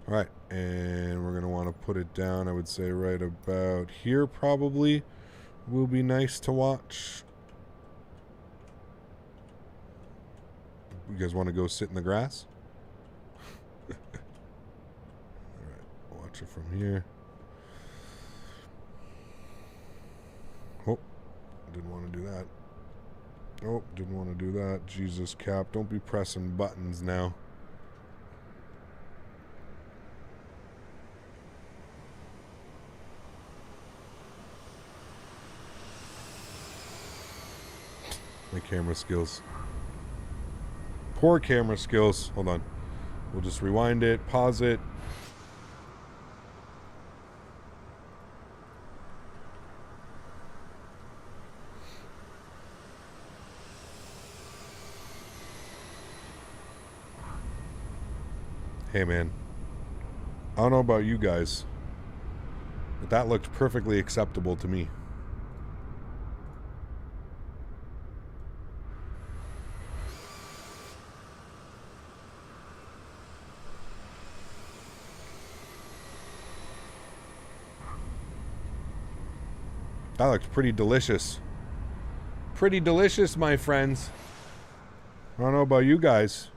All right, and we're going to want to put it down, I would say, right about here, probably. Will be nice to watch. You guys want to go sit in the grass? All right, watch it from here. Oh, didn't want to do that. Oh, didn't want to do that. Jesus, Cap, don't be pressing buttons now. My camera skills. Poor camera skills. Hold on. We'll just rewind it, pause it. Hey, man. I don't know about you guys, but that looked perfectly acceptable to me. That looks pretty delicious. Pretty delicious, my friends. I don't know about you guys.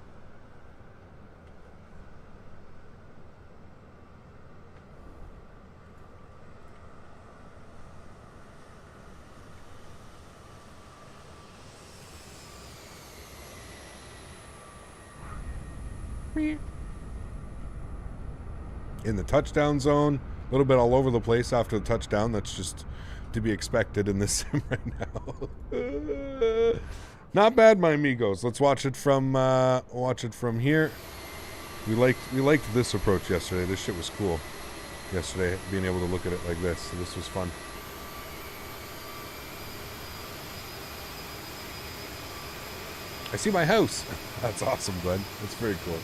In the touchdown zone. A little bit all over the place after the touchdown. That's just to be expected in this sim right now. Not bad, my amigos. Let's watch it from here. We liked this approach yesterday. This shit was cool yesterday, being able to look at it like this. So this was fun. I see my house. That's awesome, bud. That's very cool.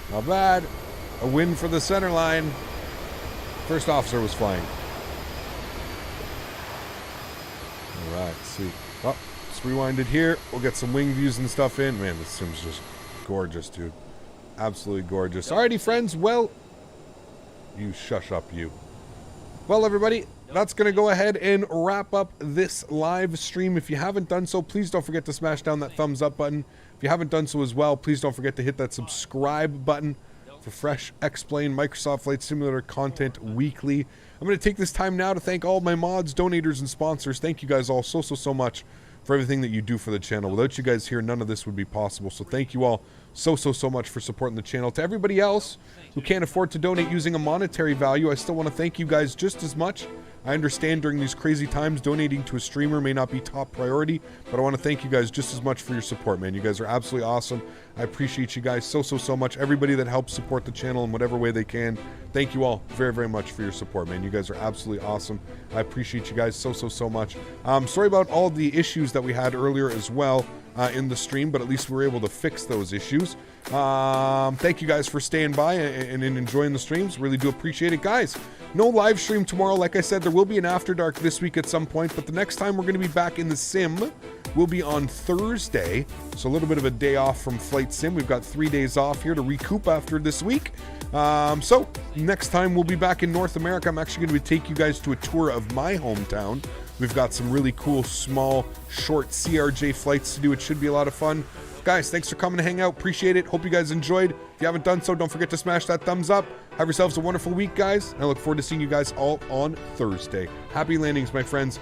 Not bad. A win for the center line. First officer was flying. Alright, sweet. Well, let's rewind it here. We'll get some wing views and stuff in. Man, this sim's just gorgeous, dude. Absolutely gorgeous. Alrighty, friends. Well, you shush up, you. Well, everybody, that's going to go ahead and wrap up this live stream. If you haven't done so, please don't forget to smash down that thumbs up button. If you haven't done so as well, please don't forget to hit that subscribe button for fresh X-Plane Microsoft Flight Simulator content weekly. I'm going to take this time now to thank all my mods, donators, and sponsors. Thank you guys all so much for everything that you do for the channel. Without you guys here, none of this would be possible. So thank you all so much for supporting the channel. To everybody else who can't afford to donate using a monetary value, I still want to thank you guys just as much. I understand during these crazy times, donating to a streamer may not be top priority, but I want to thank you guys just as much for your support, man. You guys are absolutely awesome. I appreciate you guys so much. Everybody that helps support the channel in whatever way they can, thank you all very much for your support, man. You guys are absolutely awesome. I appreciate you guys so much. Sorry about all the issues that we had earlier as well. in the stream, but at least we were able to fix those issues. Thank you guys for staying by and enjoying the streams. Really do appreciate it, guys. No live stream tomorrow. Like I said, there will be an After Dark this week at some point, but the next time we're going to be back in the sim will be on Thursday. So a little bit of a day off from Flight Sim. We've got 3 days off here to recoup after this week. So next time we'll be back in North America. I'm actually going to take you guys to a tour of my hometown. We've got some really cool, small, short CRJ flights to do. It should be a lot of fun. Guys, thanks for coming to hang out. Appreciate it. Hope you guys enjoyed. If you haven't done so, don't forget to smash that thumbs up. Have yourselves a wonderful week, guys. I look forward to seeing you guys all on Thursday. Happy landings, my friends.